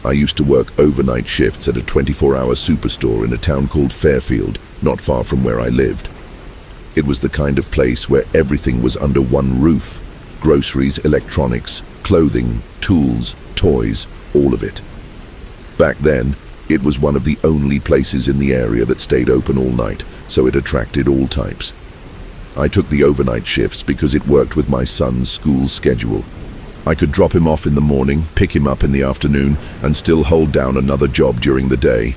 I used to work overnight shifts at a 24-hour superstore in a town called Fairfield, not far from where I lived. It was the kind of place where everything was under one roof: groceries, electronics, clothing, tools, toys, all of it. Back then, it was one of the only places in the area that stayed open all night, so it attracted all types. I took the overnight shifts because it worked with my son's school schedule. I could drop him off in the morning, pick him up in the afternoon, and still hold down another job during the day.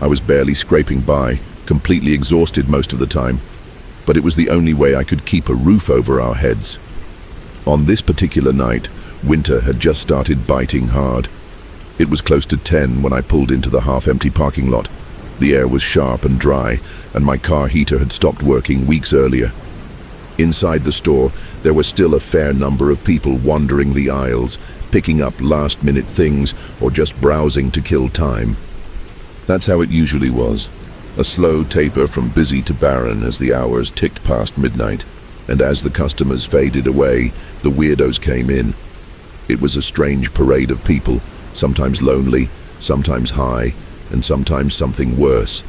I was barely scraping by, completely exhausted most of the time, but it was the only way I could keep a roof over our heads. On this particular night, winter had just started biting hard. It was close to 10 when I pulled into the half-empty parking lot. The air was sharp and dry, and my car heater had stopped working weeks earlier. Inside the store, there was still a fair number of people wandering the aisles, picking up last-minute things or just browsing to kill time. That's how it usually was, a slow taper from busy to barren as the hours ticked past midnight, and as the customers faded away, the weirdos came in. It was a strange parade of people, sometimes lonely, sometimes high, and sometimes something worse.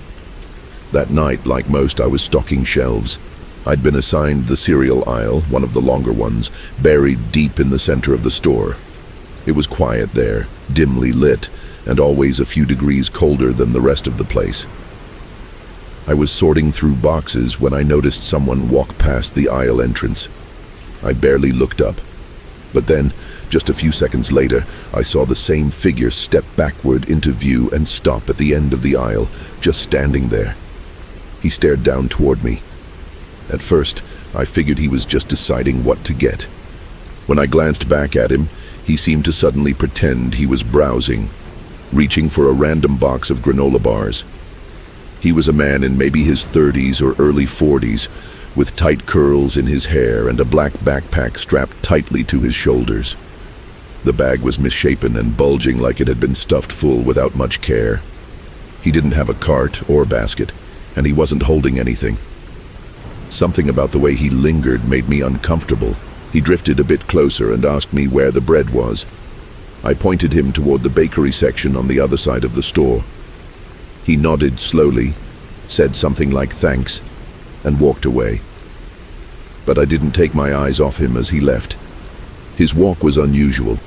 That night, like most, I was stocking shelves. I'd been assigned the cereal aisle, one of the longer ones, buried deep in the center of the store. It was quiet there, dimly lit, and always a few degrees colder than the rest of the place. I was sorting through boxes when I noticed someone walk past the aisle entrance. I barely looked up. But then, just a few seconds later, I saw the same figure step backward into view and stop at the end of the aisle, just standing there. He stared down toward me. At first, I figured he was just deciding what to get. When I glanced back at him, he seemed to suddenly pretend he was browsing, reaching for a random box of granola bars. He was a man in maybe his 30s or early 40s, with tight curls in his hair and a black backpack strapped tightly to his shoulders. The bag was misshapen and bulging like it had been stuffed full without much care. He didn't have a cart or basket, and he wasn't holding anything. Something about the way he lingered made me uncomfortable. He drifted a bit closer and asked me where the bread was. I pointed him toward the bakery section on the other side of the store. He nodded slowly, said something like thanks, and walked away. But I didn't take my eyes off him as he left. His walk was unusual.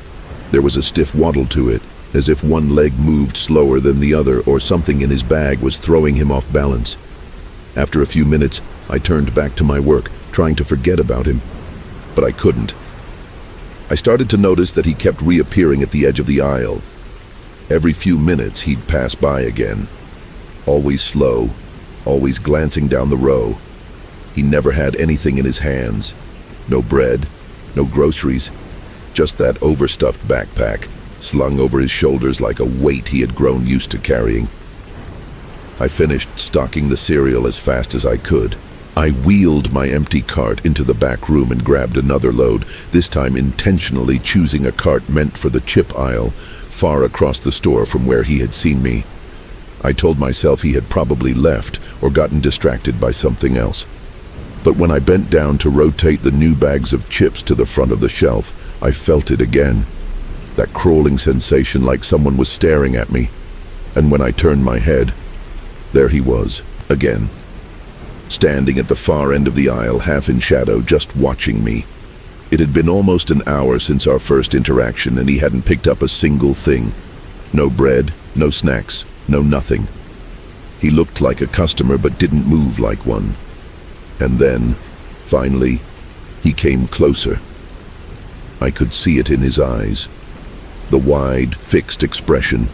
There was a stiff waddle to it, as if one leg moved slower than the other or something in his bag was throwing him off balance. After a few minutes, I turned back to my work, trying to forget about him. But I couldn't. I started to notice that he kept reappearing at the edge of the aisle. Every few minutes, he'd pass by again. Always slow, always glancing down the row. He never had anything in his hands. No bread, no groceries, just that overstuffed backpack, slung over his shoulders like a weight he had grown used to carrying. I finished stocking the cereal as fast as I could. I wheeled my empty cart into the back room and grabbed another load, this time intentionally choosing a cart meant for the chip aisle, far across the store from where he had seen me. I told myself he had probably left or gotten distracted by something else. But when I bent down to rotate the new bags of chips to the front of the shelf, I felt it again. That crawling sensation like someone was staring at me. And when I turned my head, there he was, again. Standing at the far end of the aisle, half in shadow, just watching me. It had been almost an hour since our first interaction, and he hadn't picked up a single thing. No bread, no snacks, no nothing. He looked like a customer but didn't move like one. And then, finally, he came closer. I could see it in his eyes. The wide, fixed expression,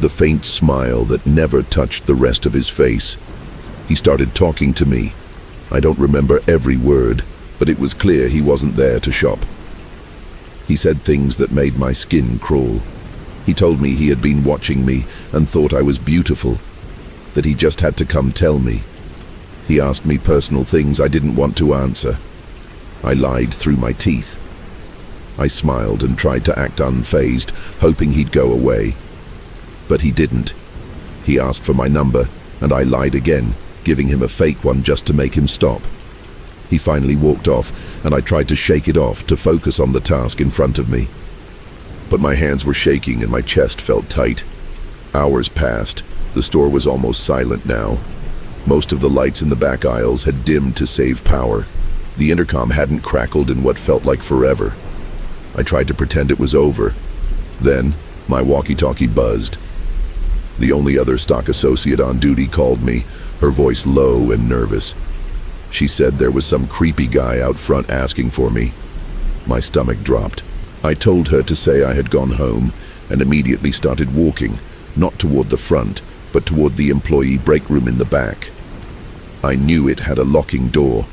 the faint smile that never touched the rest of his face. He started talking to me. I don't remember every word, but it was clear he wasn't there to shop. He said things that made my skin crawl. He told me he had been watching me and thought I was beautiful, that he just had to come tell me. He asked me personal things I didn't want to answer. I lied through my teeth. I smiled and tried to act unfazed, hoping he'd go away. But he didn't. He asked for my number, and I lied again, giving him a fake one just to make him stop. He finally walked off, and I tried to shake it off to focus on the task in front of me. but my hands were shaking and my chest felt tight. Hours passed. The store was almost silent now. Most of the lights in the back aisles had dimmed to save power. The intercom hadn't crackled in what felt like forever. I tried to pretend it was over. Then, my walkie-talkie buzzed. The only other stock associate on duty called me, her voice low and nervous. She said there was some creepy guy out front asking for me. My stomach dropped. I told her to say I had gone home and immediately started walking, not toward the front, but toward the employee break room in the back. I knew it had a locking door,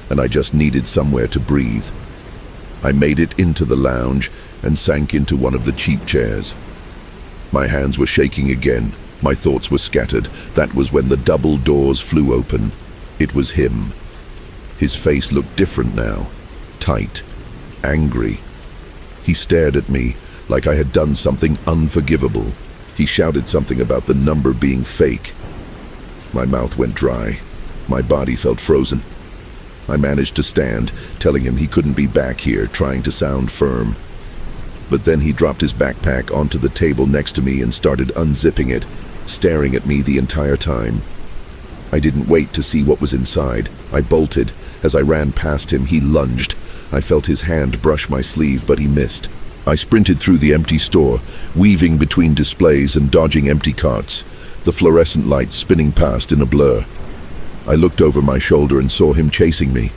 and I just needed somewhere to breathe. I made it into the lounge and sank into one of the cheap chairs. My hands were shaking again. My thoughts were scattered. That was when the double doors flew open. It was him. His face looked different now. Tight. Angry. He stared at me like I had done something unforgivable. He shouted something about the number being fake. My mouth went dry. My body felt frozen. I managed to stand, telling him he couldn't be back here, trying to sound firm. But then he dropped his backpack onto the table next to me and started unzipping it, staring at me the entire time. I didn't wait to see what was inside. I bolted. As I ran past him, he lunged. I felt his hand brush my sleeve, but he missed. I sprinted through the empty store, weaving between displays and dodging empty carts, the fluorescent lights spinning past in a blur. I looked over my shoulder and saw him chasing me.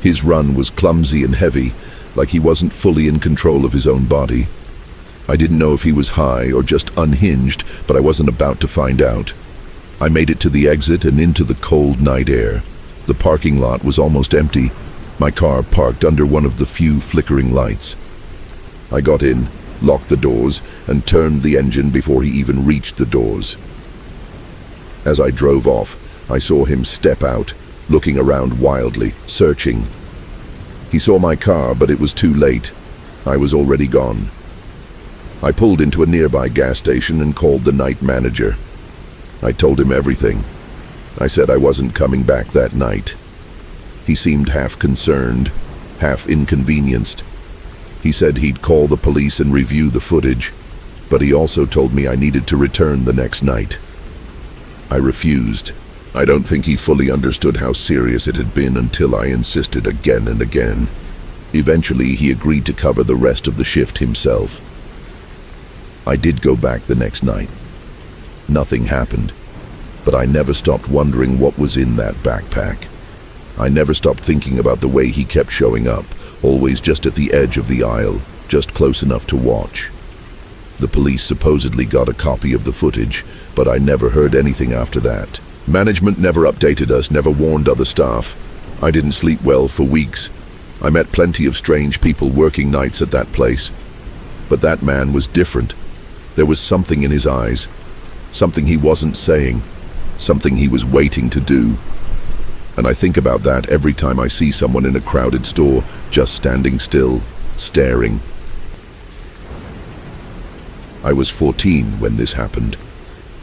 His run was clumsy and heavy, like he wasn't fully in control of his own body. I didn't know if he was high or just unhinged, but I wasn't about to find out. I made it to the exit and into the cold night air. The parking lot was almost empty, my car parked under one of the few flickering lights. I got in, locked the doors, and turned the engine before he even reached the doors. As I drove off, I saw him step out, looking around wildly, searching. He saw my car, but it was too late. I was already gone. I pulled into a nearby gas station and called the night manager. I told him everything. I said I wasn't coming back that night. He seemed half concerned, half inconvenienced. He said he'd call the police and review the footage, but he also told me I needed to return the next night. I refused. I don't think he fully understood how serious it had been until I insisted again and again. Eventually, he agreed to cover the rest of the shift himself. I did go back the next night. Nothing happened, but I never stopped wondering what was in that backpack. I never stopped thinking about the way he kept showing up, always just at the edge of the aisle, just close enough to watch. The police supposedly got a copy of the footage, but I never heard anything after that. Management never updated us, never warned other staff. I didn't sleep well for weeks. I met plenty of strange people working nights at that place. But that man was different. There was something in his eyes, something he wasn't saying, something he was waiting to do. And I think about that every time I see someone in a crowded store, just standing still, staring. I was 14 when this happened.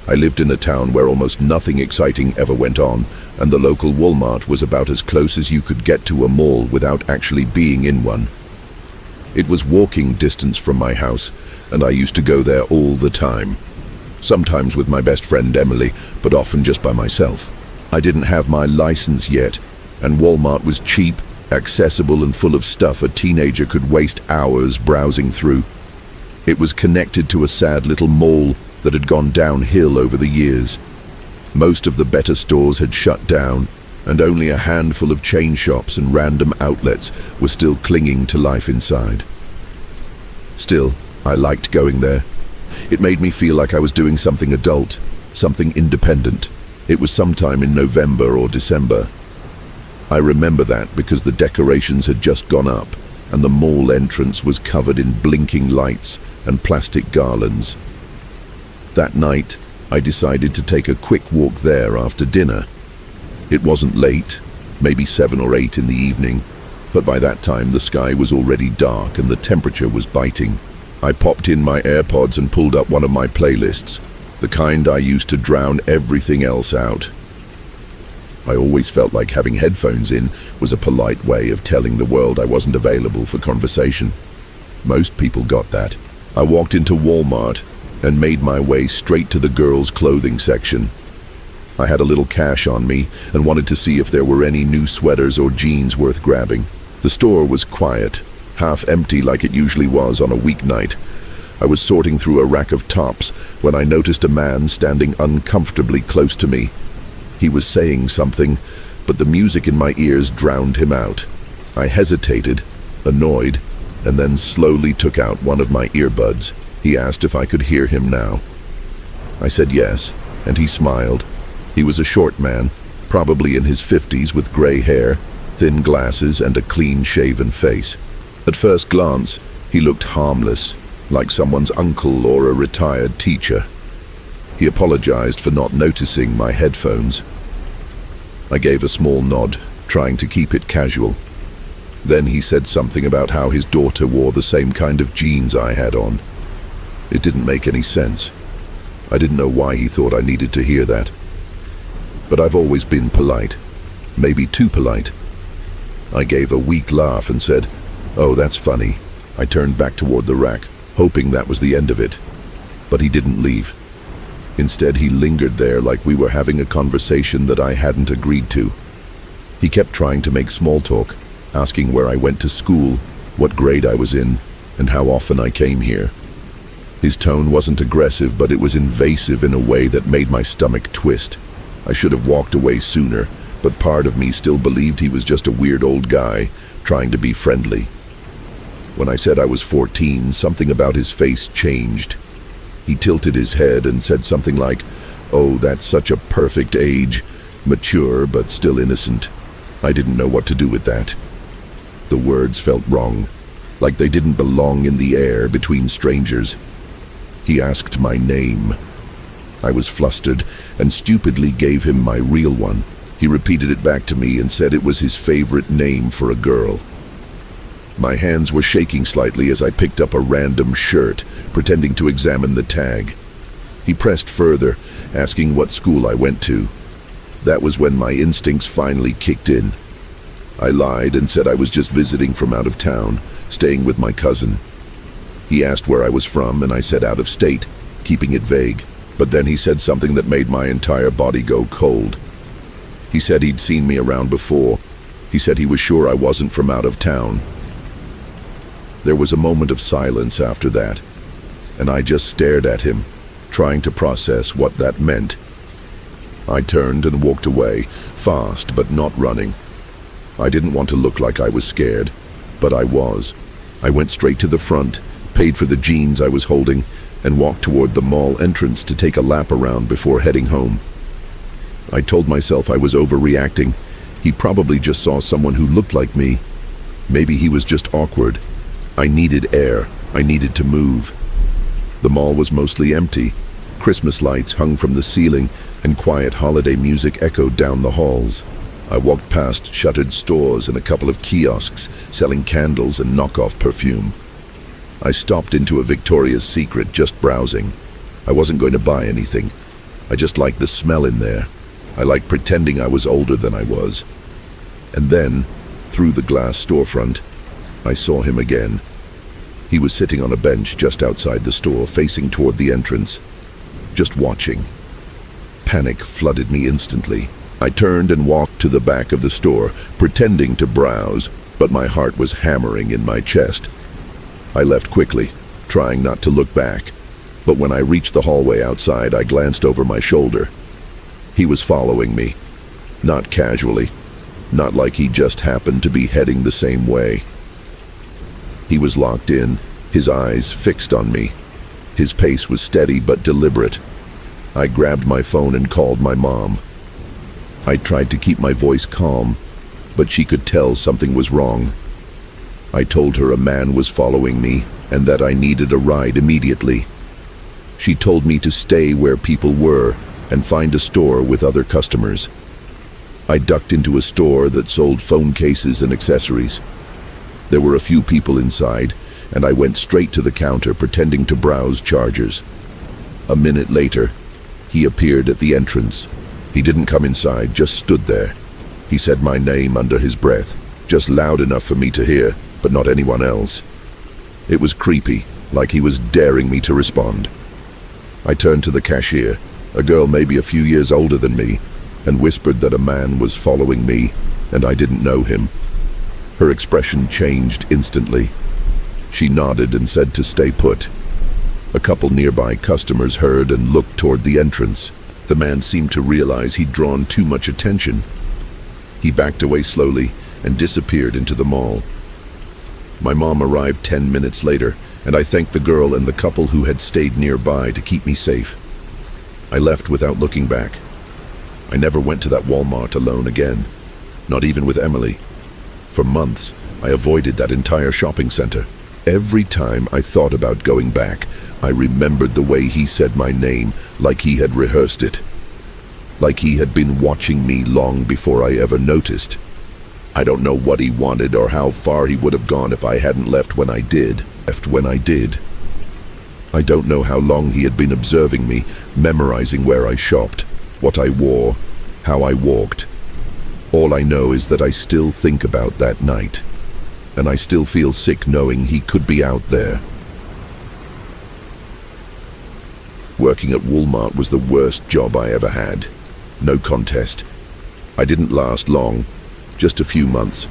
I lived in a town where almost nothing exciting ever went on, and the local Walmart was about as close as you could get to a mall without actually being in one. It was walking distance from my house, and I used to go there all the time. Sometimes with my best friend Emily, but often just by myself. I didn't have my license yet, and Walmart was cheap, accessible, and full of stuff a teenager could waste hours browsing through. It was connected to a sad little mall that had gone downhill over the years. Most of the better stores had shut down, and only a handful of chain shops and random outlets were still clinging to life inside. Still, I liked going there. It made me feel like I was doing something adult, something independent. It was sometime in November or December. I remember that because the decorations had just gone up, and the mall entrance was covered in blinking lights and plastic garlands. That night, I decided to take a quick walk there after dinner. It wasn't late, maybe 7 or 8 in the evening, but by that time the sky was already dark and the temperature was biting. I popped in my AirPods and pulled up one of my playlists, the kind I used to drown everything else out. I always felt like having headphones in was a polite way of telling the world I wasn't available for conversation. Most people got that. I walked into Walmart and made my way straight to the girls' clothing section. I had a little cash on me and wanted to see if there were any new sweaters or jeans worth grabbing. The store was quiet, half empty like it usually was on a weeknight. I was sorting through a rack of tops when I noticed a man standing uncomfortably close to me. He was saying something, but the music in my ears drowned him out. I hesitated, annoyed, and then slowly took out one of my earbuds. He asked if I could hear him now. I said yes, and he smiled. He was a short man, probably in his 50s, with gray hair, thin glasses, and a clean-shaven face. At first glance, he looked harmless, like someone's uncle or a retired teacher. He apologized for not noticing my headphones. I gave a small nod, trying to keep it casual. Then he said something about how his daughter wore the same kind of jeans I had on. It didn't make any sense. I didn't know why he thought I needed to hear that. But I've always been polite, maybe too polite. I gave a weak laugh and said, "Oh, that's funny." I turned back toward the rack, hoping that was the end of it. But he didn't leave. Instead, he lingered there like we were having a conversation that I hadn't agreed to. He kept trying to make small talk, asking where I went to school, what grade I was in, and how often I came here. His tone wasn't aggressive, but it was invasive in a way that made my stomach twist. I should have walked away sooner, but part of me still believed he was just a weird old guy trying to be friendly. When I said I was 14, something about his face changed. He tilted his head and said something like, "Oh, that's such a perfect age, mature but still innocent." I didn't know what to do with that. The words felt wrong, like they didn't belong in the air between strangers. He asked my name. I was flustered and stupidly gave him my real one. He repeated it back to me and said it was his favorite name for a girl. My hands were shaking slightly as I picked up a random shirt, pretending to examine the tag. He pressed further, asking what school I went to. That was when my instincts finally kicked in. I lied and said I was just visiting from out of town, staying with my cousin. He asked where I was from, and I said out of state, keeping it vague. But then he said something that made my entire body go cold. He said he'd seen me around before. He said he was sure I wasn't from out of town. There was a moment of silence after that, and I just stared at him, trying to process what that meant. I turned and walked away, fast but not running. I didn't want to look like I was scared, but I was. I went straight to the front, paid for the jeans I was holding, and walked toward the mall entrance to take a lap around before heading home. I told myself I was overreacting. He probably just saw someone who looked like me. Maybe he was just awkward. I needed air. I needed to move. The mall was mostly empty. Christmas lights hung from the ceiling, and quiet holiday music echoed down the halls. I walked past shuttered stores and a couple of kiosks selling candles and knockoff perfume. I stopped into a Victoria's Secret just browsing. I wasn't going to buy anything. I just liked the smell in there. I liked pretending I was older than I was. And then, through the glass storefront, I saw him again. He was sitting on a bench just outside the store, facing toward the entrance, just watching. Panic flooded me instantly. I turned and walked to the back of the store, pretending to browse, but my heart was hammering in my chest. I left quickly, trying not to look back, but when I reached the hallway outside, I glanced over my shoulder. He was following me, not casually, not like he just happened to be heading the same way. He was locked in, his eyes fixed on me. His pace was steady but deliberate. I grabbed my phone and called my mom. I tried to keep my voice calm, but she could tell something was wrong. I told her a man was following me and that I needed a ride immediately. She told me to stay where people were and find a store with other customers. I ducked into a store that sold phone cases and accessories. There were a few people inside, and I went straight to the counter pretending to browse chargers. A minute later, he appeared at the entrance. He didn't come inside, just stood there. He said my name under his breath, just loud enough for me to hear, but not anyone else. It was creepy, like he was daring me to respond. I turned to the cashier, a girl maybe a few years older than me, and whispered that a man was following me and I didn't know him. Her expression changed instantly. She nodded and said to stay put. A couple nearby customers heard and looked toward the entrance. The man seemed to realize he'd drawn too much attention. He backed away slowly and disappeared into the mall. My mom arrived 10 minutes later, and I thanked the girl and the couple who had stayed nearby to keep me safe. I left without looking back. I never went to that Walmart alone again, not even with Emily. For months, I avoided that entire shopping center. Every time I thought about going back, I remembered the way he said my name, like he had rehearsed it. Like he had been watching me long before I ever noticed. I don't know what he wanted or how far he would have gone if I hadn't left when I did. I don't know how long he had been observing me, memorizing where I shopped, what I wore, how I walked. All I know is that I still think about that night, and I still feel sick knowing he could be out there. Working at Walmart was the worst job I ever had. No contest. I didn't last long, just a few months.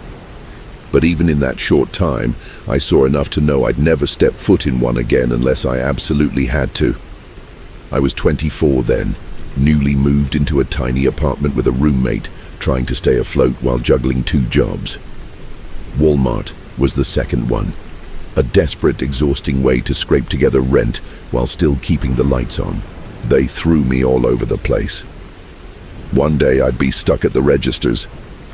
But even in that short time, I saw enough to know I'd never step foot in one again unless I absolutely had to. I was 24 then, newly moved into a tiny apartment with a roommate, trying to stay afloat while juggling 2 jobs. Walmart was the second one, a desperate, exhausting way to scrape together rent while still keeping the lights on. They threw me all over the place. One day I'd be stuck at the registers,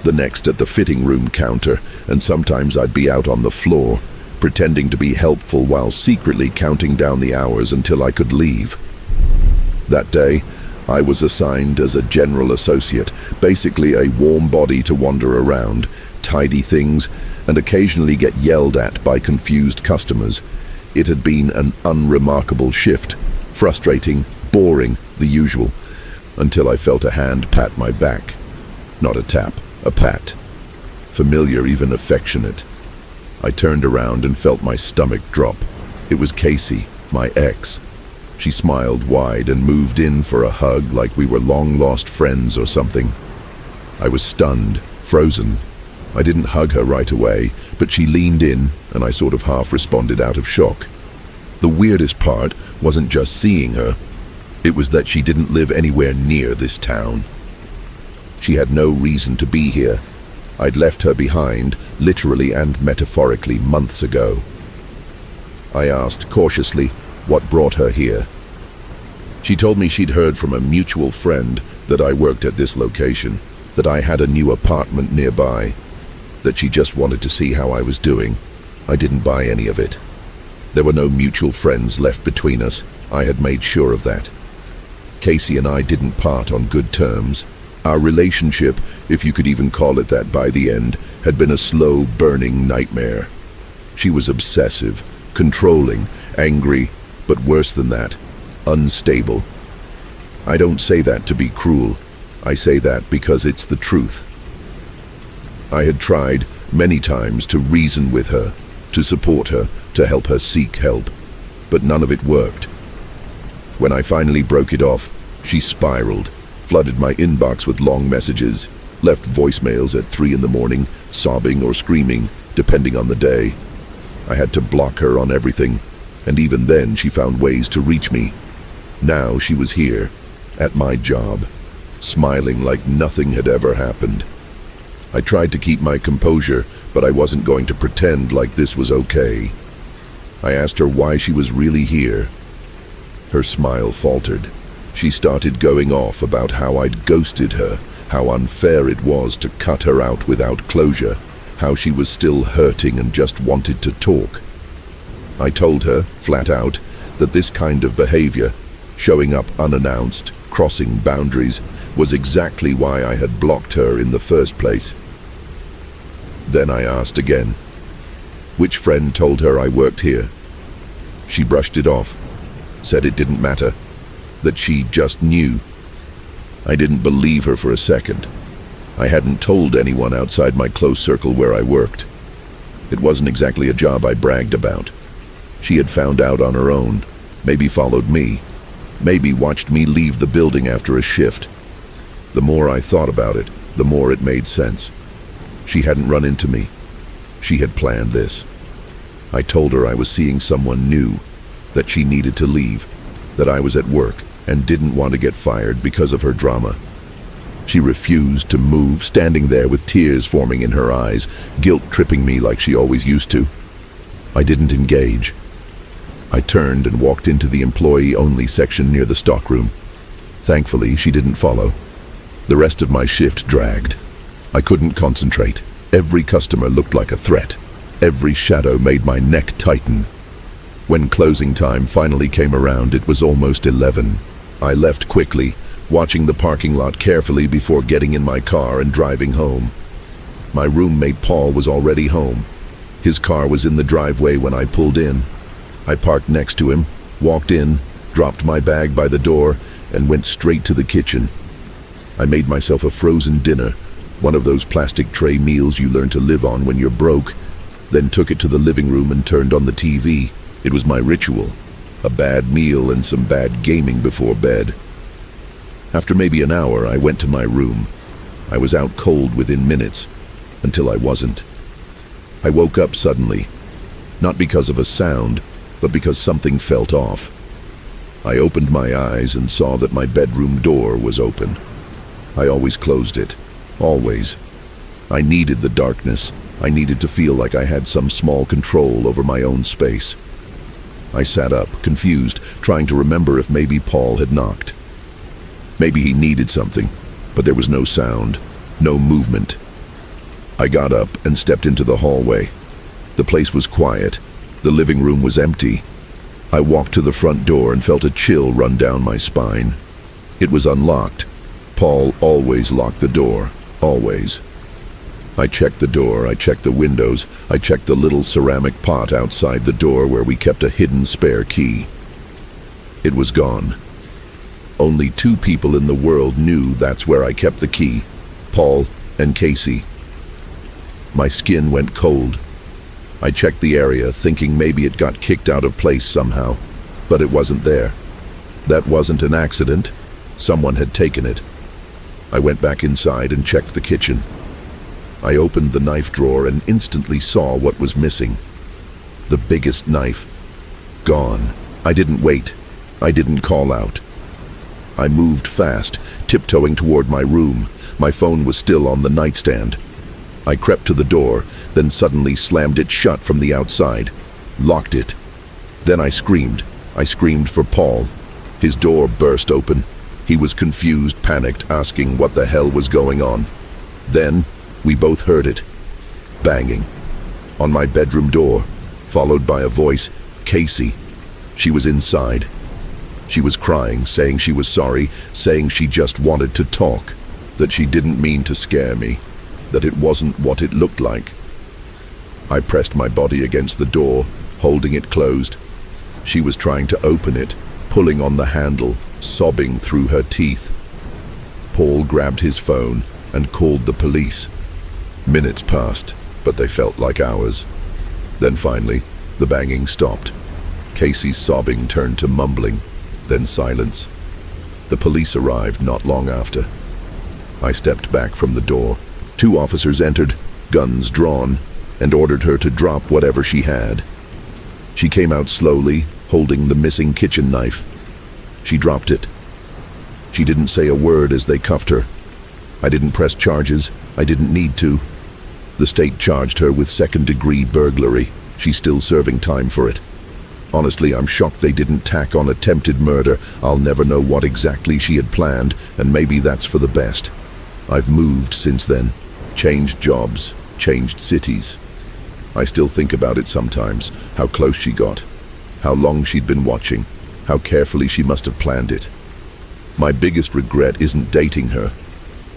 the next at the fitting room counter, and sometimes I'd be out on the floor, pretending to be helpful while secretly counting down the hours until I could leave. That day, I was assigned as a general associate, basically a warm body to wander around, tidy things, and occasionally get yelled at by confused customers. It had been an unremarkable shift, frustrating, boring, the usual, until I felt a hand pat my back. Not a tap, a pat. Familiar, even affectionate. I turned around and felt my stomach drop. It was Casey, my ex. She smiled wide and moved in for a hug like we were long-lost friends or something. I was stunned, frozen. I didn't hug her right away, but she leaned in, and I sort of half responded out of shock. The weirdest part wasn't just seeing her. It was that she didn't live anywhere near this town. She had no reason to be here. I'd left her behind, literally and metaphorically, months ago. I asked cautiously what brought her here. She told me she'd heard from a mutual friend that I worked at this location, that I had a new apartment nearby, that she just wanted to see how I was doing. I didn't buy any of it. There were no mutual friends left between us. I had made sure of that. Casey and I didn't part on good terms. Our relationship, if you could even call it that by the end, had been a slow, burning nightmare. She was obsessive, controlling, angry, but worse than that, unstable. I don't say that to be cruel. I say that because it's the truth. I had tried many times to reason with her, to support her, to help her seek help, but none of it worked. When I finally broke it off, she spiraled, flooded my inbox with long messages, left voicemails at 3 in the morning, sobbing or screaming, depending on the day. I had to block her on everything, and even then she found ways to reach me. Now she was here, at my job, smiling like nothing had ever happened. I tried to keep my composure, but I wasn't going to pretend like this was okay. I asked her why she was really here. Her smile faltered. She started going off about how I'd ghosted her, how unfair it was to cut her out without closure, how she was still hurting and just wanted to talk. I told her, flat out, that this kind of behavior, showing up unannounced, crossing boundaries, was exactly why I had blocked her in the first place. Then I asked again, which friend told her I worked here? She brushed it off, said it didn't matter, that she just knew. I didn't believe her for a second. I hadn't told anyone outside my close circle where I worked. It wasn't exactly a job I bragged about. She had found out on her own, maybe followed me, maybe watched me leave the building after a shift. The more I thought about it, the more it made sense. She hadn't run into me. She had planned this. I told her I was seeing someone new, that she needed to leave, that I was at work and didn't want to get fired because of her drama. She refused to move, standing there with tears forming in her eyes, guilt tripping me like she always used to. I didn't engage. I turned and walked into the employee-only section near the stockroom. Thankfully, she didn't follow. The rest of my shift dragged. I couldn't concentrate. Every customer looked like a threat. Every shadow made my neck tighten. When closing time finally came around, it was almost 11. I left quickly, watching the parking lot carefully before getting in my car and driving home. My roommate Paul was already home. His car was in the driveway when I pulled in. I parked next to him, walked in, dropped my bag by the door, and went straight to the kitchen. I made myself a frozen dinner, one of those plastic tray meals you learn to live on when you're broke, then took it to the living room and turned on the TV. It was my ritual, a bad meal and some bad gaming before bed. After maybe an hour, I went to my room. I was out cold within minutes, until I wasn't. I woke up suddenly, not because of a sound, but because something felt off. I opened my eyes and saw that my bedroom door was open. I always closed it, always. I needed the darkness. I needed to feel like I had some small control over my own space. I sat up, confused, trying to remember if maybe Paul had knocked. Maybe he needed something, but there was no sound, no movement. I got up and stepped into the hallway. The place was quiet. The living room was empty. I walked to the front door and felt a chill run down my spine. It was unlocked. Paul always locked the door, always. I checked the door, I checked the windows, I checked the little ceramic pot outside the door where we kept a hidden spare key. It was gone. Only 2 people in the world knew that's where I kept the key, Paul and Casey. My skin went cold. I checked the area, thinking maybe it got kicked out of place somehow, but it wasn't there. That wasn't an accident. Someone had taken it. I went back inside and checked the kitchen. I opened the knife drawer and instantly saw what was missing. The biggest knife. Gone. I didn't wait. I didn't call out. I moved fast, tiptoeing toward my room. My phone was still on the nightstand. I crept to the door, then suddenly slammed it shut from the outside, locked it. Then I screamed. I screamed for Paul. His door burst open. He was confused, panicked, asking what the hell was going on. Then, we both heard it. Banging. On my bedroom door, followed by a voice, Casey. She was inside. She was crying, saying she was sorry, saying she just wanted to talk, that she didn't mean to scare me, that it wasn't what it looked like. I pressed my body against the door, holding it closed. She was trying to open it, pulling on the handle, sobbing through her teeth. Paul grabbed his phone and called the police. Minutes passed, but they felt like hours. Then finally, the banging stopped. Casey's sobbing turned to mumbling, then silence. The police arrived not long after. I stepped back from the door. 2 officers entered, guns drawn, and ordered her to drop whatever she had. She came out slowly, holding the missing kitchen knife. She dropped it. She didn't say a word as they cuffed her. I didn't press charges. I didn't need to. The state charged her with 2nd-degree burglary. She's still serving time for it. Honestly, I'm shocked they didn't tack on attempted murder. I'll never know what exactly she had planned, and maybe that's for the best. I've moved since then, changed jobs, changed cities. I still think about it sometimes, how close she got, how long she'd been watching, how carefully she must have planned it. My biggest regret isn't dating her.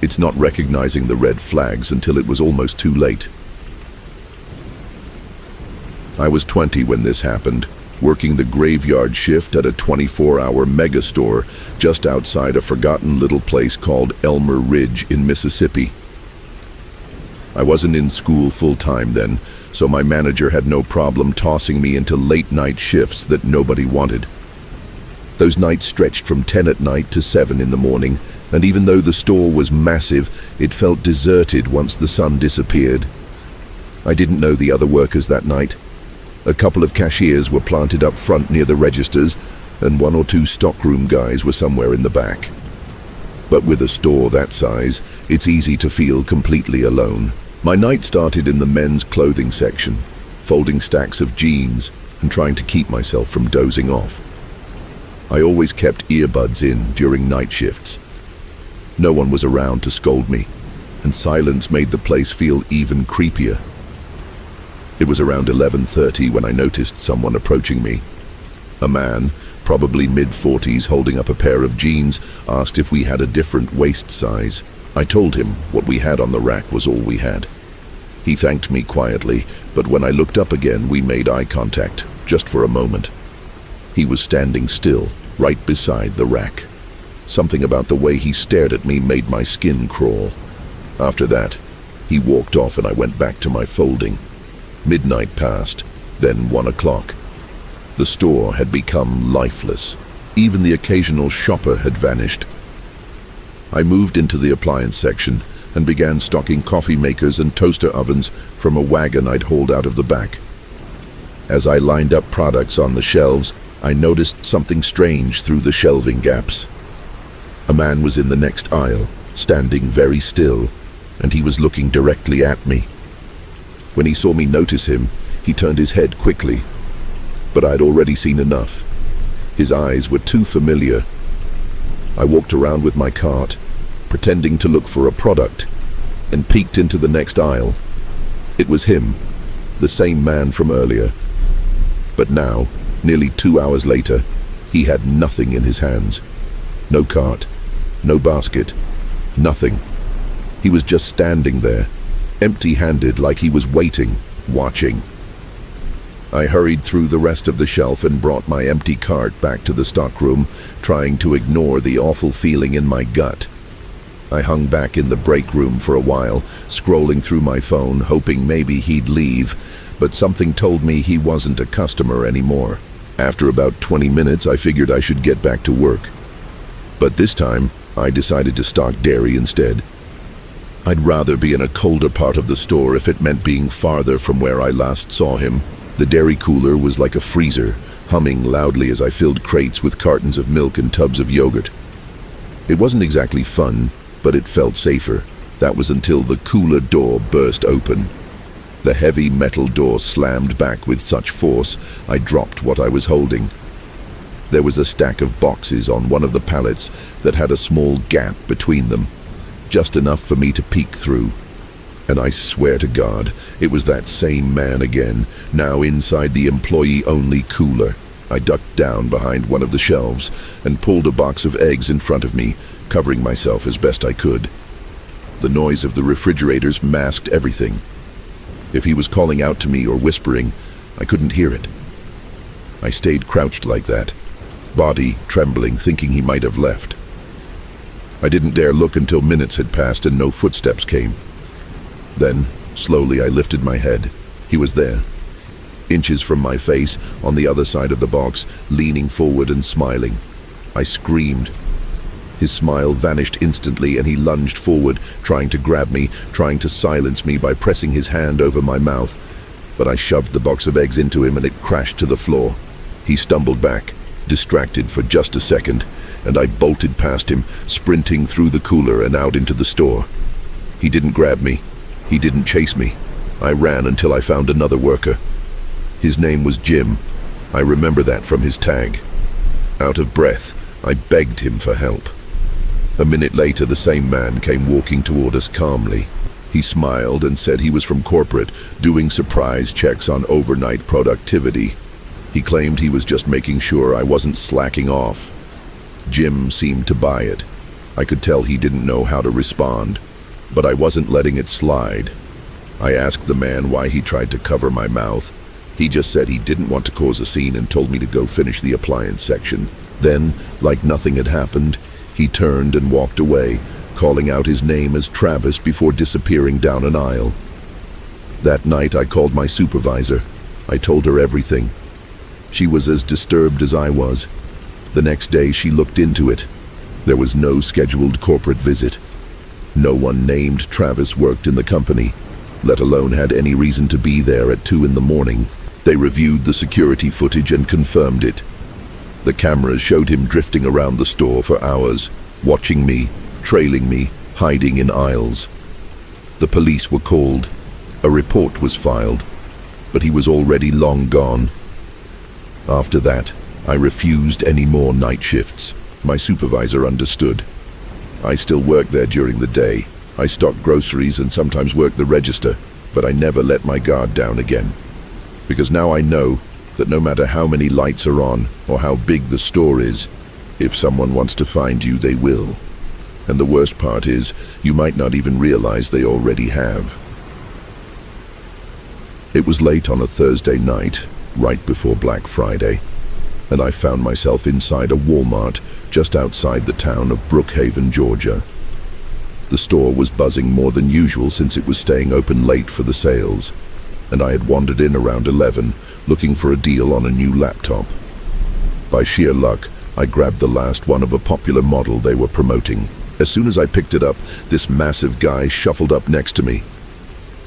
It's not recognizing the red flags until it was almost too late. I was 20 when this happened, working the graveyard shift at a 24-hour megastore just outside a forgotten little place called Elmer Ridge in Mississippi. I wasn't in school full-time then, so my manager had no problem tossing me into late-night shifts that nobody wanted. Those nights stretched from 10 at night to 7 in the morning, and even though the store was massive, it felt deserted once the sun disappeared. I didn't know the other workers that night. A couple of cashiers were planted up front near the registers, and 1 or 2 stockroom guys were somewhere in the back. But with a store that size, it's easy to feel completely alone. My night started in the men's clothing section, folding stacks of jeans and trying to keep myself from dozing off. I always kept earbuds in during night shifts. No one was around to scold me, and silence made the place feel even creepier. It was around 11:30 when I noticed someone approaching me. A man, probably mid-40s, holding up a pair of jeans, asked if we had a different waist size. I told him what we had on the rack was all we had. He thanked me quietly, but when I looked up again, we made eye contact, just for a moment. He was standing still, right beside the rack. Something about the way he stared at me made my skin crawl. After that, he walked off and I went back to my folding. Midnight passed, then 1 o'clock. The store had become lifeless. Even the occasional shopper had vanished. I moved into the appliance section and began stocking coffee makers and toaster ovens from a wagon I'd hauled out of the back. As I lined up products on the shelves, I noticed something strange through the shelving gaps. A man was in the next aisle, standing very still, and he was looking directly at me. When he saw me notice him, he turned his head quickly. But I'd already seen enough. His eyes were too familiar. I walked around with my cart, pretending to look for a product, and peeked into the next aisle. It was him, the same man from earlier. But now, nearly 2 hours later, he had nothing in his hands. No cart, no basket, nothing. He was just standing there, empty-handed, like he was waiting, watching. I hurried through the rest of the shelf and brought my empty cart back to the stockroom, trying to ignore the awful feeling in my gut. I hung back in the break room for a while, scrolling through my phone, hoping maybe he'd leave, but something told me he wasn't a customer anymore. After about 20 minutes, I figured I should get back to work. But this time, I decided to stock dairy instead. I'd rather be in a colder part of the store if it meant being farther from where I last saw him. The dairy cooler was like a freezer, humming loudly as I filled crates with cartons of milk and tubs of yogurt. It wasn't exactly fun, but it felt safer. That was until the cooler door burst open. The heavy metal door slammed back with such force, I dropped what I was holding. There was a stack of boxes on one of the pallets that had a small gap between them, just enough for me to peek through. And I swear to God, it was that same man again, now inside the employee-only cooler. I ducked down behind one of the shelves and pulled a box of eggs in front of me, covering myself as best I could. The noise of the refrigerators masked everything. If he was calling out to me or whispering, I couldn't hear it. I stayed crouched like that, body trembling, thinking he might have left. I didn't dare look until minutes had passed and no footsteps came. Then, slowly, I lifted my head. He was there, inches from my face, on the other side of the box, leaning forward and smiling. I screamed. His smile vanished instantly and he lunged forward, trying to grab me, trying to silence me by pressing his hand over my mouth. But I shoved the box of eggs into him and it crashed to the floor. He stumbled back, distracted for just a second, and I bolted past him, sprinting through the cooler and out into the store. He didn't grab me. He didn't chase me. I ran until I found another worker. His name was Jim. I remember that from his tag. Out of breath, I begged him for help. A minute later, the same man came walking toward us calmly. He smiled and said he was from corporate, doing surprise checks on overnight productivity. He claimed he was just making sure I wasn't slacking off. Jim seemed to buy it. I could tell he didn't know how to respond, but I wasn't letting it slide. I asked the man why he tried to cover my mouth. He just said he didn't want to cause a scene and told me to go finish the appliance section. Then, like nothing had happened, he turned and walked away, calling out his name as Travis before disappearing down an aisle. That night I called my supervisor. I told her everything. She was as disturbed as I was. The next day she looked into it. There was no scheduled corporate visit. No one named Travis worked in the company, let alone had any reason to be there at 2 in the morning. They reviewed the security footage and confirmed it. The cameras showed him drifting around the store for hours, watching me, trailing me, hiding in aisles. The police were called. A report was filed, but he was already long gone. After that, I refused any more night shifts. My supervisor understood. I still worked there during the day. I stocked groceries and sometimes worked the register, but I never let my guard down again. Because now I know that no matter how many lights are on or how big the store is, if someone wants to find you, they will. And the worst part is, you might not even realize they already have. It was late on a Thursday night, right before Black Friday, and I found myself inside a Walmart just outside the town of Brookhaven, Georgia. The store was buzzing more than usual since it was staying open late for the sales, and I had wandered in around 11, looking for a deal on a new laptop. By sheer luck, I grabbed the last one of a popular model they were promoting. As soon as I picked it up, this massive guy shuffled up next to me.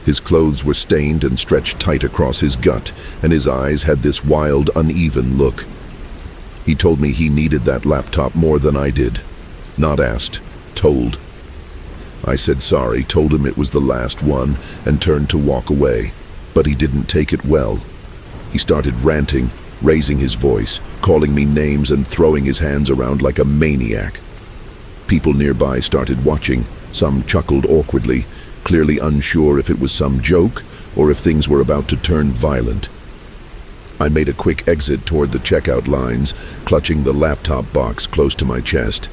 His clothes were stained and stretched tight across his gut, and his eyes had this wild, uneven look. He told me he needed that laptop more than I did. Not asked, told. I said sorry, told him it was the last one, and turned to walk away. But he didn't take it well. He started ranting, raising his voice, calling me names and throwing his hands around like a maniac. People nearby started watching. Some chuckled awkwardly, clearly unsure if it was some joke or if things were about to turn violent. I made a quick exit toward the checkout lines, clutching the laptop box close to my chest.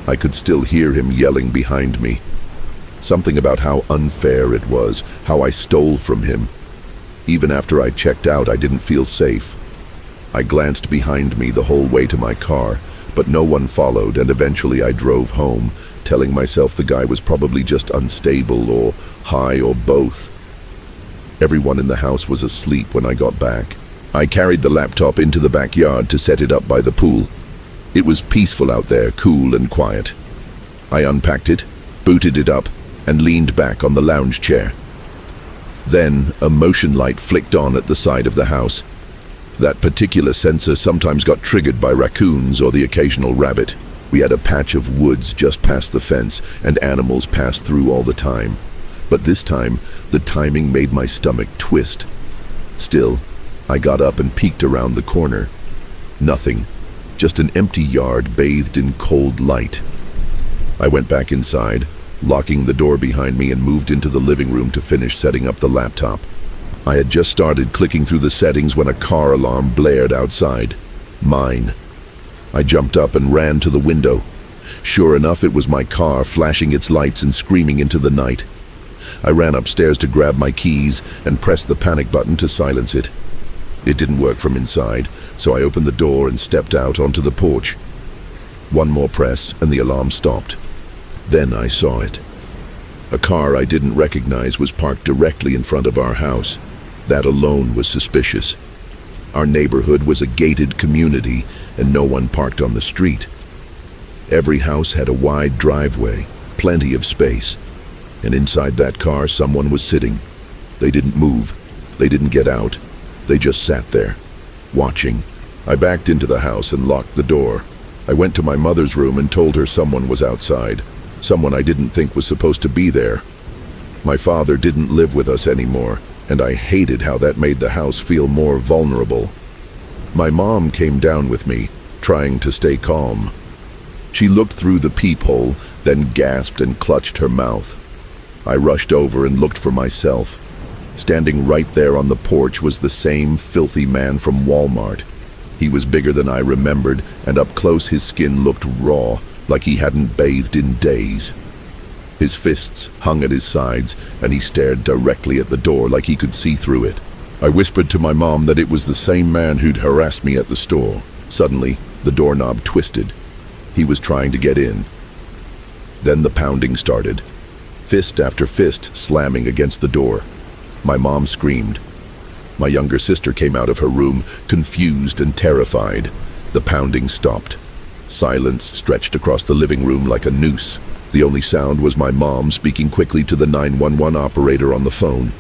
I could still hear him yelling behind me. Something about how unfair it was, how I stole from him. Even after I checked out, I didn't feel safe. I glanced behind me the whole way to my car, but no one followed, and eventually I drove home, telling myself the guy was probably just unstable or high or both. Everyone in the house was asleep when I got back. I carried the laptop into the backyard to set it up by the pool. It was peaceful out there, cool and quiet. I unpacked it, booted it up, and leaned back on the lounge chair. Then a motion light flicked on at the side of the house. That particular sensor sometimes got triggered by raccoons or the occasional rabbit. We had a patch of woods just past the fence, and animals passed through all the time. But this time, the timing made my stomach twist. Still, I got up and peeked around the corner. Nothing, just an empty yard bathed in cold light. I went back inside, locking the door behind me, and moved into the living room to finish setting up the laptop. I had just started clicking through the settings when a car alarm blared outside. Mine. I jumped up and ran to the window. Sure enough, it was my car flashing its lights and screaming into the night. I ran upstairs to grab my keys and pressed the panic button to silence it. It didn't work from inside, so I opened the door and stepped out onto the porch. One more press and the alarm stopped. Then I saw it. A car I didn't recognize was parked directly in front of our house. That alone was suspicious. Our neighborhood was a gated community, and no one parked on the street. Every house had a wide driveway, plenty of space, and inside that car someone was sitting. They didn't move. They didn't get out. They just sat there, watching. I backed into the house and locked the door. I went to my mother's room and told her someone was outside, someone I didn't think was supposed to be there. My father didn't live with us anymore, and I hated how that made the house feel more vulnerable. My mom came down with me, trying to stay calm. She looked through the peephole, then gasped and clutched her mouth. I rushed over and looked for myself. Standing right there on the porch was the same filthy man from Walmart. He was bigger than I remembered, and up close his skin looked raw, like he hadn't bathed in days. His fists hung at his sides, and he stared directly at the door like he could see through it. I whispered to my mom that it was the same man who'd harassed me at the store. Suddenly, the doorknob twisted. He was trying to get in. Then the pounding started, fist after fist slamming against the door. My mom screamed. My younger sister came out of her room, confused and terrified. The pounding stopped. Silence stretched across the living room like a noose. The only sound was my mom speaking quickly to the 911 operator on the phone.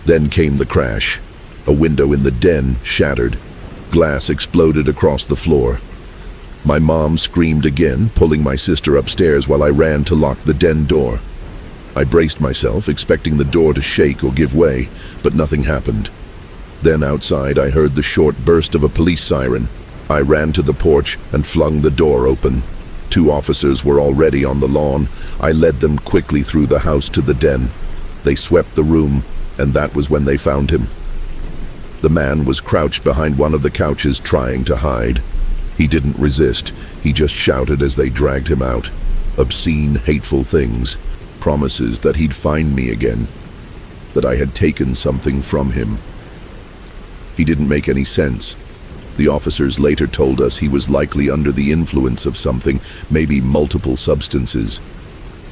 Then came the crash. A window in the den shattered. Glass exploded across the floor. My mom screamed again, pulling my sister upstairs while I ran to lock the den door. I braced myself, expecting the door to shake or give way, but nothing happened. Then outside I heard the short burst of a police siren. I ran to the porch and flung the door open. 2 officers were already on the lawn. I led them quickly through the house to the den. They swept the room, and that was when they found him. The man was crouched behind one of the couches, trying to hide. He didn't resist. He just shouted as they dragged him out. Obscene, hateful things. Promises that he'd find me again. That I had taken something from him. He didn't make any sense. The officers later told us he was likely under the influence of something, maybe multiple substances.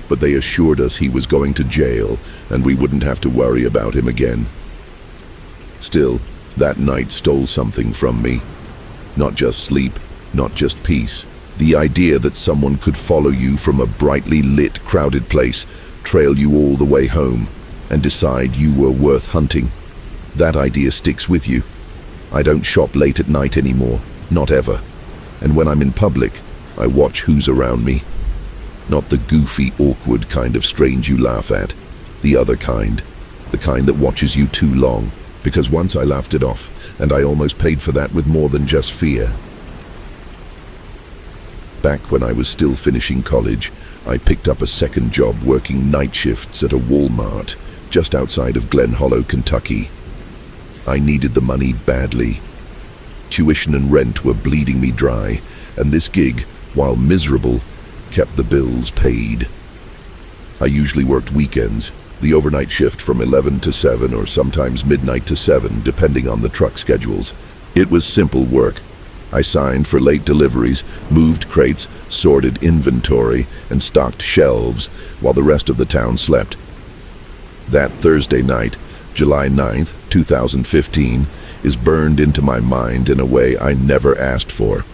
But they assured us he was going to jail, and we wouldn't have to worry about him again. Still, that night stole something from me. Not just sleep, not just peace. The idea that someone could follow you from a brightly lit, crowded place, trail you all the way home, and decide you were worth hunting. That idea sticks with you. I don't shop late at night anymore, not ever. And when I'm in public, I watch who's around me. Not the goofy, awkward kind of strange you laugh at. The other kind. The kind that watches you too long. Because once I laughed it off, and I almost paid for that with more than just fear. Back when I was still finishing college, I picked up a second job working night shifts at a Walmart just outside of Glen Hollow, Kentucky. I needed the money badly. Tuition and rent were bleeding me dry, and this gig, while miserable, kept the bills paid. I usually worked weekends, the overnight shift from 11 to 7 or sometimes midnight to 7, depending on the truck schedules. It was simple work. I signed for late deliveries, moved crates, sorted inventory, and stocked shelves while the rest of the town slept. That Thursday night, July 9th, 2015, is burned into my mind in a way I never asked for.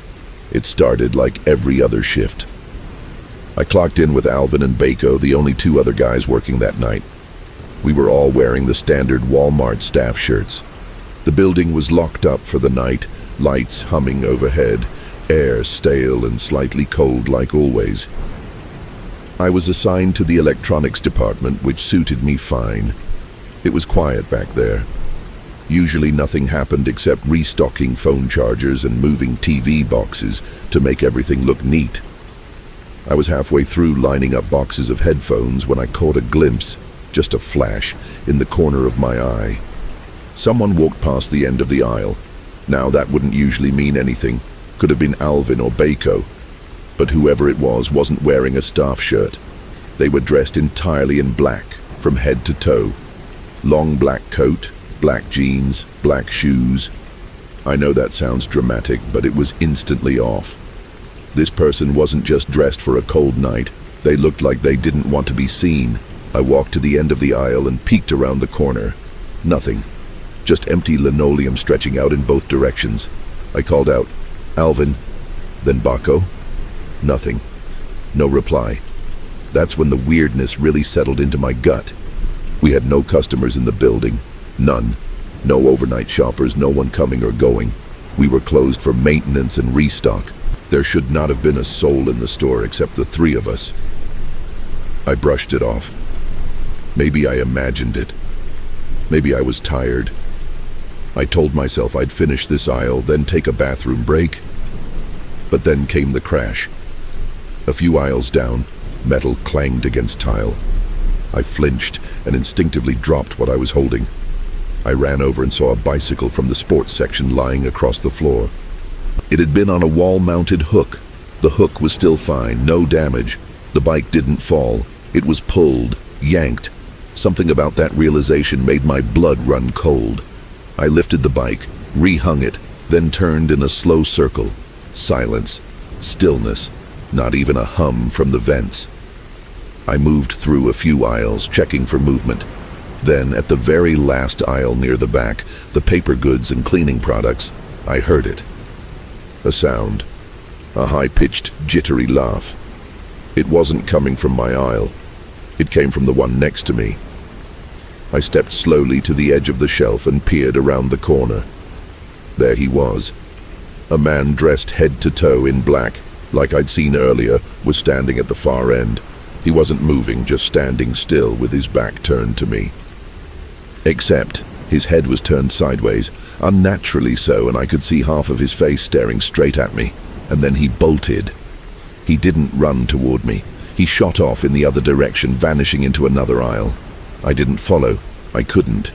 It started like every other shift. I clocked in with Alvin and Baco, the only 2 other guys working that night. We were all wearing the standard Walmart staff shirts. The building was locked up for the night, lights humming overhead, air stale and slightly cold like always. I was assigned to the electronics department, which suited me fine. It was quiet back there. Usually nothing happened except restocking phone chargers and moving TV boxes to make everything look neat. I was halfway through lining up boxes of headphones when I caught a glimpse, just a flash, in the corner of my eye. Someone walked past the end of the aisle. Now that wouldn't usually mean anything. Could have been Alvin or Baco. But whoever it was wasn't wearing a staff shirt. They were dressed entirely in black, from head to toe. Long black coat, black jeans, black shoes. I know that sounds dramatic, but it was instantly off. This person wasn't just dressed for a cold night. They looked like they didn't want to be seen. I walked to the end of the aisle and peeked around the corner. Nothing. Just empty linoleum stretching out in both directions. I called out, "Alvin." Then Baco. Nothing. No reply. That's when the weirdness really settled into my gut. We had no customers in the building. None. No overnight shoppers, no one coming or going. We were closed for maintenance and restock. There should not have been a soul in the store except the 3 of us. I brushed it off. Maybe I imagined it. Maybe I was tired. I told myself I'd finish this aisle, then take a bathroom break. But then came the crash. A few aisles down, metal clanged against tile. I flinched and instinctively dropped what I was holding. I ran over and saw a bicycle from the sports section lying across the floor. It had been on a wall-mounted hook. The hook was still fine, no damage. The bike didn't fall. It was pulled, yanked. Something about that realization made my blood run cold. I lifted the bike, rehung it, then turned in a slow circle. Silence. Stillness. Not even a hum from the vents. I moved through a few aisles, checking for movement. Then, at the very last aisle near the back, the paper goods and cleaning products, I heard it. A sound. A high-pitched, jittery laugh. It wasn't coming from my aisle. It came from the one next to me. I stepped slowly to the edge of the shelf and peered around the corner. There he was. A man dressed head to toe in black, like I'd seen earlier, was standing at the far end. He wasn't moving, just standing still with his back turned to me. Except his head was turned sideways, unnaturally so, and I could see half of his face staring straight at me. And then he bolted. He didn't run toward me. He shot off in the other direction, vanishing into another aisle. I didn't follow. I couldn't.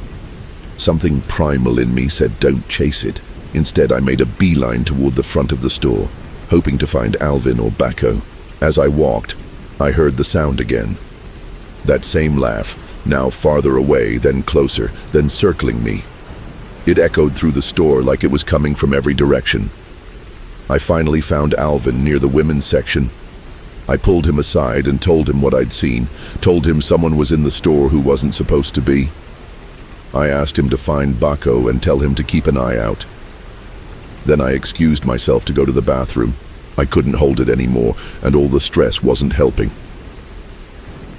Something primal in me said don't chase it. Instead, I made a beeline toward the front of the store, hoping to find Alvin or Bacco. As I walked, I heard the sound again. That same laugh, now farther away, then closer, then circling me. It echoed through the store like it was coming from every direction. I finally found Alvin near the women's section. I pulled him aside and told him what I'd seen, told him someone was in the store who wasn't supposed to be. I asked him to find Bacco and tell him to keep an eye out. Then I excused myself to go to the bathroom. I couldn't hold it anymore, and all the stress wasn't helping.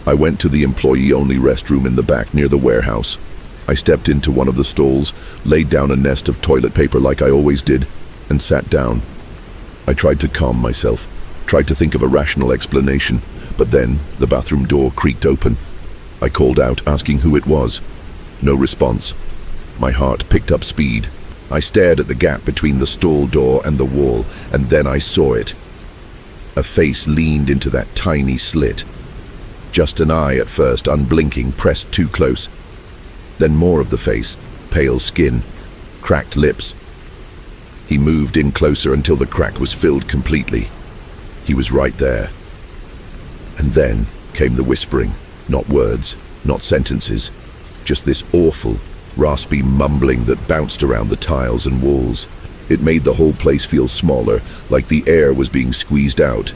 I went to the employee-only restroom in the back near the warehouse. I stepped into one of the stalls, laid down a nest of toilet paper like I always did, and sat down. I tried to calm myself, tried to think of a rational explanation, but then the bathroom door creaked open. I called out, asking who it was. No response. My heart picked up speed. I stared at the gap between the stall door and the wall, and then I saw it. A face leaned into that tiny slit. Just an eye at first, unblinking, pressed too close. Then more of the face, pale skin, cracked lips. He moved in closer until the crack was filled completely. He was right there. And then came the whispering, not words, not sentences, just this awful, raspy mumbling that bounced around the tiles and walls. It made the whole place feel smaller, like the air was being squeezed out.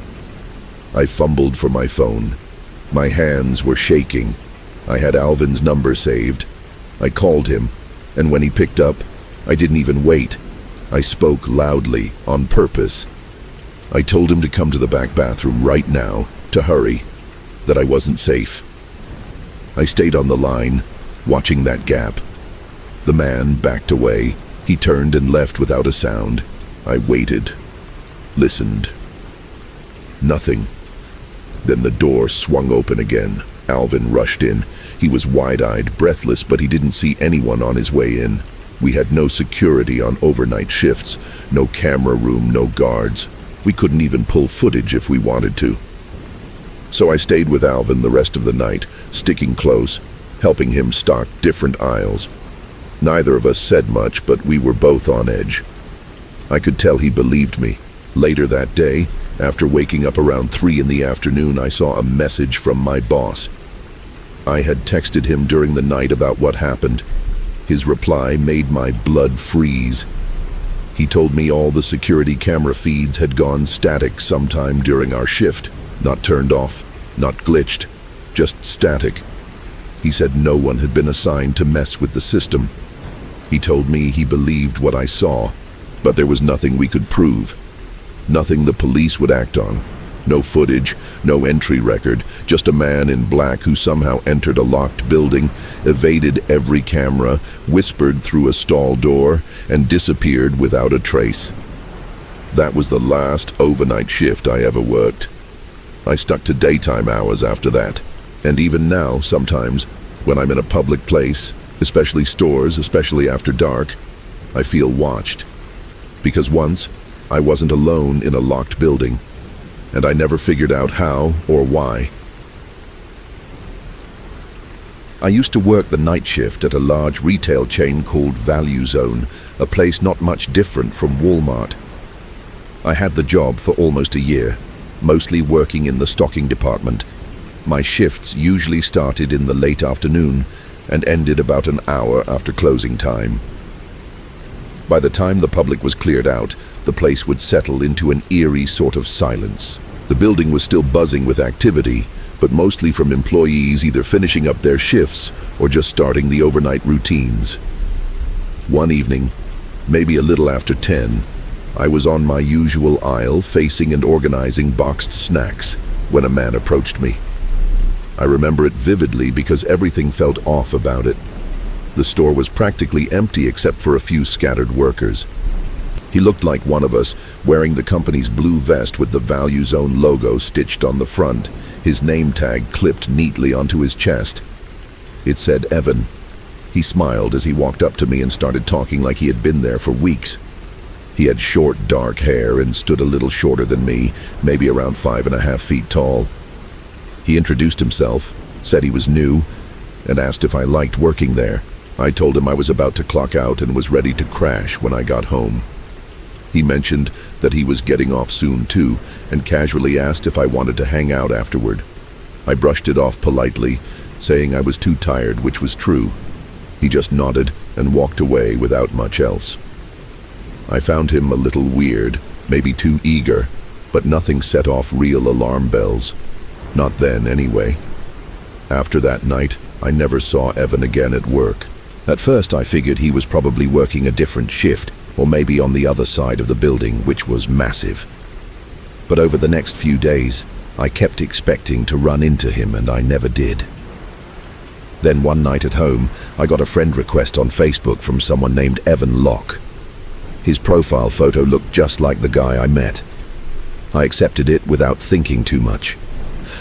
I fumbled for my phone. My hands were shaking. I had Alvin's number saved. I called him, and when he picked up, I didn't even wait. I spoke loudly, on purpose. I told him to come to the back bathroom right now, to hurry, that I wasn't safe. I stayed on the line, watching that gap. The man backed away. He turned and left without a sound. I waited, listened. Nothing. Then the door swung open again. Alvin rushed in. He was wide-eyed, breathless, but he didn't see anyone on his way in. We had no security on overnight shifts, no camera room, no guards. We couldn't even pull footage if we wanted to. So I stayed with Alvin the rest of the night, sticking close, helping him stock different aisles. Neither of us said much, but we were both on edge. I could tell he believed me. Later that day, after waking up around 3 in the afternoon, I saw a message from my boss. I had texted him during the night about what happened. His reply made my blood freeze. He told me all the security camera feeds had gone static sometime during our shift. Not turned off, not glitched, just static. He said no one had been assigned to mess with the system. He told me he believed what I saw, but there was nothing we could prove. Nothing the police would act on. No footage, no entry record, just a man in black who somehow entered a locked building, evaded every camera, whispered through a stall door, and disappeared without a trace. That was the last overnight shift I ever worked. I stuck to daytime hours after that, and even now, sometimes, when I'm in a public place, especially stores, especially after dark, I feel watched. Because once, I wasn't alone in a locked building, and I never figured out how or why. I used to work the night shift at a large retail chain called Value Zone, a place not much different from Walmart. I had the job for almost a year, mostly working in the stocking department. My shifts usually started in the late afternoon and ended about an hour after closing time. By the time the public was cleared out, the place would settle into an eerie sort of silence. The building was still buzzing with activity, but mostly from employees either finishing up their shifts or just starting the overnight routines. One evening, maybe a little after 10, I was on my usual aisle facing and organizing boxed snacks when a man approached me. I remember it vividly because everything felt off about it. The store was practically empty except for a few scattered workers. He looked like one of us, wearing the company's blue vest with the Value Zone logo stitched on the front, his name tag clipped neatly onto his chest. It said Evan. He smiled as he walked up to me and started talking like he had been there for weeks. He had short, dark hair and stood a little shorter than me, maybe around 5.5 feet tall. He introduced himself, said he was new, and asked if I liked working there. I told him I was about to clock out and was ready to crash when I got home. He mentioned that he was getting off soon too, and casually asked if I wanted to hang out afterward. I brushed it off politely, saying I was too tired, which was true. He just nodded and walked away without much else. I found him a little weird, maybe too eager, but nothing set off real alarm bells. Not then, anyway. After that night, I never saw Evan again at work. At first, I figured he was probably working a different shift, or maybe on the other side of the building, which was massive. But over the next few days, I kept expecting to run into him, and I never did. Then one night at home, I got a friend request on Facebook from someone named Evan Locke. His profile photo looked just like the guy I met. I accepted it without thinking too much.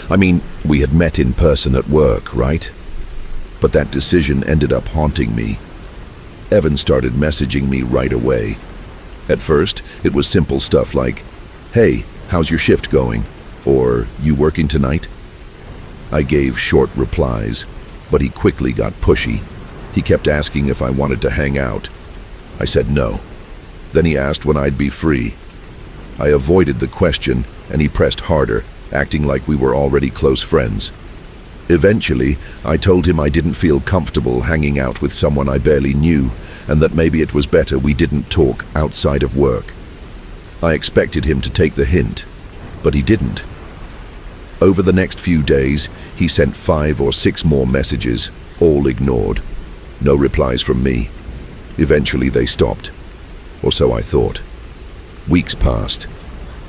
I mean, we had met in person at work, right? But that decision ended up haunting me. Evan started messaging me right away. At first, it was simple stuff like, "Hey, how's your shift going?" Or, "You working tonight?" I gave short replies, but he quickly got pushy. He kept asking if I wanted to hang out. I said no. Then he asked when I'd be free. I avoided the question, and he pressed harder, acting like we were already close friends. Eventually, I told him I didn't feel comfortable hanging out with someone I barely knew, and that maybe it was better we didn't talk outside of work. I expected him to take the hint, but he didn't. Over the next few days, he sent 5 or 6 more messages, all ignored. No replies from me. Eventually they stopped, or so I thought. Weeks passed.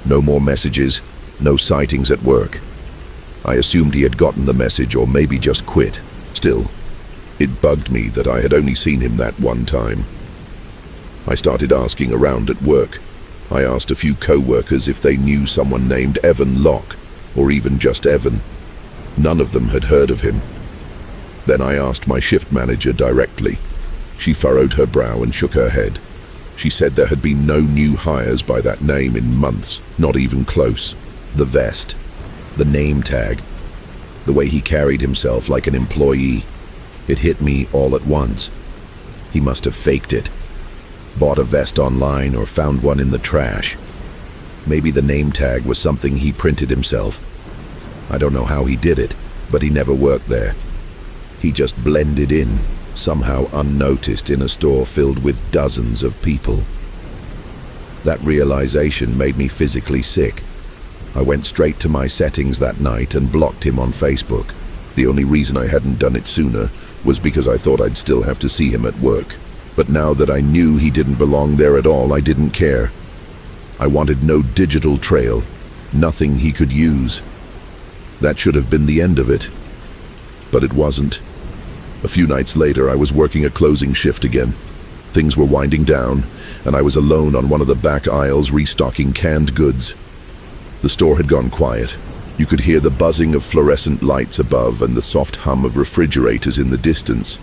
No more messages, no sightings at work. I assumed he had gotten the message or maybe just quit. Still, it bugged me that I had only seen him that one time. I started asking around at work. I asked a few co-workers if they knew someone named Evan Locke, or even just Evan. None of them had heard of him. Then I asked my shift manager directly. She furrowed her brow and shook her head. She said there had been no new hires by that name in months, not even close. The vest, the name tag, the way he carried himself like an employee. It hit me all at once. He must have faked it. Bought a vest online or found one in the trash. Maybe the name tag was something he printed himself. I don't know how he did it, but he never worked there. He just blended in, somehow unnoticed in a store filled with dozens of people. That realization made me physically sick. I went straight to my settings that night and blocked him on Facebook. The only reason I hadn't done it sooner was because I thought I'd still have to see him at work. But now that I knew he didn't belong there at all, I didn't care. I wanted no digital trail, nothing he could use. That should have been the end of it. But it wasn't. A few nights later, I was working a closing shift again. Things were winding down, and I was alone on one of the back aisles restocking canned goods. The store had gone quiet. You could hear the buzzing of fluorescent lights above and the soft hum of refrigerators in the distance.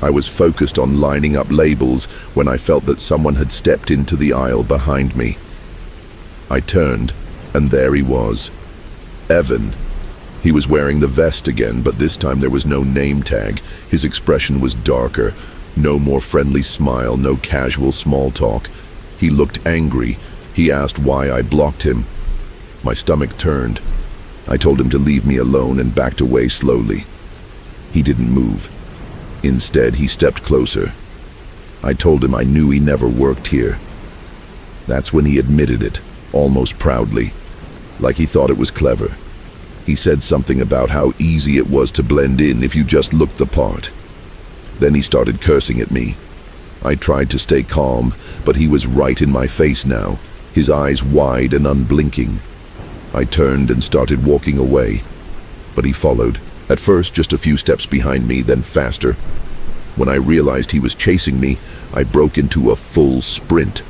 I was focused on lining up labels when I felt that someone had stepped into the aisle behind me. I turned, and there he was. Evan. He was wearing the vest again, but this time there was no name tag. His expression was darker. No more friendly smile, no casual small talk. He looked angry. He asked why I blocked him. My stomach turned. I told him to leave me alone and backed away slowly. He didn't move. Instead, he stepped closer. I told him I knew he never worked here. That's when he admitted it, almost proudly, like he thought it was clever. He said something about how easy it was to blend in if you just looked the part. Then he started cursing at me. I tried to stay calm, but he was right in my face now, his eyes wide and unblinking. I turned and started walking away, but he followed. At first, just a few steps behind me, then faster. When I realized he was chasing me, I broke into a full sprint.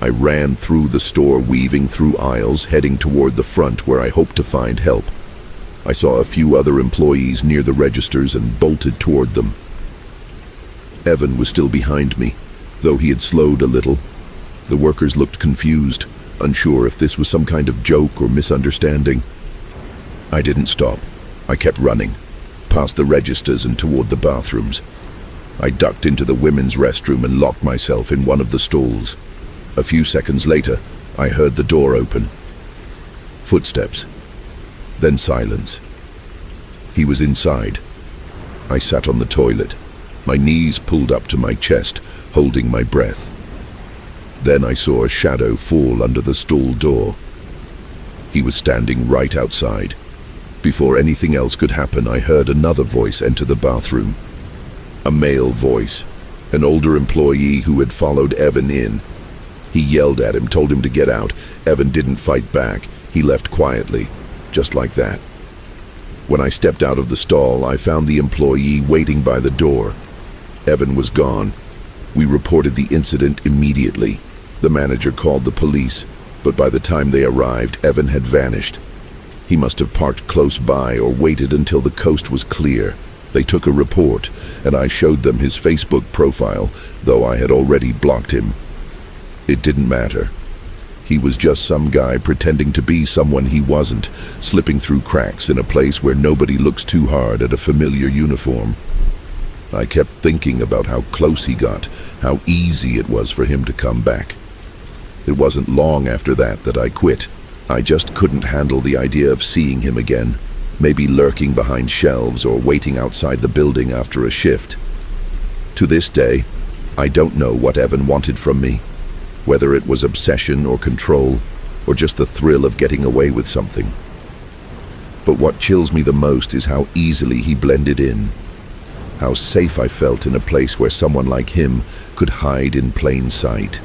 I ran through the store, weaving through aisles, heading toward the front where I hoped to find help. I saw a few other employees near the registers and bolted toward them. Evan was still behind me, though he had slowed a little. The workers looked confused, unsure if this was some kind of joke or misunderstanding. I didn't stop. I kept running, past the registers and toward the bathrooms. I ducked into the women's restroom and locked myself in one of the stalls. A few seconds later, I heard the door open. Footsteps. Then silence. He was inside. I sat on the toilet, my knees pulled up to my chest, holding my breath. Then I saw a shadow fall under the stall door. He was standing right outside. Before anything else could happen, I heard another voice enter the bathroom. A male voice, an older employee who had followed Evan in. He yelled at him, told him to get out. Evan didn't fight back. He left quietly, just like that. When I stepped out of the stall, I found the employee waiting by the door. Evan was gone. We reported the incident immediately. The manager called the police, but by the time they arrived, Evan had vanished. He must have parked close by or waited until the coast was clear. They took a report, and I showed them his Facebook profile, though I had already blocked him. It didn't matter. He was just some guy pretending to be someone he wasn't, slipping through cracks in a place where nobody looks too hard at a familiar uniform. I kept thinking about how close he got, how easy it was for him to come back. It wasn't long after that I quit. I just couldn't handle the idea of seeing him again, maybe lurking behind shelves or waiting outside the building after a shift. To this day, I don't know what Evan wanted from me, whether it was obsession or control, or just the thrill of getting away with something. But what chills me the most is how easily he blended in, how safe I felt in a place where someone like him could hide in plain sight.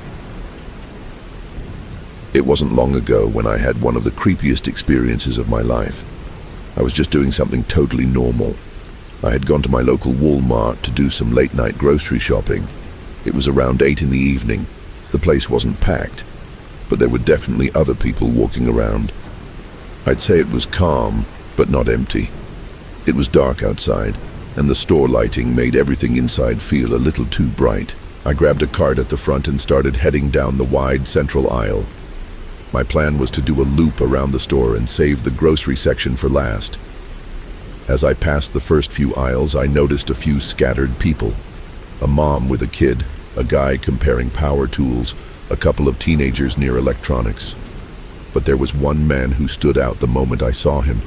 It wasn't long ago when I had one of the creepiest experiences of my life. I was just doing something totally normal. I had gone to my local Walmart to do some late-night grocery shopping. It was around 8 in the evening. The place wasn't packed, but there were definitely other people walking around. I'd say it was calm, but not empty. It was dark outside, and the store lighting made everything inside feel a little too bright. I grabbed a cart at the front and started heading down the wide central aisle. My plan was to do a loop around the store and save the grocery section for last. As I passed the first few aisles, I noticed a few scattered people. A mom with a kid, a guy comparing power tools, a couple of teenagers near electronics. But there was one man who stood out the moment I saw him.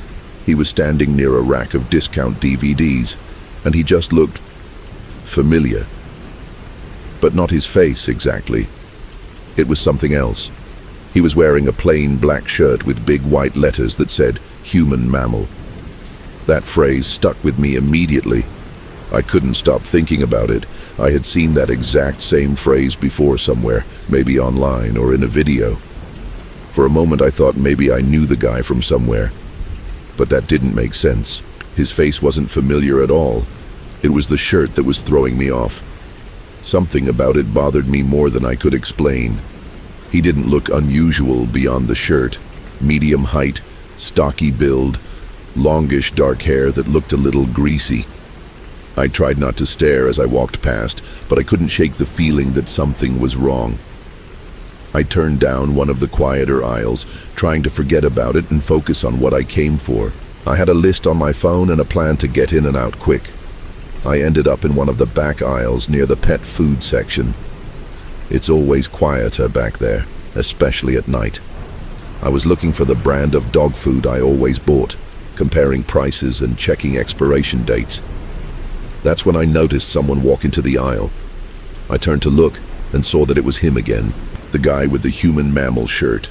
He was standing near a rack of discount DVDs, and he just looked familiar. But not his face exactly. It was something else. He was wearing a plain black shirt with big white letters that said, "Human Mammal." That phrase stuck with me immediately. I couldn't stop thinking about it. I had seen that exact same phrase before somewhere, maybe online or in a video. For a moment I thought maybe I knew the guy from somewhere. But that didn't make sense. His face wasn't familiar at all. It was the shirt that was throwing me off. Something about it bothered me more than I could explain. He didn't look unusual beyond the shirt. Medium height, stocky build, longish dark hair that looked a little greasy. I tried not to stare as I walked past, but I couldn't shake the feeling that something was wrong. I turned down one of the quieter aisles, trying to forget about it and focus on what I came for. I had a list on my phone and a plan to get in and out quick. I ended up in one of the back aisles near the pet food section. It's always quieter back there, especially at night. I was looking for the brand of dog food I always bought, comparing prices and checking expiration dates. That's when I noticed someone walk into the aisle. I turned to look and saw that it was him again, the guy with the human mammal shirt.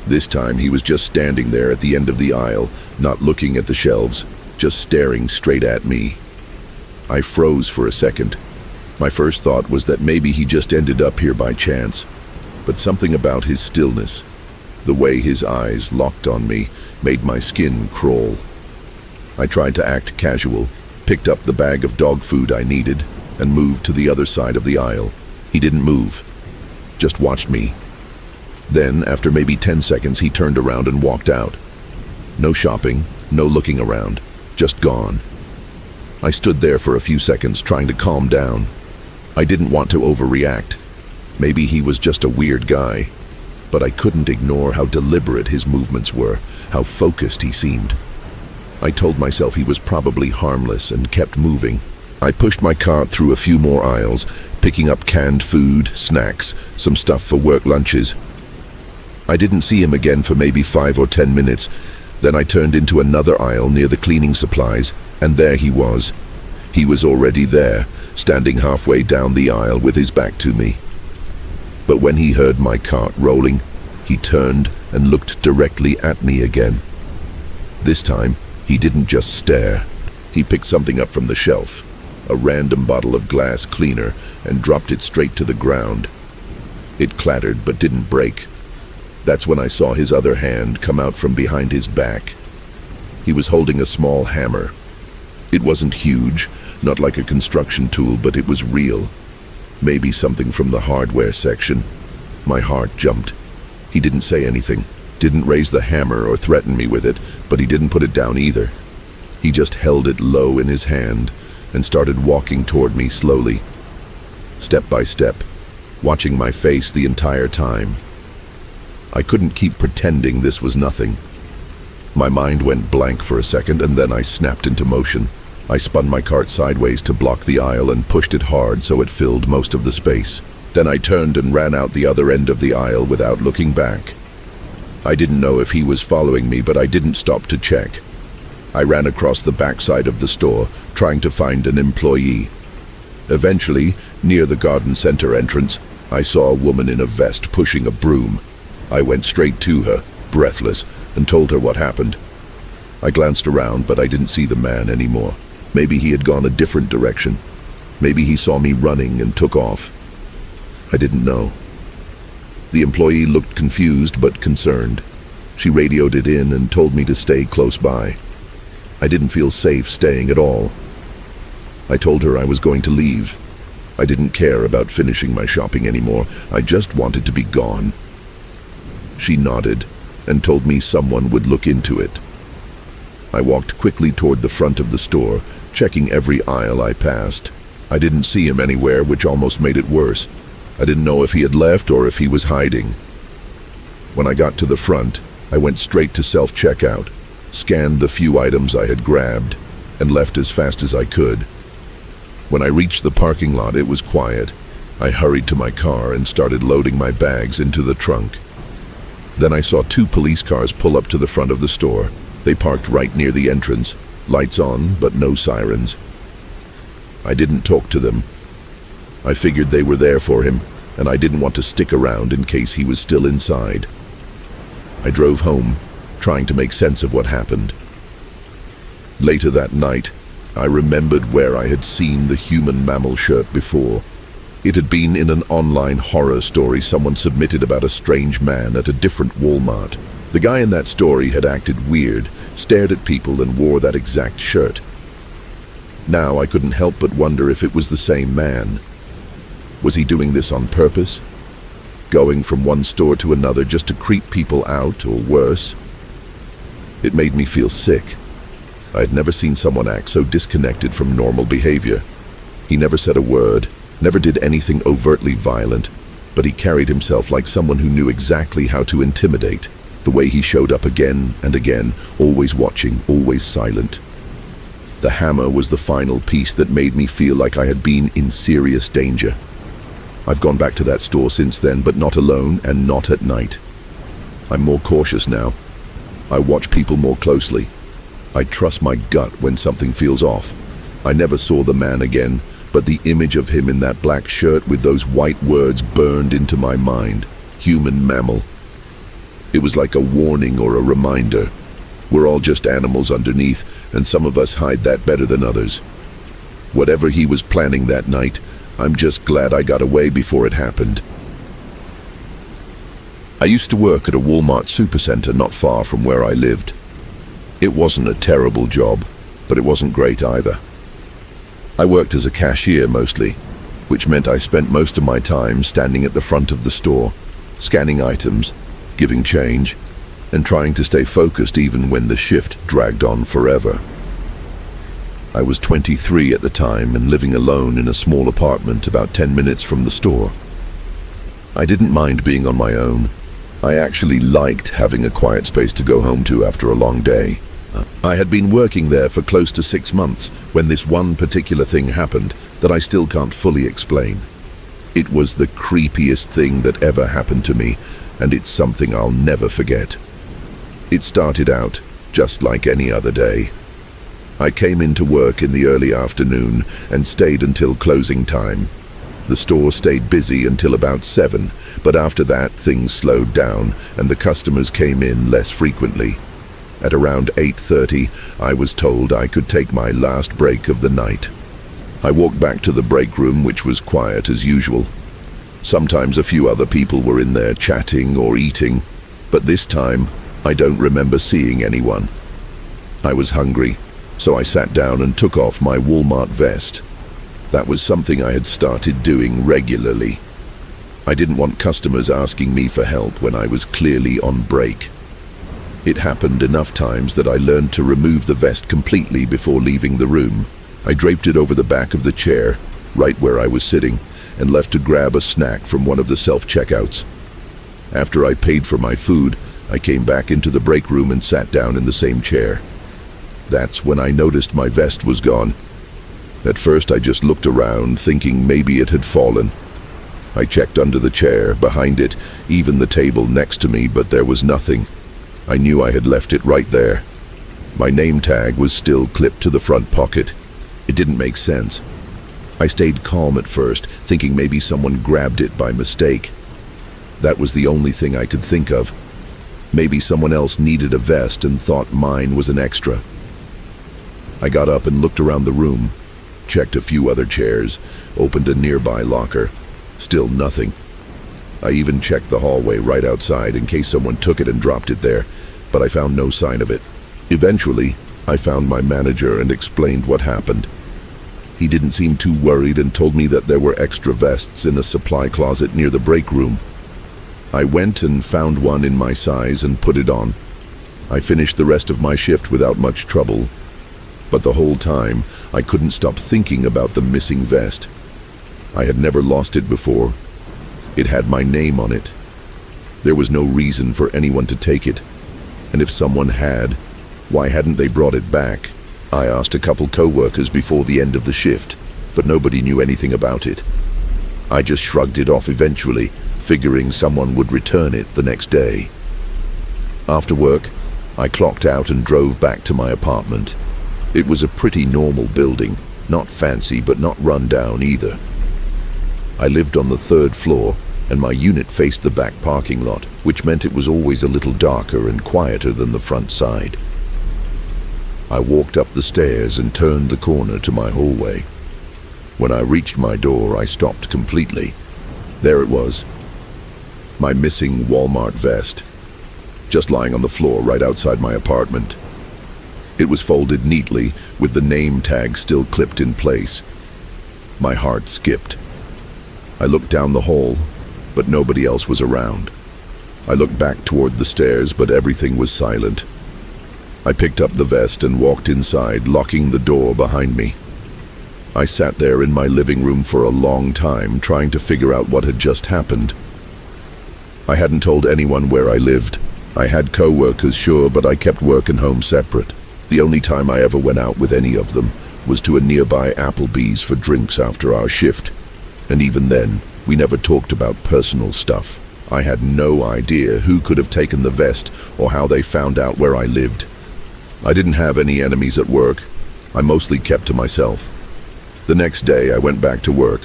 This time he was just standing there at the end of the aisle, not looking at the shelves, just staring straight at me. I froze for a second. My first thought was that maybe he just ended up here by chance, but something about his stillness, the way his eyes locked on me, made my skin crawl. I tried to act casual, picked up the bag of dog food I needed, and moved to the other side of the aisle. He didn't move, just watched me. Then, after maybe 10 seconds, he turned around and walked out. No shopping, no looking around, just gone. I stood there for a few seconds trying to calm down. I didn't want to overreact. Maybe he was just a weird guy, but I couldn't ignore how deliberate his movements were, how focused he seemed. I told myself he was probably harmless and kept moving. I pushed my cart through a few more aisles, picking up canned food, snacks, some stuff for work lunches. I didn't see him again for maybe 5 or 10 minutes. Then I turned into another aisle near the cleaning supplies, and there he was. He was already there, standing halfway down the aisle with his back to me. But when he heard my cart rolling, he turned and looked directly at me again. This time, he didn't just stare. He picked something up from the shelf, a random bottle of glass cleaner, and dropped it straight to the ground. It clattered but didn't break. That's when I saw his other hand come out from behind his back. He was holding a small hammer. It wasn't huge, not like a construction tool, but it was real. Maybe something from the hardware section. My heart jumped. He didn't say anything, didn't raise the hammer or threaten me with it, but he didn't put it down either. He just held it low in his hand and started walking toward me slowly, step by step, watching my face the entire time. I couldn't keep pretending this was nothing. My mind went blank for a second, and then I snapped into motion. I spun my cart sideways to block the aisle and pushed it hard so it filled most of the space. Then I turned and ran out the other end of the aisle without looking back. I didn't know if he was following me, but I didn't stop to check. I ran across the backside of the store, trying to find an employee. Eventually, near the garden center entrance, I saw a woman in a vest pushing a broom. I went straight to her, breathless, and told her what happened. I glanced around, but I didn't see the man anymore. Maybe he had gone a different direction. Maybe he saw me running and took off. I didn't know. The employee looked confused but concerned. She radioed it in and told me to stay close by. I didn't feel safe staying at all. I told her I was going to leave. I didn't care about finishing my shopping anymore. I just wanted to be gone. She nodded and told me someone would look into it. I walked quickly toward the front of the store, checking every aisle I passed. I didn't see him anywhere, which almost made it worse. I didn't know if he had left or if he was hiding. When I got to the front, I went straight to self-checkout, scanned the few items I had grabbed, and left as fast as I could. When I reached the parking lot, it was quiet. I hurried to my car and started loading my bags into the trunk. Then I saw 2 police cars pull up to the front of the store. They parked right near the entrance, lights on, but no sirens. I didn't talk to them. I figured they were there for him, and I didn't want to stick around in case he was still inside. I drove home, trying to make sense of what happened. Later that night, I remembered where I had seen the human mammal shirt before. It had been in an online horror story someone submitted about a strange man at a different Walmart. The guy in that story had acted weird, stared at people, and wore that exact shirt. Now I couldn't help but wonder if it was the same man. Was he doing this on purpose? Going from one store to another just to creep people out, or worse? It made me feel sick. I had never seen someone act so disconnected from normal behavior. He never said a word, never did anything overtly violent, but he carried himself like someone who knew exactly how to intimidate. The way he showed up again and again, always watching, always silent. The hammer was the final piece that made me feel like I had been in serious danger. I've gone back to that store since then, but not alone and not at night. I'm more cautious now. I watch people more closely. I trust my gut when something feels off. I never saw the man again, but the image of him in that black shirt with those white words burned into my mind. Human mammal. It was like a warning or a reminder. We're all just animals underneath, and some of us hide that better than others. Whatever he was planning that night, I'm just glad I got away before it happened. I used to work at a Walmart supercenter not far from where I lived. It wasn't a terrible job, but it wasn't great either. I worked as a cashier mostly, which meant I spent most of my time standing at the front of the store, scanning items, giving change, and trying to stay focused even when the shift dragged on forever. I was 23 at the time and living alone in a small apartment about 10 minutes from the store. I didn't mind being on my own. I actually liked having a quiet space to go home to after a long day. I had been working there for close to 6 months when this one particular thing happened that I still can't fully explain. It was the creepiest thing that ever happened to me, and it's something I'll never forget. It started out just like any other day. I came into work in the early afternoon and stayed until closing time. The store stayed busy until about 7, but after that things slowed down and the customers came in less frequently. At around 8:30, I was told I could take my last break of the night. I walked back to the break room, which was quiet as usual. Sometimes a few other people were in there chatting or eating, but this time I don't remember seeing anyone. I was hungry, so I sat down and took off my Walmart vest. That was something I had started doing regularly. I didn't want customers asking me for help when I was clearly on break. It happened enough times that I learned to remove the vest completely before leaving the room. I draped it over the back of the chair, right where I was sitting, and left to grab a snack from one of the self-checkouts. After I paid for my food, I came back into the break room and sat down in the same chair. That's when I noticed my vest was gone. At first I just looked around, thinking maybe it had fallen. I checked under the chair, behind it, even the table next to me, but there was nothing. I knew I had left it right there. My name tag was still clipped to the front pocket. It didn't make sense. I stayed calm at first, thinking maybe someone grabbed it by mistake. That was the only thing I could think of. Maybe someone else needed a vest and thought mine was an extra. I got up and looked around the room, checked a few other chairs, opened a nearby locker. Still nothing. I even checked the hallway right outside in case someone took it and dropped it there, but I found no sign of it. Eventually, I found my manager and explained what happened. He didn't seem too worried and told me that there were extra vests in a supply closet near the break room. I went and found one in my size and put it on. I finished the rest of my shift without much trouble. But the whole time, I couldn't stop thinking about the missing vest. I had never lost it before. It had my name on it. There was no reason for anyone to take it. And if someone had, why hadn't they brought it back? I asked a couple co-workers before the end of the shift, but nobody knew anything about it. I just shrugged it off eventually, figuring someone would return it the next day. After work, I clocked out and drove back to my apartment. It was a pretty normal building, not fancy but not run down either. I lived on the 3rd floor, and my unit faced the back parking lot, which meant it was always a little darker and quieter than the front side. I walked up the stairs and turned the corner to my hallway. When I reached my door, I stopped completely. There it was, my missing Walmart vest, just lying on the floor right outside my apartment. It was folded neatly, with the name tag still clipped in place. My heart skipped. I looked down the hall, but nobody else was around. I looked back toward the stairs, but everything was silent. I picked up the vest and walked inside, locking the door behind me. I sat there in my living room for a long time, trying to figure out what had just happened. I hadn't told anyone where I lived. I had co-workers, sure, but I kept work and home separate. The only time I ever went out with any of them was to a nearby Applebee's for drinks after our shift. And even then, we never talked about personal stuff. I had no idea who could have taken the vest or how they found out where I lived. I didn't have any enemies at work. I mostly kept to myself. The next day, I went back to work.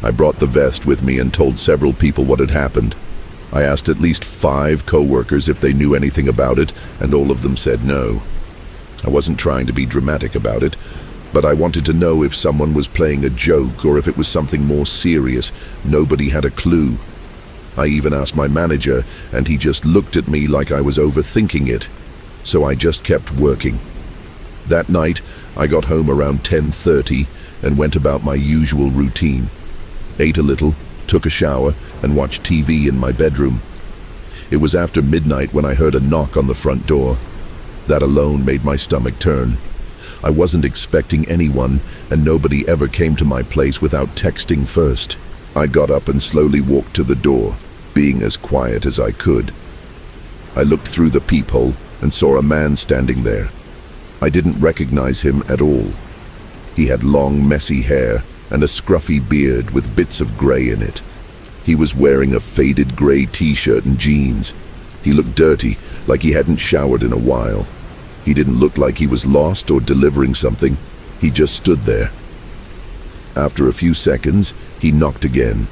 I brought the vest with me and told several people what had happened. I asked at least 5 co-workers if they knew anything about it, and all of them said no. I wasn't trying to be dramatic about it, but I wanted to know if someone was playing a joke or if it was something more serious. Nobody had a clue. I even asked my manager, and he just looked at me like I was overthinking it. So I just kept working. That night, I got home around 10:30 and went about my usual routine. Ate a little, took a shower, and watched TV in my bedroom. It was after midnight when I heard a knock on the front door. That alone made my stomach turn. I wasn't expecting anyone, and nobody ever came to my place without texting first. I got up and slowly walked to the door, being as quiet as I could. I looked through the peephole and saw a man standing there. I didn't recognize him at all. He had long, messy hair and a scruffy beard with bits of gray in it. He was wearing a faded gray t-shirt and jeans. He looked dirty, like he hadn't showered in a while. He didn't look like he was lost or delivering something. He just stood there. After a few seconds, he knocked again.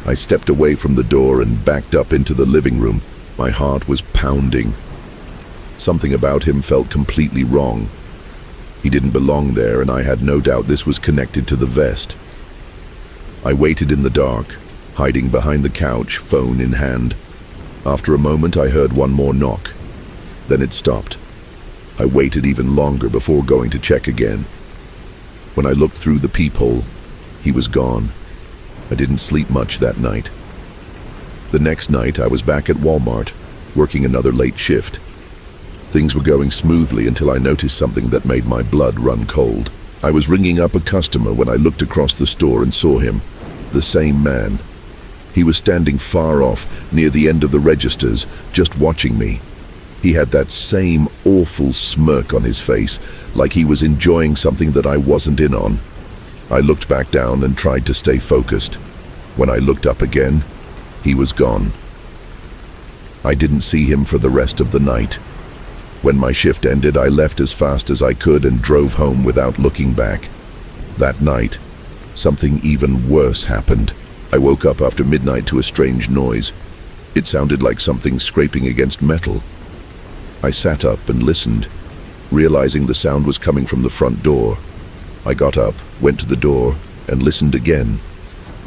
I stepped away from the door and backed up into the living room. My heart was pounding. Something about him felt completely wrong. He didn't belong there, and I had no doubt this was connected to the vest. I waited in the dark, hiding behind the couch, phone in hand. After a moment, I heard one more knock. Then it stopped. I waited even longer before going to check again. When I looked through the peephole, he was gone. I didn't sleep much that night. The next night, I was back at Walmart, working another late shift. Things were going smoothly until I noticed something that made my blood run cold. I was ringing up a customer when I looked across the store and saw him. The same man. He was standing far off, near the end of the registers, just watching me. He had that same awful smirk on his face, like he was enjoying something that I wasn't in on. I looked back down and tried to stay focused. When I looked up again, he was gone. I didn't see him for the rest of the night. When my shift ended, I left as fast as I could and drove home without looking back. That night, something even worse happened. I woke up after midnight to a strange noise. It sounded like something scraping against metal. I sat up and listened, realizing the sound was coming from the front door. I got up, went to the door, and listened again.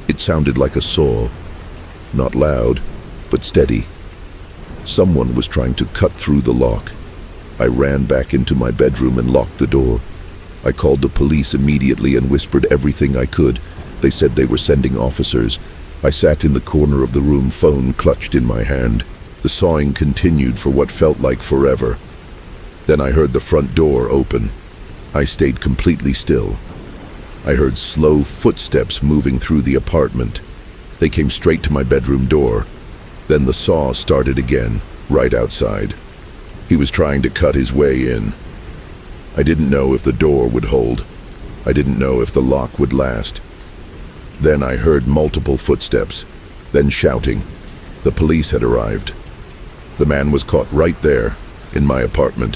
It sounded like a saw. Not loud, but steady. Someone was trying to cut through the lock. I ran back into my bedroom and locked the door. I called the police immediately and whispered everything I could. They said they were sending officers. I sat in the corner of the room, phone clutched in my hand. The sawing continued for what felt like forever. Then I heard the front door open. I stayed completely still. I heard slow footsteps moving through the apartment. They came straight to my bedroom door. Then the saw started again, right outside. He was trying to cut his way in. I didn't know if the door would hold. I didn't know if the lock would last. Then I heard multiple footsteps, then shouting. The police had arrived. The man was caught right there, in my apartment.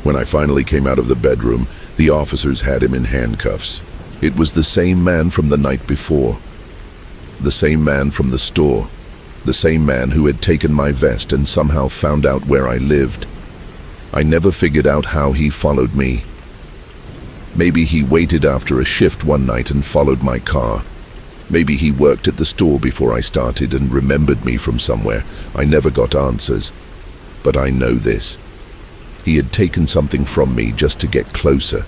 When I finally came out of the bedroom, the officers had him in handcuffs. It was the same man from the night before. The same man from the store. The same man who had taken my vest and somehow found out where I lived. I never figured out how he followed me. Maybe he waited after a shift one night and followed my car. Maybe he worked at the store before I started and remembered me from somewhere. I never got answers. But I know this. He had taken something from me just to get closer.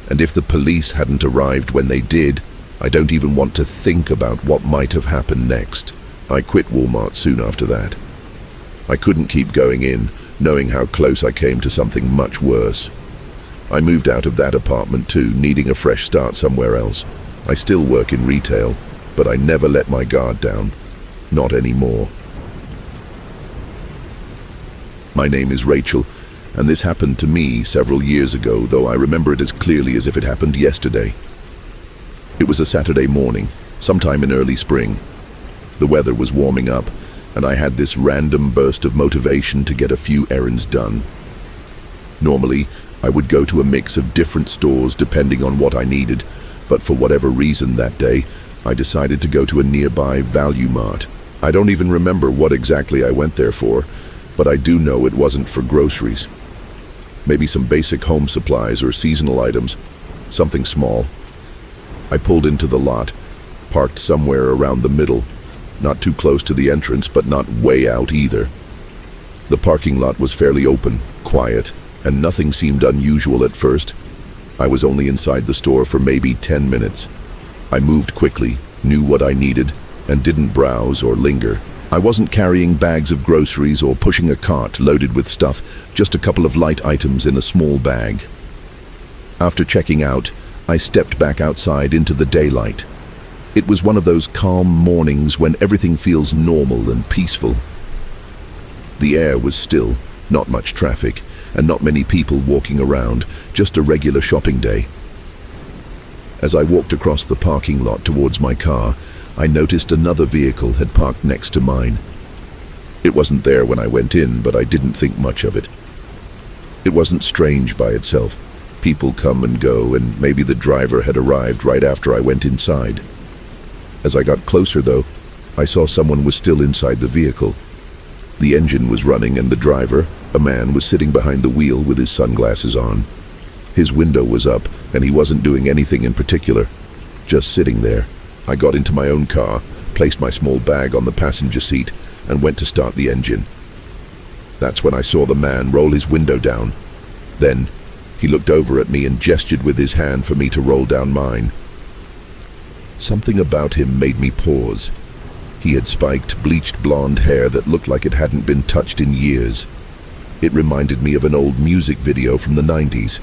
And if the police hadn't arrived when they did, I don't even want to think about what might have happened next. I quit Walmart soon after that. I couldn't keep going in, knowing how close I came to something much worse. I moved out of that apartment too, needing a fresh start somewhere else. I still work in retail, but I never let my guard down. Not anymore. My name is Rachel, and this happened to me several years ago, though I remember it as clearly as if it happened yesterday. It was a Saturday morning, sometime in early spring. The weather was warming up, and I had this random burst of motivation to get a few errands done. Normally, I would go to a mix of different stores depending on what I needed, but for whatever reason that day, I decided to go to a nearby Value Mart. I don't even remember what exactly I went there for, but I do know it wasn't for groceries. Maybe some basic home supplies or seasonal items, something small. I pulled into the lot, parked somewhere around the middle, not too close to the entrance, but not way out either. The parking lot was fairly open, quiet, and nothing seemed unusual at first. I was only inside the store for maybe 10 minutes. I moved quickly, knew what I needed, and didn't browse or linger. I wasn't carrying bags of groceries or pushing a cart loaded with stuff, just a couple of light items in a small bag. After checking out, I stepped back outside into the daylight. It was one of those calm mornings when everything feels normal and peaceful. The air was still, not much traffic, and not many people walking around, just a regular shopping day. As I walked across the parking lot towards my car, I noticed another vehicle had parked next to mine. It wasn't there when I went in, but I didn't think much of it. It wasn't strange by itself. People come and go, and maybe the driver had arrived right after I went inside. As I got closer, though, I saw someone was still inside the vehicle. The engine was running, and the driver, a man, was sitting behind the wheel with his sunglasses on. His window was up, and he wasn't doing anything in particular, just sitting there. I got into my own car, placed my small bag on the passenger seat, and went to start the engine. That's when I saw the man roll his window down. Then, he looked over at me and gestured with his hand for me to roll down mine. Something about him made me pause. He had spiked, bleached blonde hair that looked like it hadn't been touched in years. It reminded me of an old music video from the 90s.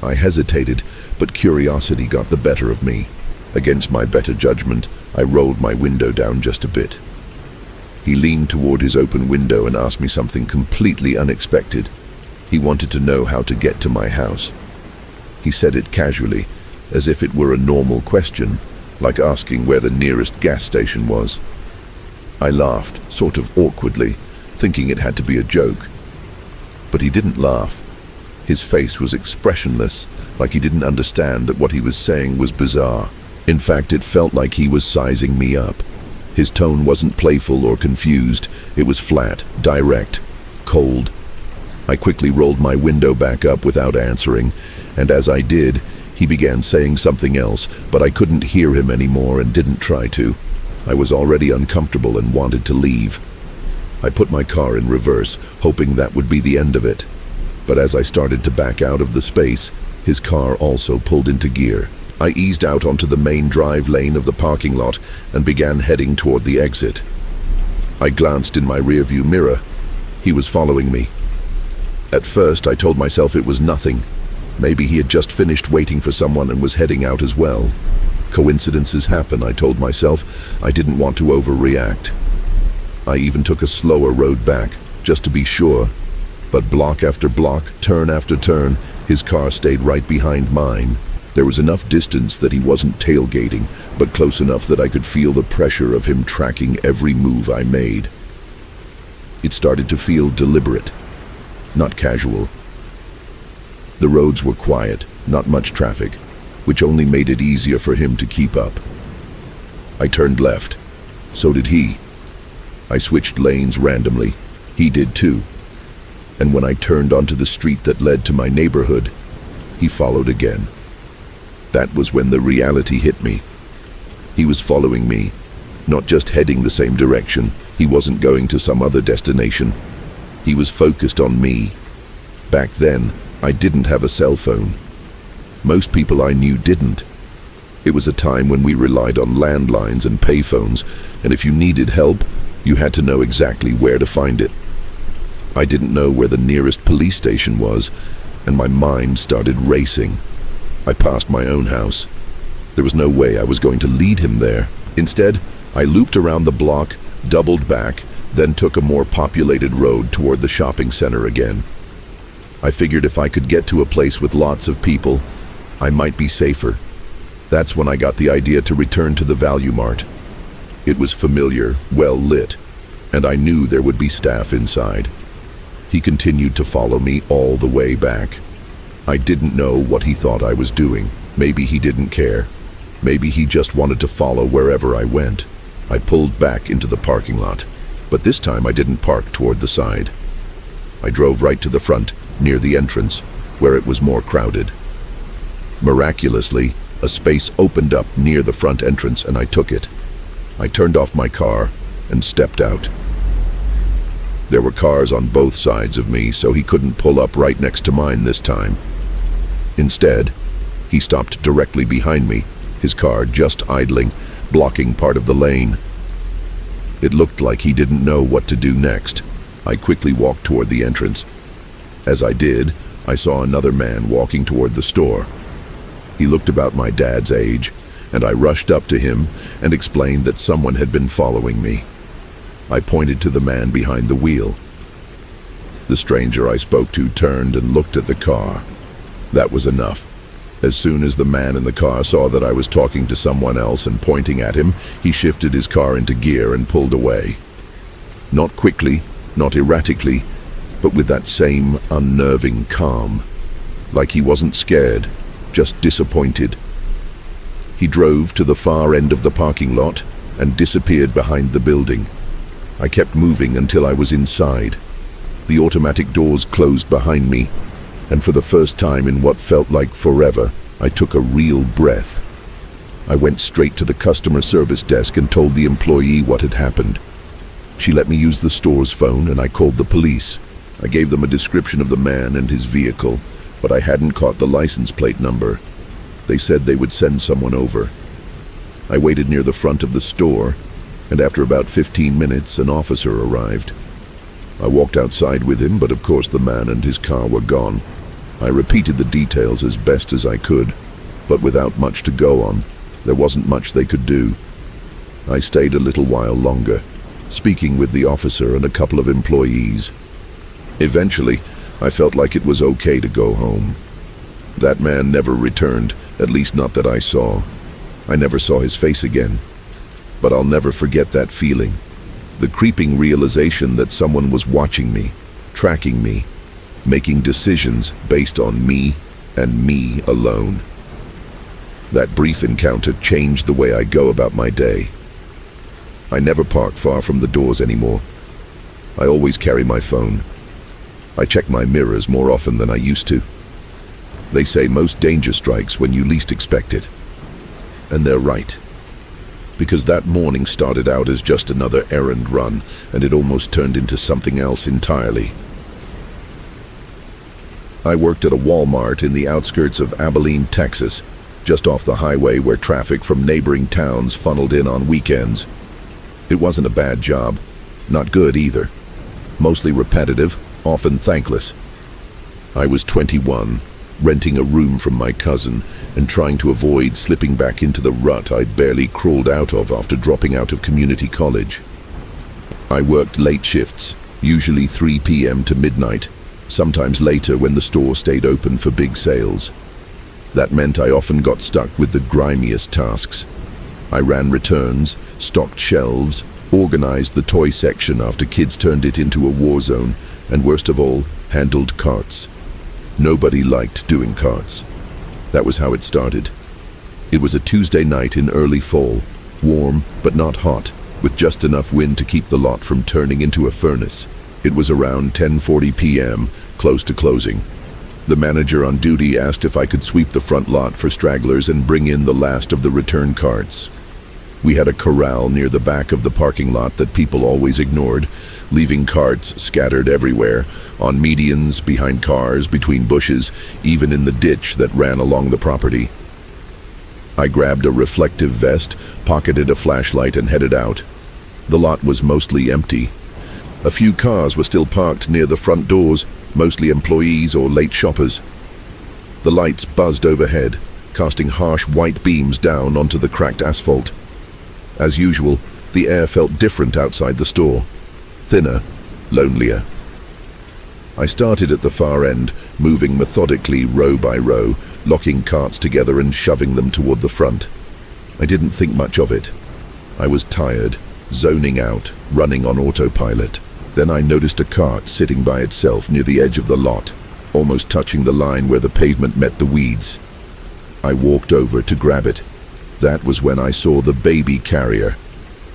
I hesitated, but curiosity got the better of me. Against my better judgment, I rolled my window down just a bit. He leaned toward his open window and asked me something completely unexpected. He wanted to know how to get to my house. He said it casually, as if it were a normal question, like asking where the nearest gas station was. I laughed, sort of awkwardly, thinking it had to be a joke. But he didn't laugh. His face was expressionless, like he didn't understand that what he was saying was bizarre. In fact, it felt like he was sizing me up. His tone wasn't playful or confused. It was flat, direct, cold. I quickly rolled my window back up without answering, and as I did, he began saying something else, but I couldn't hear him anymore and didn't try to. I was already uncomfortable and wanted to leave. I put my car in reverse, hoping that would be the end of it. But as I started to back out of the space, his car also pulled into gear. I eased out onto the main drive lane of the parking lot and began heading toward the exit. I glanced in my rearview mirror. He was following me. At first, I told myself it was nothing. Maybe he had just finished waiting for someone and was heading out as well. Coincidences happen, I told myself. I didn't want to overreact. I even took a slower road back, just to be sure. But block after block, turn after turn, his car stayed right behind mine. There was enough distance that he wasn't tailgating, but close enough that I could feel the pressure of him tracking every move I made. It started to feel deliberate, not casual. The roads were quiet, not much traffic, which only made it easier for him to keep up. I turned left. So did he. I switched lanes randomly. He did too. And when I turned onto the street that led to my neighborhood, he followed again. That was when the reality hit me. He was following me, not just heading the same direction. He wasn't going to some other destination. He was focused on me. Back then, I didn't have a cell phone. Most people I knew didn't. It was a time when we relied on landlines and payphones, and if you needed help, you had to know exactly where to find it. I didn't know where the nearest police station was, and my mind started racing. I passed my own house. There was no way I was going to lead him there. Instead, I looped around the block, doubled back, then took a more populated road toward the shopping center again. I figured if I could get to a place with lots of people, I might be safer. That's when I got the idea to return to the Value Mart. It was familiar, well lit, and I knew there would be staff inside. He continued to follow me all the way back. I didn't know what he thought I was doing. Maybe he didn't care. Maybe he just wanted to follow wherever I went. I pulled back into the parking lot, but this time I didn't park toward the side. I drove right to the front, near the entrance, where it was more crowded. Miraculously, a space opened up near the front entrance and I took it. I turned off my car and stepped out. There were cars on both sides of me, so he couldn't pull up right next to mine this time. Instead, he stopped directly behind me, his car just idling, blocking part of the lane. It looked like he didn't know what to do next. I quickly walked toward the entrance. As I did, I saw another man walking toward the store. He looked about my dad's age, and I rushed up to him and explained that someone had been following me. I pointed to the man behind the wheel. The stranger I spoke to turned and looked at the car. That was enough. As soon as the man in the car saw that I was talking to someone else and pointing at him, he shifted his car into gear and pulled away. Not quickly, not erratically, but with that same unnerving calm. Like he wasn't scared, just disappointed. He drove to the far end of the parking lot and disappeared behind the building. I kept moving until I was inside. The automatic doors closed behind me, and for the first time in what felt like forever, I took a real breath. I went straight to the customer service desk and told the employee what had happened. She let me use the store's phone and I called the police. I gave them a description of the man and his vehicle, but I hadn't caught the license plate number. They said they would send someone over. I waited near the front of the store, and after about 15 minutes, an officer arrived. I walked outside with him, but of course the man and his car were gone. I repeated the details as best as I could, but without much to go on, there wasn't much they could do. I stayed a little while longer, speaking with the officer and a couple of employees. Eventually, I felt like it was okay to go home. That man never returned, at least not that I saw. I never saw his face again. But I'll never forget that feeling. The creeping realization that someone was watching me, tracking me, making decisions based on me and me alone. That brief encounter changed the way I go about my day. I never park far from the doors anymore. I always carry my phone. I check my mirrors more often than I used to. They say most danger strikes when you least expect it. And they're right. Because that morning started out as just another errand run, and it almost turned into something else entirely. I worked at a Walmart in the outskirts of Abilene, Texas, just off the highway where traffic from neighboring towns funneled in on weekends. It wasn't a bad job, not good either. Mostly repetitive, often thankless. I was 21, renting a room from my cousin and trying to avoid slipping back into the rut I'd barely crawled out of after dropping out of community college. I worked late shifts, usually 3 p.m. to midnight, sometimes later when the store stayed open for big sales. That meant I often got stuck with the grimiest tasks. I ran returns, stocked shelves, organized the toy section after kids turned it into a war zone, and worst of all, handled carts. Nobody liked doing carts. That was how it started. It was a Tuesday night in early fall, warm but not hot, with just enough wind to keep the lot from turning into a furnace. It was around 10:40 p.m., close to closing. The manager on duty asked if I could sweep the front lot for stragglers and bring in the last of the return carts. We had a corral near the back of the parking lot that people always ignored, leaving carts scattered everywhere, on medians, behind cars, between bushes, even in the ditch that ran along the property. I grabbed a reflective vest, pocketed a flashlight, and headed out. The lot was mostly empty. A few cars were still parked near the front doors, mostly employees or late shoppers. The lights buzzed overhead, casting harsh white beams down onto the cracked asphalt. As usual, the air felt different outside the store. Thinner, lonelier. I started at the far end, moving methodically row by row, locking carts together and shoving them toward the front. I didn't think much of it. I was tired, zoning out, running on autopilot. Then I noticed a cart sitting by itself near the edge of the lot, almost touching the line where the pavement met the weeds. I walked over to grab it. That was when I saw the baby carrier.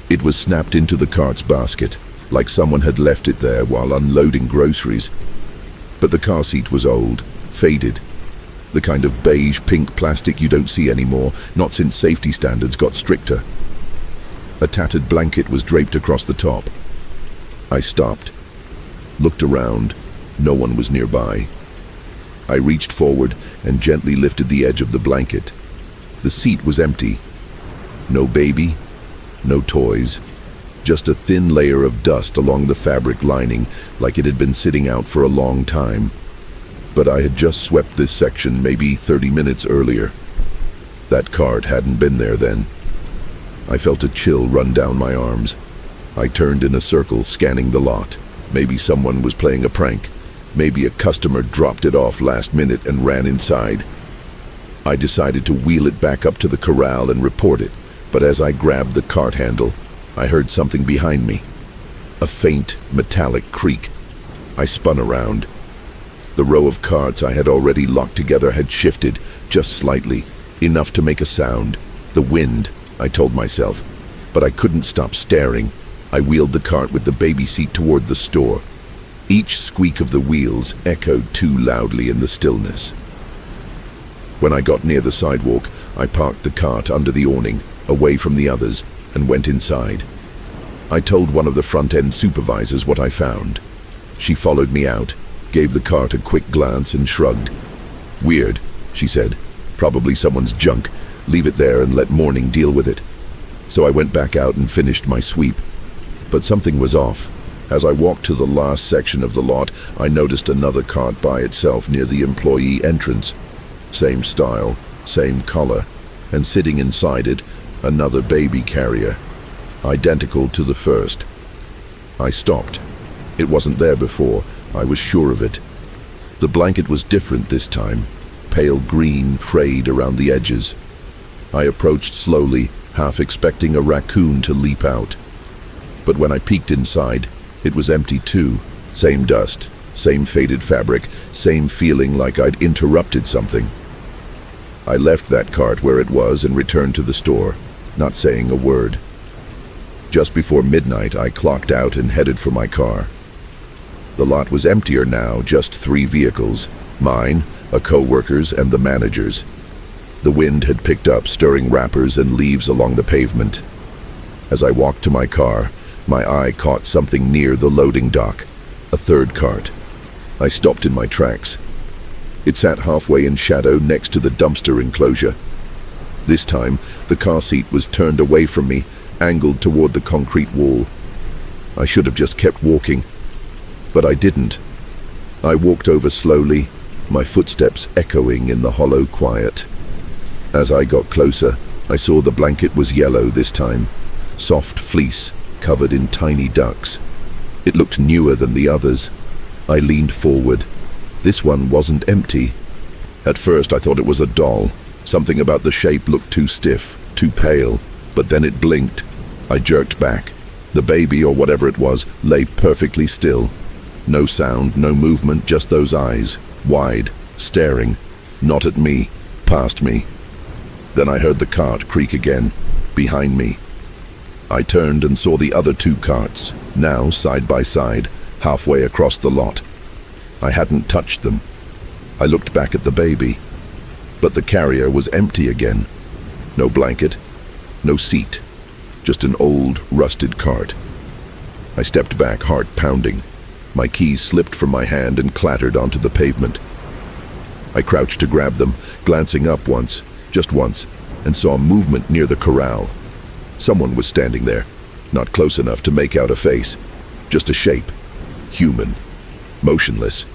It was snapped into the cart's basket, like someone had left it there while unloading groceries. But the car seat was old, faded, the kind of beige-pink plastic you don't see anymore, not since safety standards got stricter. A tattered blanket was draped across the top. I stopped, looked around. No one was nearby. I reached forward and gently lifted the edge of the blanket. The seat was empty. No baby, no toys, just a thin layer of dust along the fabric lining, like it had been sitting out for a long time. But I had just swept this section maybe 30 minutes earlier. That cart hadn't been there then. I felt a chill run down my arms. I turned in a circle, scanning the lot. Maybe someone was playing a prank. Maybe a customer dropped it off last minute and ran inside. I decided to wheel it back up to the corral and report it, but as I grabbed the cart handle, I heard something behind me. A faint, metallic creak. I spun around. The row of carts I had already locked together had shifted, just slightly, enough to make a sound. The wind, I told myself, but I couldn't stop staring. I wheeled the cart with the baby seat toward the store. Each squeak of the wheels echoed too loudly in the stillness. When I got near the sidewalk, I parked the cart under the awning, away from the others, and went inside. I told one of the front-end supervisors what I found. She followed me out, gave the cart a quick glance and shrugged. "Weird," she said. "Probably someone's junk. Leave it there and let morning deal with it." So I went back out and finished my sweep. But something was off. As I walked to the last section of the lot, I noticed another cart by itself near the employee entrance. Same style, same color, and sitting inside it, another baby carrier, identical to the first. I stopped. It wasn't there before, I was sure of it. The blanket was different this time, pale green, frayed around the edges. I approached slowly, half expecting a raccoon to leap out. But when I peeked inside, it was empty too. Same dust, same faded fabric, same feeling like I'd interrupted something. I left that cart where it was and returned to the store, not saying a word. Just before midnight, I clocked out and headed for my car. The lot was emptier now, just 3 vehicles, mine, a co-worker's, and the manager's. The wind had picked up, stirring wrappers and leaves along the pavement. As I walked to my car, my eye caught something near the loading dock, a third cart. I stopped in my tracks. It sat halfway in shadow next to the dumpster enclosure. This time, the car seat was turned away from me, angled toward the concrete wall. I should have just kept walking, but I didn't. I walked over slowly, my footsteps echoing in the hollow quiet. As I got closer, I saw the blanket was yellow this time, soft fleece covered in tiny ducks. It looked newer than the others. I leaned forward. This one wasn't empty. At first I thought it was a doll. Something about the shape looked too stiff, too pale, but then it blinked. I jerked back. The baby, or whatever it was, lay perfectly still. No sound, no movement, just those eyes, wide, staring, not at me, past me. Then I heard the cart creak again, behind me. I turned and saw the other 2 carts, now side by side, halfway across the lot. I hadn't touched them. I looked back at the baby, but the carrier was empty again. No blanket, no seat, just an old, rusted cart. I stepped back, heart pounding. My keys slipped from my hand and clattered onto the pavement. I crouched to grab them, glancing up once, just once, and saw movement near the corral. Someone was standing there, not close enough to make out a face, just a shape, human, motionless.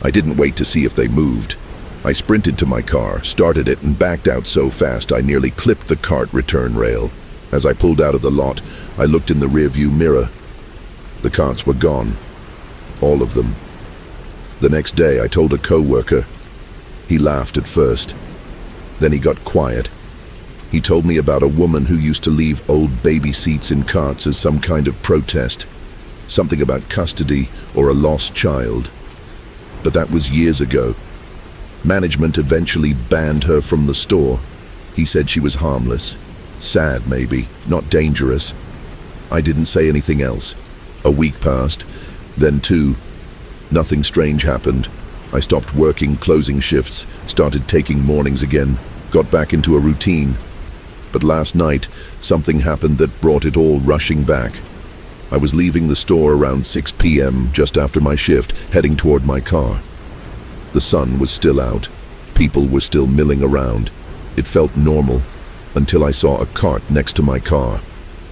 I didn't wait to see if they moved. I sprinted to my car, started it, and backed out so fast I nearly clipped the cart return rail. As I pulled out of the lot, I looked in the rearview mirror. The carts were gone. All of them. The next day, I told a co-worker. He laughed at first. Then he got quiet. He told me about a woman who used to leave old baby seats in carts as some kind of protest. Something about custody or a lost child. But that was years ago. Management eventually banned her from the store. He said she was harmless. Sad, maybe, not dangerous. I didn't say anything else. A week passed, then two. Nothing strange happened. I stopped working closing shifts, started taking mornings again, got back into a routine. But last night, something happened that brought it all rushing back. I was leaving the store around 6 p.m., just after my shift, heading toward my car. The sun was still out. People were still milling around. It felt normal, until I saw a cart next to my car.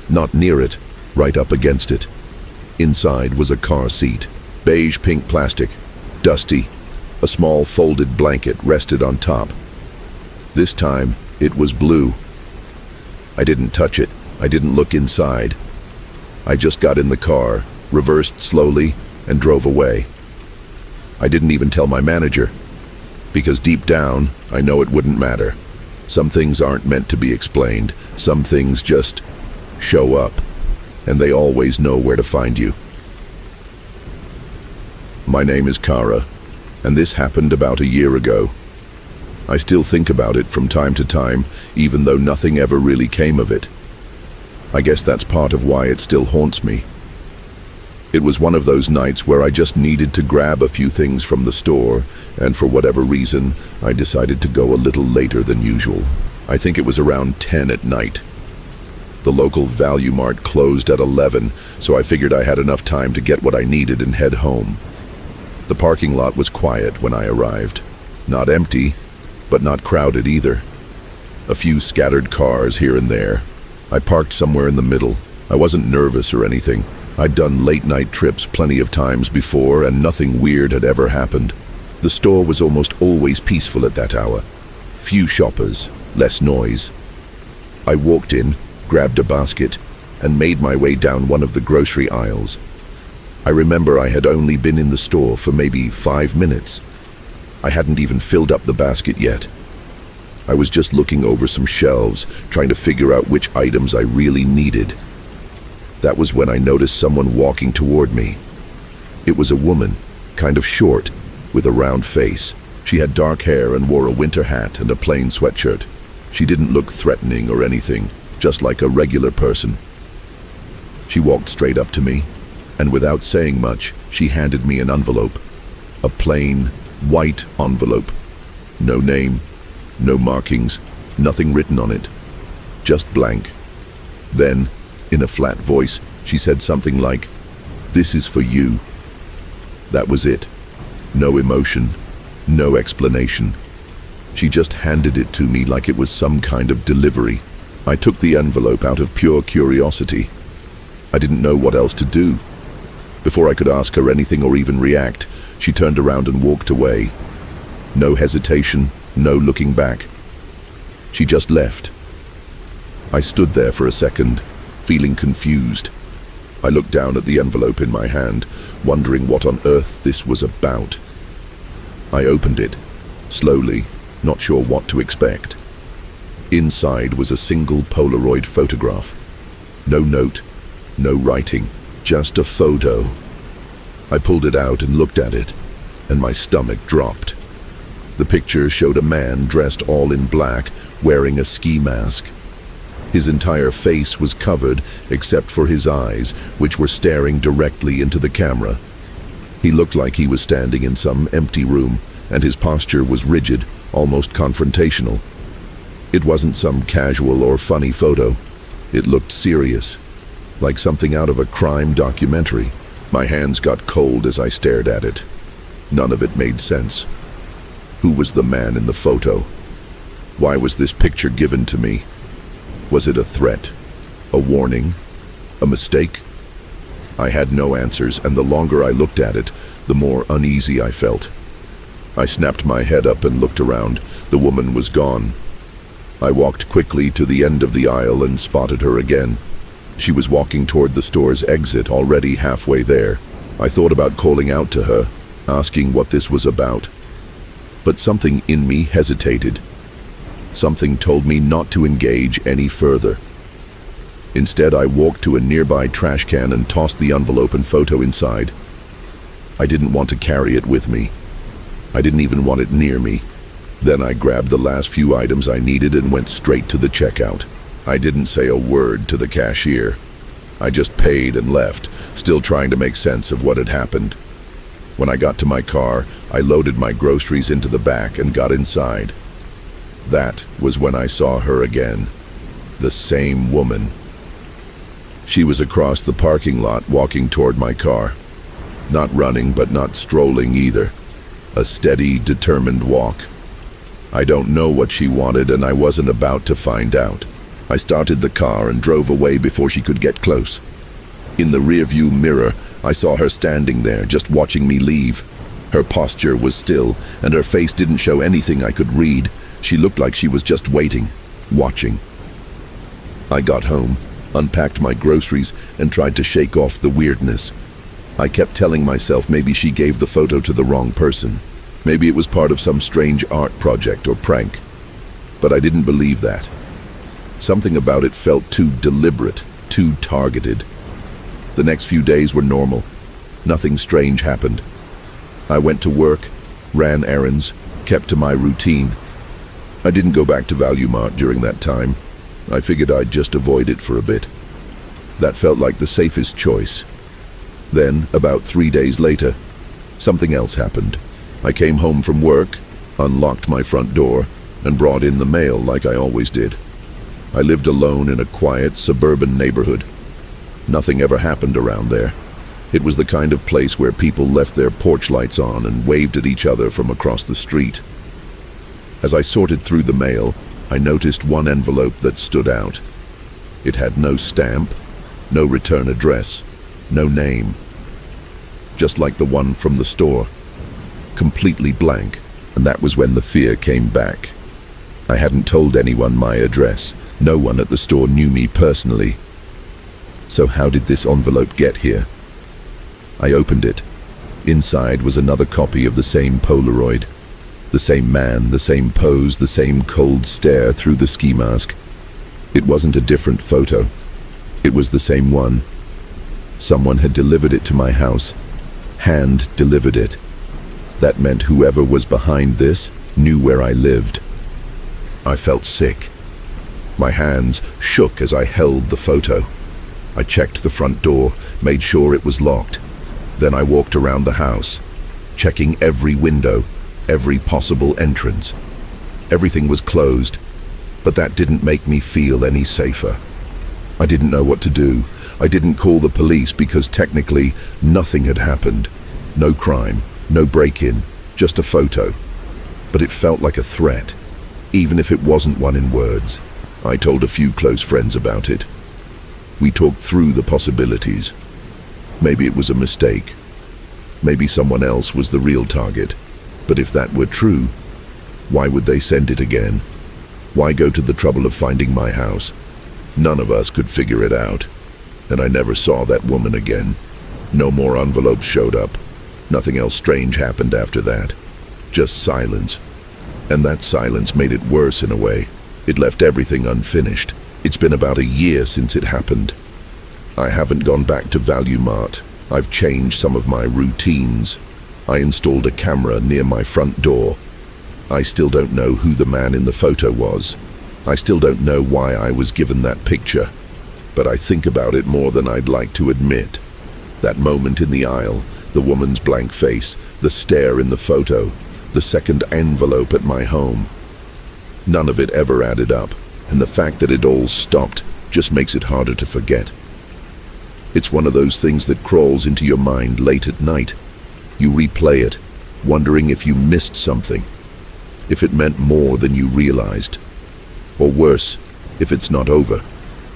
Not near it, right up against it. Inside was a car seat, beige-pink plastic, dusty. A small folded blanket rested on top. This time, it was blue. I didn't touch it. I didn't look inside. I just got in the car, reversed slowly, and drove away. I didn't even tell my manager, because deep down, I know it wouldn't matter. Some things aren't meant to be explained. Some things just show up, and they always know where to find you. My name is Kara, and this happened about a year ago. I still think about it from time to time, even though nothing ever really came of it. I guess that's part of why it still haunts me. It was one of those nights where I just needed to grab a few things from the store, and for whatever reason, I decided to go a little later than usual. I think it was around 10 at night. The local Value Mart closed at 11, so I figured I had enough time to get what I needed and head home. The parking lot was quiet when I arrived. Not empty, but not crowded either. A few scattered cars here and there. I parked somewhere in the middle. I wasn't nervous or anything. I'd done late-night trips plenty of times before, and nothing weird had ever happened. The store was almost always peaceful at that hour. Few shoppers, less noise. I walked in, grabbed a basket, and made my way down one of the grocery aisles. I remember I had only been in the store for maybe 5 minutes. I hadn't even filled up the basket yet. I was just looking over some shelves, trying to figure out which items I really needed. That was when I noticed someone walking toward me. It was a woman, kind of short, with a round face. She had dark hair and wore a winter hat and a plain sweatshirt. She didn't look threatening or anything, just like a regular person. She walked straight up to me, and without saying much, she handed me an envelope. A plain, white envelope. No name, no markings, nothing written on it. Just blank. Then, in a flat voice, she said something like, "This is for you." That was it. No emotion, no explanation. She just handed it to me like it was some kind of delivery. I took the envelope out of pure curiosity. I didn't know what else to do. Before I could ask her anything or even react, she turned around and walked away. No hesitation, no looking back. She just left. I stood there for a second, feeling confused. I looked down at the envelope in my hand, wondering what on earth this was about. I opened it, slowly, not sure what to expect. Inside was a single Polaroid photograph. No note, no writing, just a photo. I pulled it out and looked at it, and my stomach dropped. The picture showed a man dressed all in black, wearing a ski mask. His entire face was covered except for his eyes, which were staring directly into the camera. He looked like he was standing in some empty room, and his posture was rigid, almost confrontational. It wasn't some casual or funny photo. It looked serious, like something out of a crime documentary. My hands got cold as I stared at it. None of it made sense. Who was the man in the photo? Why was this picture given to me? Was it a threat? A warning? A mistake? I had no answers, and the longer I looked at it, the more uneasy I felt. I snapped my head up and looked around. The woman was gone. I walked quickly to the end of the aisle and spotted her again. She was walking toward the store's exit, already halfway there. I thought about calling out to her, asking what this was about. But something in me hesitated. Something told me not to engage any further. Instead, I walked to a nearby trash can and tossed the envelope and photo inside. I didn't want to carry it with me. I didn't even want it near me. Then I grabbed the last few items I needed and went straight to the checkout. I didn't say a word to the cashier. I just paid and left, still trying to make sense of what had happened. When I got to my car, I loaded my groceries into the back and got inside. That was when I saw her again. The same woman. She was across the parking lot walking toward my car. Not running, but not strolling either. A steady, determined walk. I don't know what she wanted, and I wasn't about to find out. I started the car and drove away before she could get close. In the rearview mirror, I saw her standing there, just watching me leave. Her posture was still, and her face didn't show anything I could read. She looked like she was just waiting, watching. I got home, unpacked my groceries, and tried to shake off the weirdness. I kept telling myself maybe she gave the photo to the wrong person. Maybe it was part of some strange art project or prank. But I didn't believe that. Something about it felt too deliberate, too targeted. The next few days were normal. Nothing strange happened. I went to work, ran errands, kept to my routine. I didn't go back to Value Mart during that time. I figured I'd just avoid it for a bit. That felt like the safest choice. Then, about 3 days later, something else happened. I came home from work, unlocked my front door, and brought in the mail like I always did. I lived alone in a quiet, suburban neighborhood. Nothing ever happened around there. It was the kind of place where people left their porch lights on and waved at each other from across the street. As I sorted through the mail, I noticed one envelope that stood out. It had no stamp, no return address, no name. Just like the one from the store. Completely blank, and that was when the fear came back. I hadn't told anyone my address. No one at the store knew me personally. So how did this envelope get here? I opened it. Inside was another copy of the same Polaroid. The same man, the same pose, the same cold stare through the ski mask. It wasn't a different photo. It was the same one. Someone had delivered it to my house. Hand-delivered it. That meant whoever was behind this knew where I lived. I felt sick. My hands shook as I held the photo. I checked the front door, made sure it was locked. Then I walked around the house, checking every window, every possible entrance. Everything was closed, but that didn't make me feel any safer. I didn't know what to do. I didn't call the police because technically nothing had happened. No crime, no break-in, just a photo. But it felt like a threat, even if it wasn't one in words. I told a few close friends about it. We talked through the possibilities. Maybe it was a mistake. Maybe someone else was the real target. But if that were true, why would they send it again? Why go to the trouble of finding my house? None of us could figure it out. And I never saw that woman again. No more envelopes showed up. Nothing else strange happened after that. Just silence. And that silence made it worse in a way. It left everything unfinished. It's been about a year since it happened. I haven't gone back to Value Mart. I've changed some of my routines. I installed a camera near my front door. I still don't know who the man in the photo was. I still don't know why I was given that picture. But I think about it more than I'd like to admit. That moment in the aisle, the woman's blank face, the stare in the photo, the second envelope at my home. None of it ever added up, and the fact that it all stopped just makes it harder to forget. It's one of those things that crawls into your mind late at night. You replay it, wondering if you missed something, if it meant more than you realized. Or worse, if it's not over,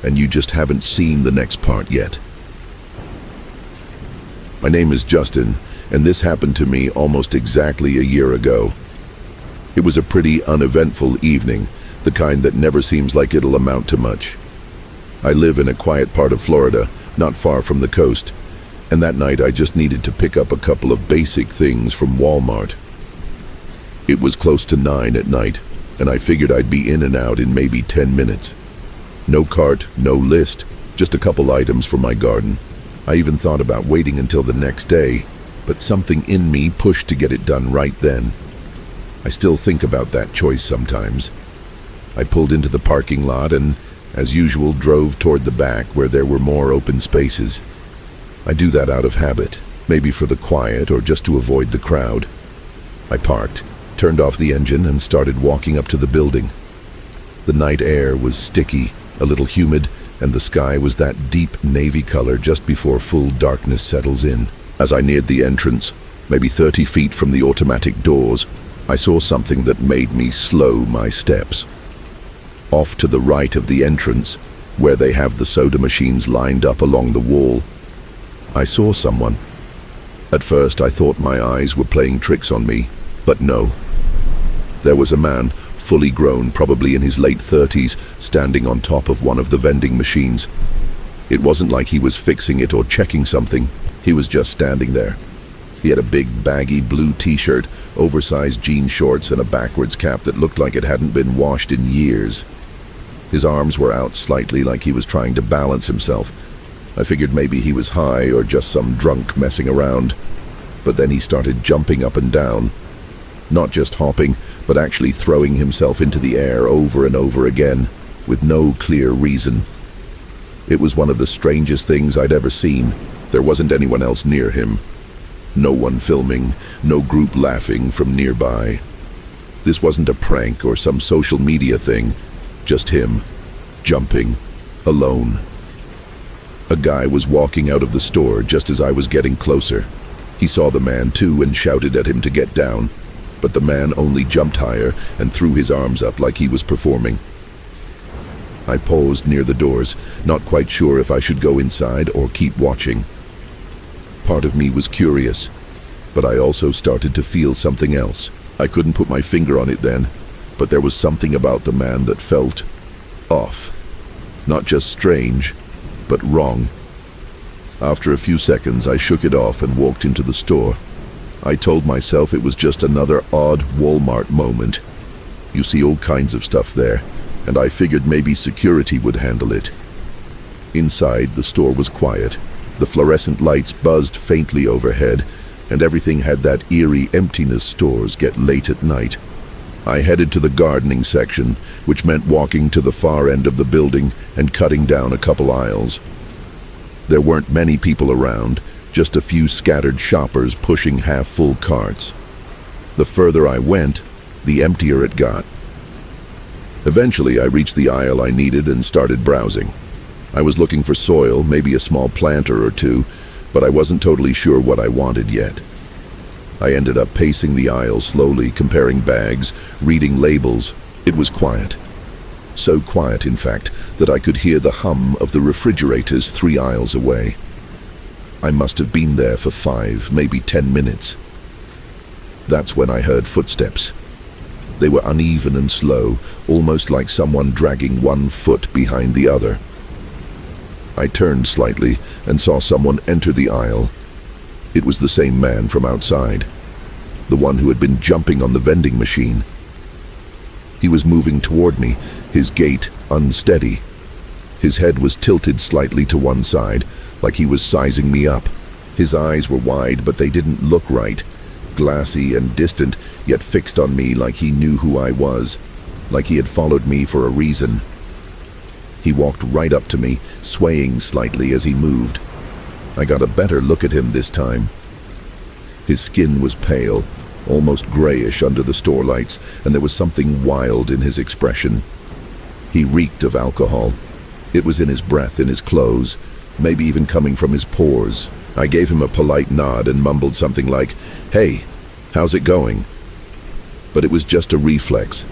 and you just haven't seen the next part yet. My name is Justin, and this happened to me almost exactly a year ago. It was a pretty uneventful evening, the kind that never seems like it'll amount to much. I live in a quiet part of Florida, not far from the coast, and that night I just needed to pick up a couple of basic things from Walmart. It was close to 9 at night, and I figured I'd be in and out in maybe 10 minutes. No cart, no list, just a couple items for my garden. I even thought about waiting until the next day, but something in me pushed to get it done right then. I still think about that choice sometimes. I pulled into the parking lot, and As usual, drove toward the back where there were more open spaces. I do that out of habit, maybe for the quiet or just to avoid the crowd. I parked, turned off the engine, and started walking up to the building. The night air was sticky, a little humid, and the sky was that deep navy color just before full darkness settles in. As I neared the entrance, maybe 30 feet from the automatic doors, I saw something that made me slow my steps. Off to the right of the entrance, where they have the soda machines lined up along the wall, I saw someone. At first I thought my eyes were playing tricks on me, but no. There was a man, fully grown, probably in his late 30s, standing on top of one of the vending machines. It wasn't like he was fixing it or checking something. He was just standing there. He had a big, baggy blue t-shirt, oversized jean shorts, and a backwards cap that looked like it hadn't been washed in years. His arms were out slightly, like he was trying to balance himself. I figured maybe he was high or just some drunk messing around. But then he started jumping up and down. Not just hopping, but actually throwing himself into the air over and over again, with no clear reason. It was one of the strangest things I'd ever seen. There wasn't anyone else near him. No one filming, no group laughing from nearby. This wasn't a prank or some social media thing. Just him, jumping, alone. A guy was walking out of the store just as I was getting closer. He saw the man too and shouted at him to get down, but the man only jumped higher and threw his arms up like he was performing. I paused near the doors, not quite sure if I should go inside or keep watching. Part of me was curious, but I also started to feel something else. I couldn't put my finger on it then, but there was something about the man that felt off. Not just strange, but wrong. After a few seconds, I shook it off and walked into the store. I told myself it was just another odd Walmart moment. You see all kinds of stuff there, and I figured maybe security would handle it. Inside, the store was quiet. The fluorescent lights buzzed faintly overhead, and everything had that eerie emptiness stores get late at night. I headed to the gardening section, which meant walking to the far end of the building and cutting down a couple aisles. There weren't many people around, just a few scattered shoppers pushing half-full carts. The further I went, the emptier it got. Eventually, I reached the aisle I needed and started browsing. I was looking for soil, maybe a small planter or two, but I wasn't totally sure what I wanted yet. I ended up pacing the aisle slowly, comparing bags, reading labels. It was quiet. So quiet, in fact, that I could hear the hum of the refrigerators 3 aisles away. I must have been there for 5, maybe 10 minutes. That's when I heard footsteps. They were uneven and slow, almost like someone dragging one foot behind the other. I turned slightly and saw someone enter the aisle. It was the same man from outside, the one who had been jumping on the vending machine. He was moving toward me, his gait unsteady. His head was tilted slightly to one side, like he was sizing me up. His eyes were wide, but they didn't look right, glassy and distant, yet fixed on me like he knew who I was, like he had followed me for a reason. He walked right up to me, swaying slightly as he moved. I got a better look at him this time. His skin was pale, almost grayish under the store lights, and there was something wild in his expression. He reeked of alcohol. It was in his breath, in his clothes, maybe even coming from his pores. I gave him a polite nod and mumbled something like, "Hey, how's it going?" But it was just a reflex.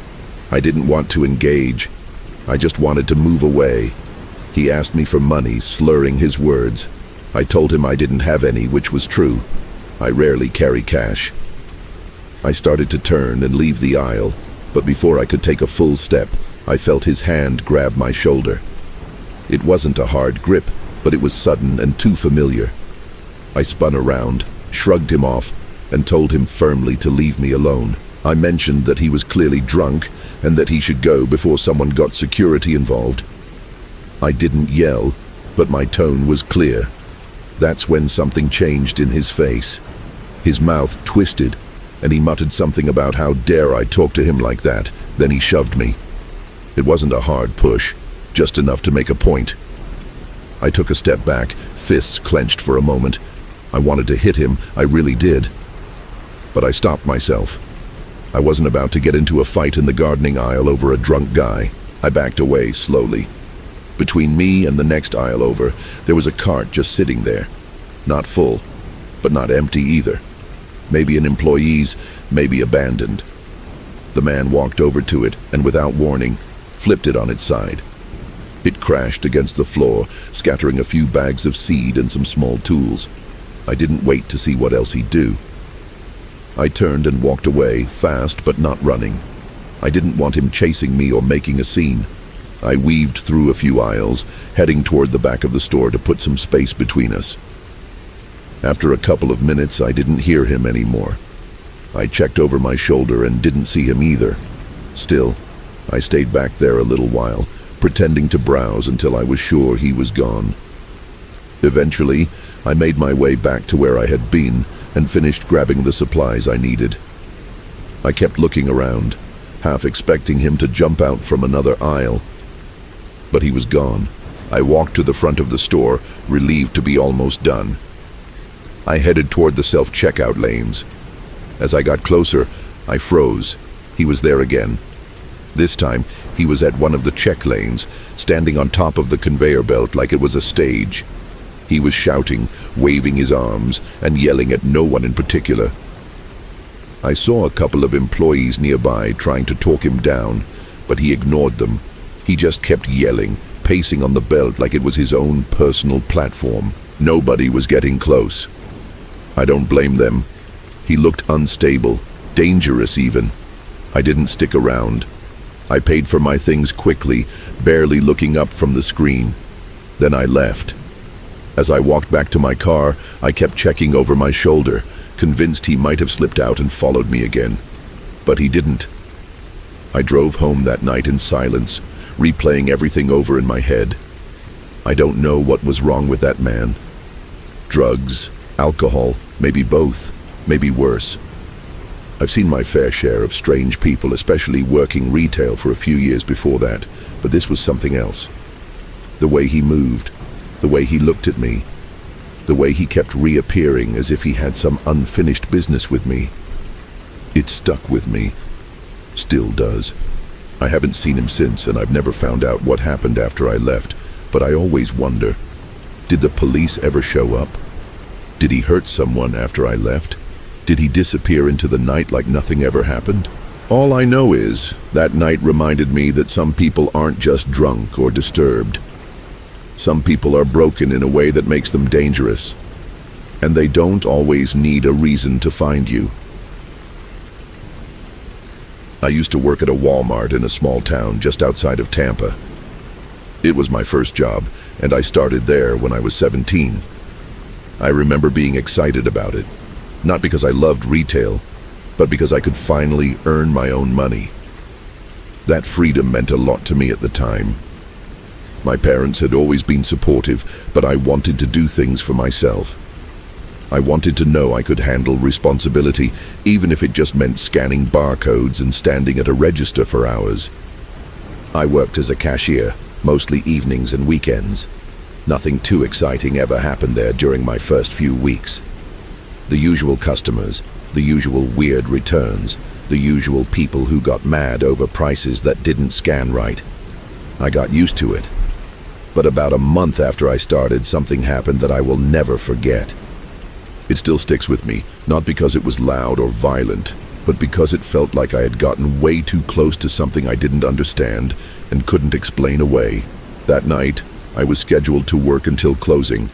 I didn't want to engage. I just wanted to move away. He asked me for money, slurring his words. I told him I didn't have any, which was true. I rarely carry cash. I started to turn and leave the aisle, but before I could take a full step, I felt his hand grab my shoulder. It wasn't a hard grip, but it was sudden and too familiar. I spun around, shrugged him off, and told him firmly to leave me alone. I mentioned that he was clearly drunk and that he should go before someone got security involved. I didn't yell, but my tone was clear. That's when something changed in his face. His mouth twisted, and he muttered something about how dare I talk to him like that. Then he shoved me. It wasn't a hard push. just enough to make a point. I took a step back, fists clenched for a moment. I wanted to hit him, I really did. But I stopped myself. I wasn't about to get into a fight in the gardening aisle over a drunk guy. I backed away slowly. Between me and the next aisle over, there was a cart just sitting there. Not full, but not empty either. Maybe an employee's, maybe abandoned. The man walked over to it and, without warning, flipped it on its side. It crashed against the floor, scattering a few bags of seed and some small tools. I didn't wait to see what else he'd do. I turned and walked away, fast but not running. I didn't want him chasing me or making a scene. I weaved through a few aisles, heading toward the back of the store to put some space between us. After a couple of minutes, I didn't hear him anymore. I checked over my shoulder and didn't see him either. Still, I stayed back there a little while, pretending to browse until I was sure he was gone. Eventually, I made my way back to where I had been and finished grabbing the supplies I needed. I kept looking around, half expecting him to jump out from another aisle. But he was gone. I walked to the front of the store, relieved to be almost done. I headed toward the self-checkout lanes. As I got closer, I froze. He was there again. This time, he was at one of the check lanes, standing on top of the conveyor belt like it was a stage. He was shouting, waving his arms, and yelling at no one in particular. I saw a couple of employees nearby trying to talk him down, but he ignored them. He just kept yelling, pacing on the belt like it was his own personal platform. Nobody was getting close. I don't blame them. He looked unstable, dangerous even. I didn't stick around. I paid for my things quickly, barely looking up from the screen. Then I left. As I walked back to my car, I kept checking over my shoulder, convinced he might have slipped out and followed me again. But he didn't. I drove home that night in silence, replaying everything over in my head. I don't know what was wrong with that man. Drugs, alcohol, maybe both, maybe worse. I've seen my fair share of strange people, especially working retail for a few years before that, but this was something else. The way he moved, the way he looked at me, the way he kept reappearing as if he had some unfinished business with me. It stuck with me. Still does. I haven't seen him since, and I've never found out what happened after I left, but I always wonder, did the police ever show up? Did he hurt someone after I left? Did he disappear into the night like nothing ever happened? All I know is, that night reminded me that some people aren't just drunk or disturbed. Some people are broken in a way that makes them dangerous, and they don't always need a reason to find you. I used to work at a Walmart in a small town just outside of Tampa. It was my first job, and I started there when I was 17. I remember being excited about it, not because I loved retail, but because I could finally earn my own money. That freedom meant a lot to me at the time. My parents had always been supportive, but I wanted to do things for myself. I wanted to know I could handle responsibility, even if it just meant scanning barcodes and standing at a register for hours. I worked as a cashier, mostly evenings and weekends. Nothing too exciting ever happened there during my first few weeks. The usual customers, the usual weird returns, the usual people who got mad over prices that didn't scan right. I got used to it. But about a month after I started, something happened that I will never forget. It still sticks with me, not because it was loud or violent, but because it felt like I had gotten way too close to something I didn't understand and couldn't explain away. That night, I was scheduled to work until closing.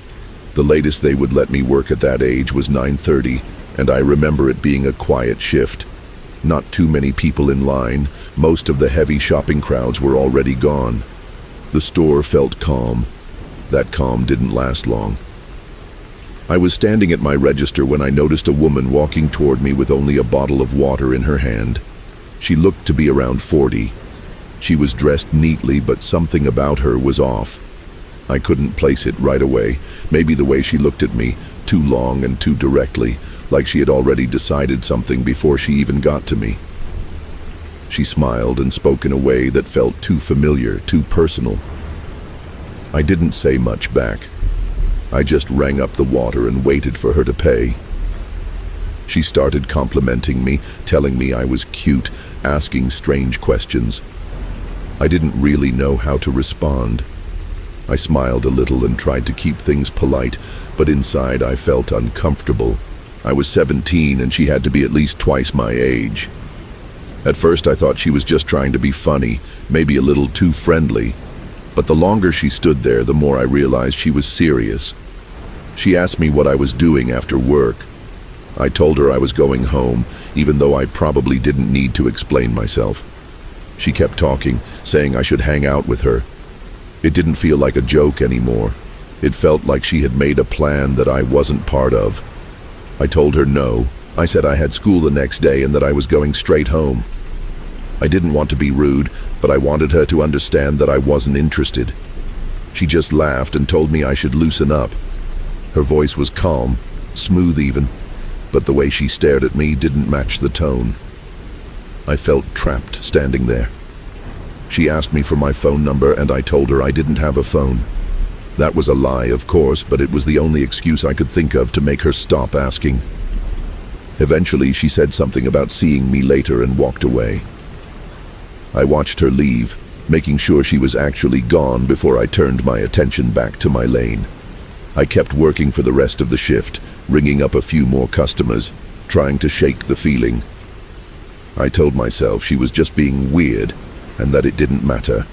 The latest they would let me work at that age was 9:30, and I remember it being a quiet shift. Not too many people in line. Most of the heavy shopping crowds were already gone. The store felt calm. That calm didn't last long. I was standing at my register when I noticed a woman walking toward me with only a bottle of water in her hand. She looked to be around 40. She was dressed neatly, but something about her was off. I couldn't place it right away. Maybe the way she looked at me, too long and too directly, like she had already decided something before she even got to me. She smiled and spoke in a way that felt too familiar, too personal. I didn't say much back. I just rang up the water and waited for her to pay. She started complimenting me, telling me I was cute, asking strange questions. I didn't really know how to respond. I smiled a little and tried to keep things polite, but inside I felt uncomfortable. I was 17 and she had to be at least twice my age. At first I thought she was just trying to be funny, maybe a little too friendly. But the longer she stood there, the more I realized she was serious. She asked me what I was doing after work. I told her I was going home, even though I probably didn't need to explain myself. She kept talking, saying I should hang out with her. It didn't feel like a joke anymore. It felt like she had made a plan that I wasn't part of. I told her no. I said I had school the next day and that I was going straight home. I didn't want to be rude, but I wanted her to understand that I wasn't interested. She just laughed and told me I should loosen up. Her voice was calm, smooth even, but the way she stared at me didn't match the tone. I felt trapped standing there. She asked me for my phone number and I told her I didn't have a phone. That was a lie, of course, but it was the only excuse I could think of to make her stop asking. Eventually, she said something about seeing me later and walked away. I watched her leave, making sure she was actually gone before I turned my attention back to my lane. I kept working for the rest of the shift, ringing up a few more customers, trying to shake the feeling. I told myself she was just being weird and that it didn't matter.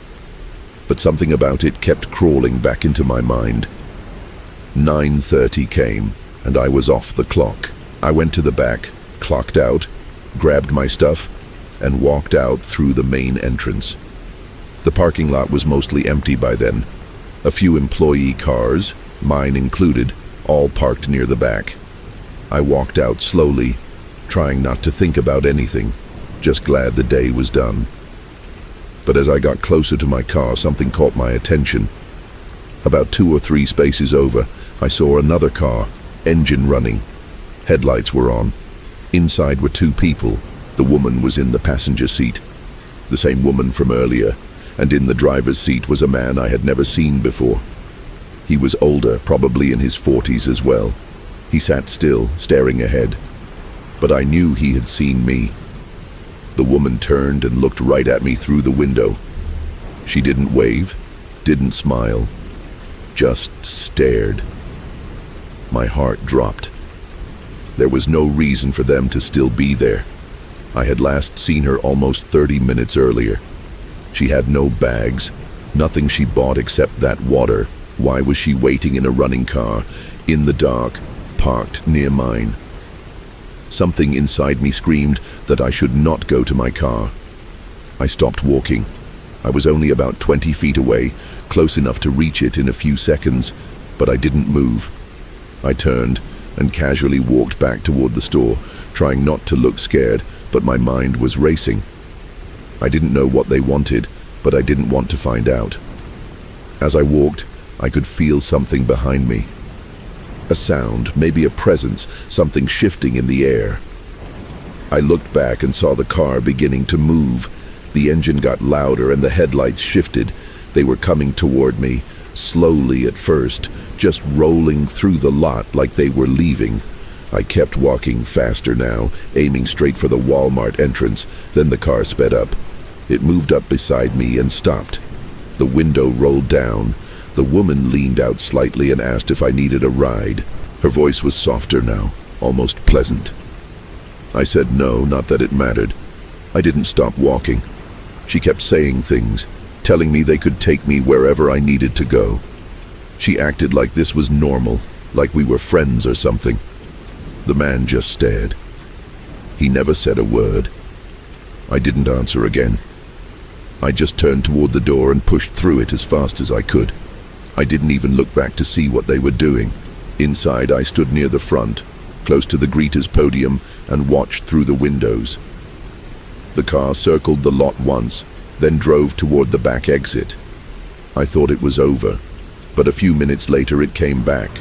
But something about it kept crawling back into my mind. 9:30 came and I was off the clock. I went to the back, clocked out, grabbed my stuff, and walked out through the main entrance. The parking lot was mostly empty by then. A few employee cars, mine included, all parked near the back. I walked out slowly, trying not to think about anything, just glad the day was done. But as I got closer to my car, something caught my attention. About 2 or 3 spaces over, I saw another car, engine running. Headlights were on. Inside were 2 people. The woman was in the passenger seat, the same woman from earlier, and in the driver's seat was a man I had never seen before. He was older, probably in his 40s as well. He sat still, staring ahead. But I knew he had seen me. The woman turned and looked right at me through the window. She didn't wave, didn't smile, just stared. My heart dropped. There was no reason for them to still be there. I had last seen her almost 30 minutes earlier. She had no bags, nothing she bought except that water. Why was she waiting in a running car, in the dark, parked near mine? Something inside me screamed that I should not go to my car. I stopped walking. I was only about 20 feet away, close enough to reach it in a few seconds, but I didn't move. I turned and casually walked back toward the store, trying not to look scared, but my mind was racing. I didn't know what they wanted, but I didn't want to find out. As I walked, I could feel something behind me. A sound, maybe a presence, something shifting in the air. I looked back and saw the car beginning to move. The engine got louder and the headlights shifted. They were coming toward me, slowly at first, just rolling through the lot like they were leaving. I kept walking faster now, aiming straight for the Walmart entrance. Then the car sped up. It moved up beside me and stopped. The window rolled down. The woman leaned out slightly and asked if I needed a ride. Her voice was softer now, almost pleasant. I said no, not that it mattered. I didn't stop walking. She kept saying things, telling me they could take me wherever I needed to go. She acted like this was normal, like we were friends or something. The man just stared. He never said a word. I didn't answer again. I just turned toward the door and pushed through it as fast as I could. I didn't even look back to see what they were doing. Inside, I stood near the front, close to the greeter's podium, and watched through the windows. The car circled the lot once, then drove toward the back exit. I thought it was over, but a few minutes later it came back.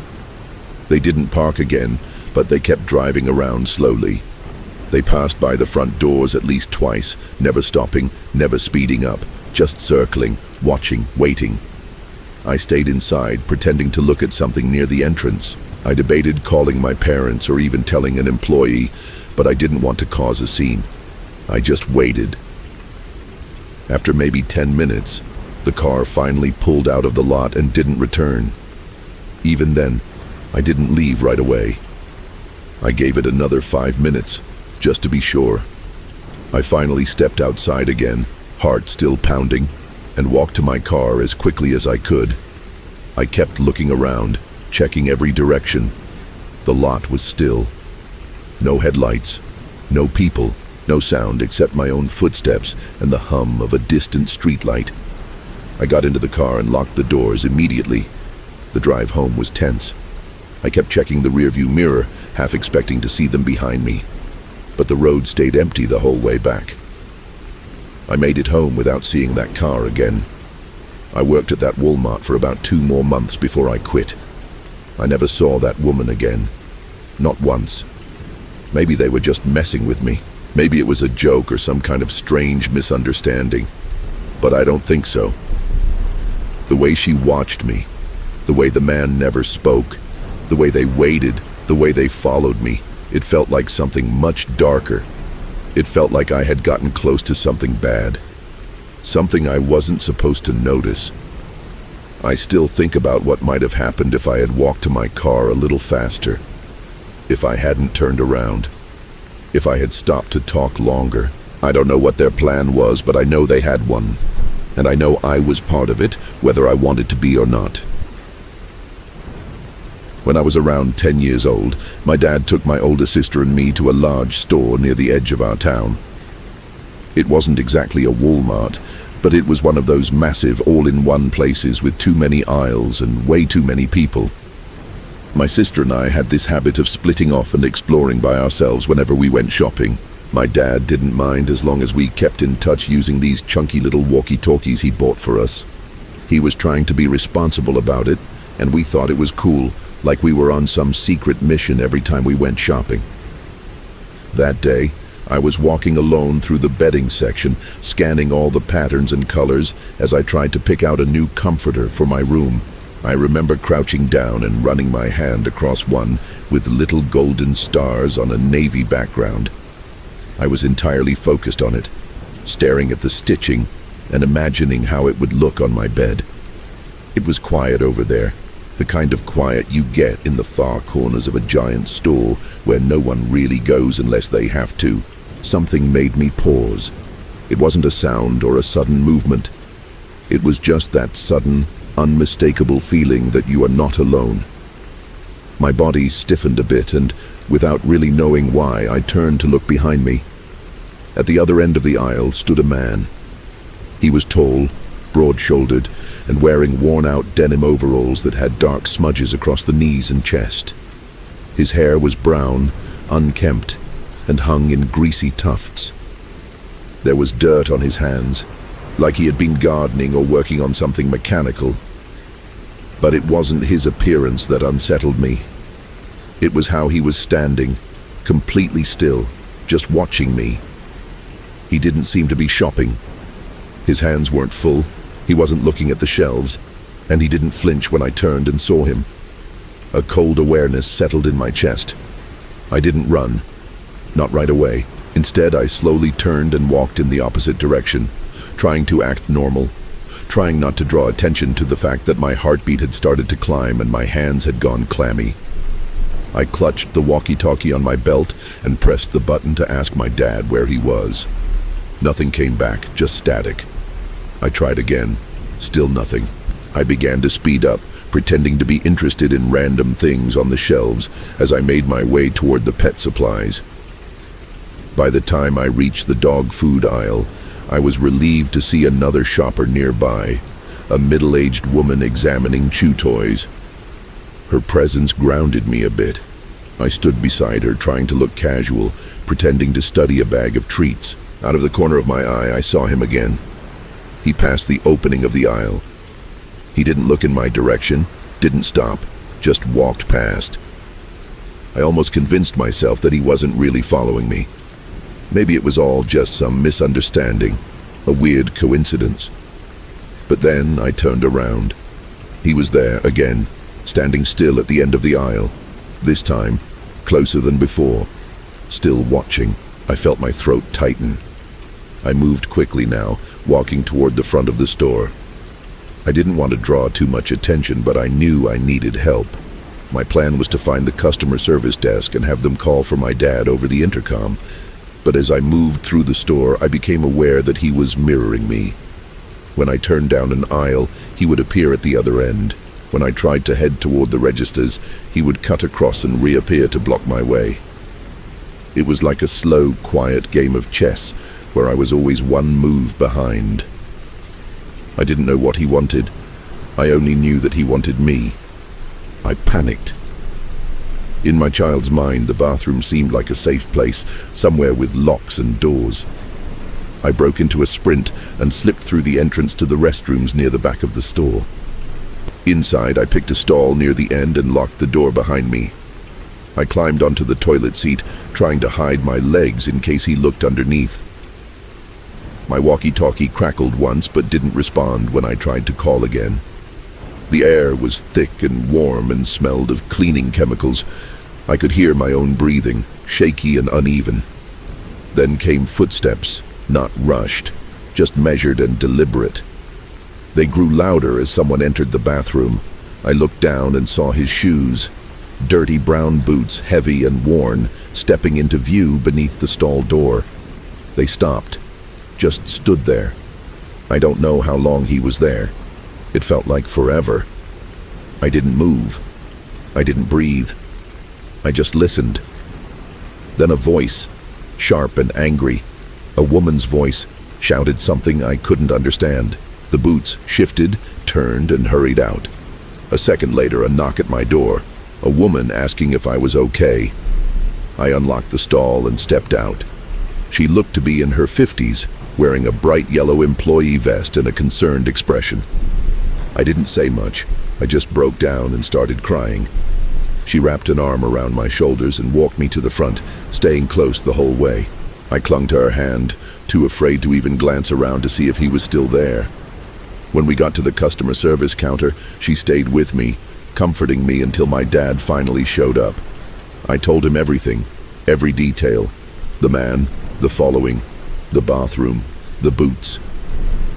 They didn't park again, but they kept driving around slowly. They passed by the front doors at least twice, never stopping, never speeding up, just circling, watching, waiting. I stayed inside, pretending to look at something near the entrance. I debated calling my parents or even telling an employee, but I didn't want to cause a scene. I just waited. After maybe 10 minutes, the car finally pulled out of the lot and didn't return. Even then, I didn't leave right away. I gave it another 5 minutes, just to be sure. I finally stepped outside again, heart still pounding, and walked to my car as quickly as I could. I kept looking around, checking every direction. The lot was still. No headlights, no people, no sound except my own footsteps and the hum of a distant streetlight. I got into the car and locked the doors immediately. The drive home was tense. I kept checking the rearview mirror, half expecting to see them behind me. But the road stayed empty the whole way back. I made it home without seeing that car again. I worked at that Walmart for about 2 more months before I quit. I never saw that woman again. Not once. Maybe they were just messing with me. Maybe it was a joke or some kind of strange misunderstanding. But I don't think so. The way she watched me, the way the man never spoke, the way they waited, the way they followed me, it felt like something much darker. It felt like I had gotten close to something bad. Something I wasn't supposed to notice. I still think about what might have happened if I had walked to my car a little faster. If I hadn't turned around. If I had stopped to talk longer. I don't know what their plan was, but I know they had one. And I know I was part of it, whether I wanted to be or not. When I was around 10 years old, my dad took my older sister and me to a large store near the edge of our town. It wasn't exactly a Walmart, but it was one of those massive all-in-one places with too many aisles and way too many people. My sister and I had this habit of splitting off and exploring by ourselves whenever we went shopping. My dad didn't mind as long as we kept in touch using these chunky little walkie-talkies he'd bought for us. He was trying to be responsible about it, and we thought it was cool, like we were on some secret mission every time we went shopping. That day, I was walking alone through the bedding section, scanning all the patterns and colors as I tried to pick out a new comforter for my room. I remember crouching down and running my hand across one with little golden stars on a navy background. I was entirely focused on it, staring at the stitching and imagining how it would look on my bed. It was quiet over there, the kind of quiet you get in the far corners of a giant store where no one really goes unless they have to. Something made me pause. It wasn't a sound or a sudden movement. It was just that sudden, unmistakable feeling that you are not alone. My body stiffened a bit, and without really knowing why, I turned to look behind me. At the other end of the aisle stood a man. He was tall, broad-shouldered, and wearing worn-out denim overalls that had dark smudges across the knees and chest. His hair was brown, unkempt, and hung in greasy tufts. There was dirt on his hands, like he had been gardening or working on something mechanical. But it wasn't his appearance that unsettled me. It was how he was standing, completely still, just watching me. He didn't seem to be shopping. His hands weren't full, he wasn't looking at the shelves, and he didn't flinch when I turned and saw him. A cold awareness settled in my chest. I didn't run. Not right away. Instead, I slowly turned and walked in the opposite direction, trying to act normal, trying not to draw attention to the fact that my heartbeat had started to climb and my hands had gone clammy. I clutched the walkie-talkie on my belt and pressed the button to ask my dad where he was. Nothing came back, just static. I tried again. Still nothing. I began to speed up, pretending to be interested in random things on the shelves as I made my way toward the pet supplies. By the time I reached the dog food aisle, I was relieved to see another shopper nearby, a middle-aged woman examining chew toys. Her presence grounded me a bit. I stood beside her, trying to look casual, pretending to study a bag of treats. Out of the corner of my eye, I saw him again. He passed the opening of the aisle. He didn't look in my direction, didn't stop, just walked past. I almost convinced myself that he wasn't really following me. Maybe it was all just some misunderstanding, a weird coincidence. But then I turned around. He was there again, standing still at the end of the aisle. This time, closer than before. Still watching. I felt my throat tighten. I moved quickly now, walking toward the front of the store. I didn't want to draw too much attention, but I knew I needed help. My plan was to find the customer service desk and have them call for my dad over the intercom. But as I moved through the store, I became aware that he was mirroring me. When I turned down an aisle, he would appear at the other end. When I tried to head toward the registers, he would cut across and reappear to block my way. It was like a slow, quiet game of chess, where I was always one move behind. I didn't know what he wanted. I only knew that he wanted me. I panicked. In my child's mind, the bathroom seemed like a safe place, somewhere with locks and doors. I broke into a sprint and slipped through the entrance to the restrooms near the back of the store. Inside, I picked a stall near the end and locked the door behind me. I climbed onto the toilet seat, trying to hide my legs in case he looked underneath. My walkie-talkie crackled once but didn't respond when I tried to call again. The air was thick and warm and smelled of cleaning chemicals. I could hear my own breathing, shaky and uneven. Then came footsteps, not rushed, just measured and deliberate. They grew louder as someone entered the bathroom. I looked down and saw his shoes, dirty brown boots, heavy and worn, stepping into view beneath the stall door. They stopped, just stood there. I don't know how long he was there. It felt like forever. I didn't move. I didn't breathe. I just listened. Then a voice, sharp and angry, a woman's voice, shouted something I couldn't understand. The boots shifted, turned, and hurried out. A second later, a knock at my door, a woman asking if I was okay. I unlocked the stall and stepped out. She looked to be in her 50s, wearing a bright yellow employee vest and a concerned expression. I didn't say much. I just broke down and started crying. She wrapped an arm around my shoulders and walked me to the front, staying close the whole way. I clung to her hand, too afraid to even glance around to see if he was still there. When we got to the customer service counter, she stayed with me, comforting me until my dad finally showed up. I told him everything, every detail. The man, the following, the bathroom, the boots.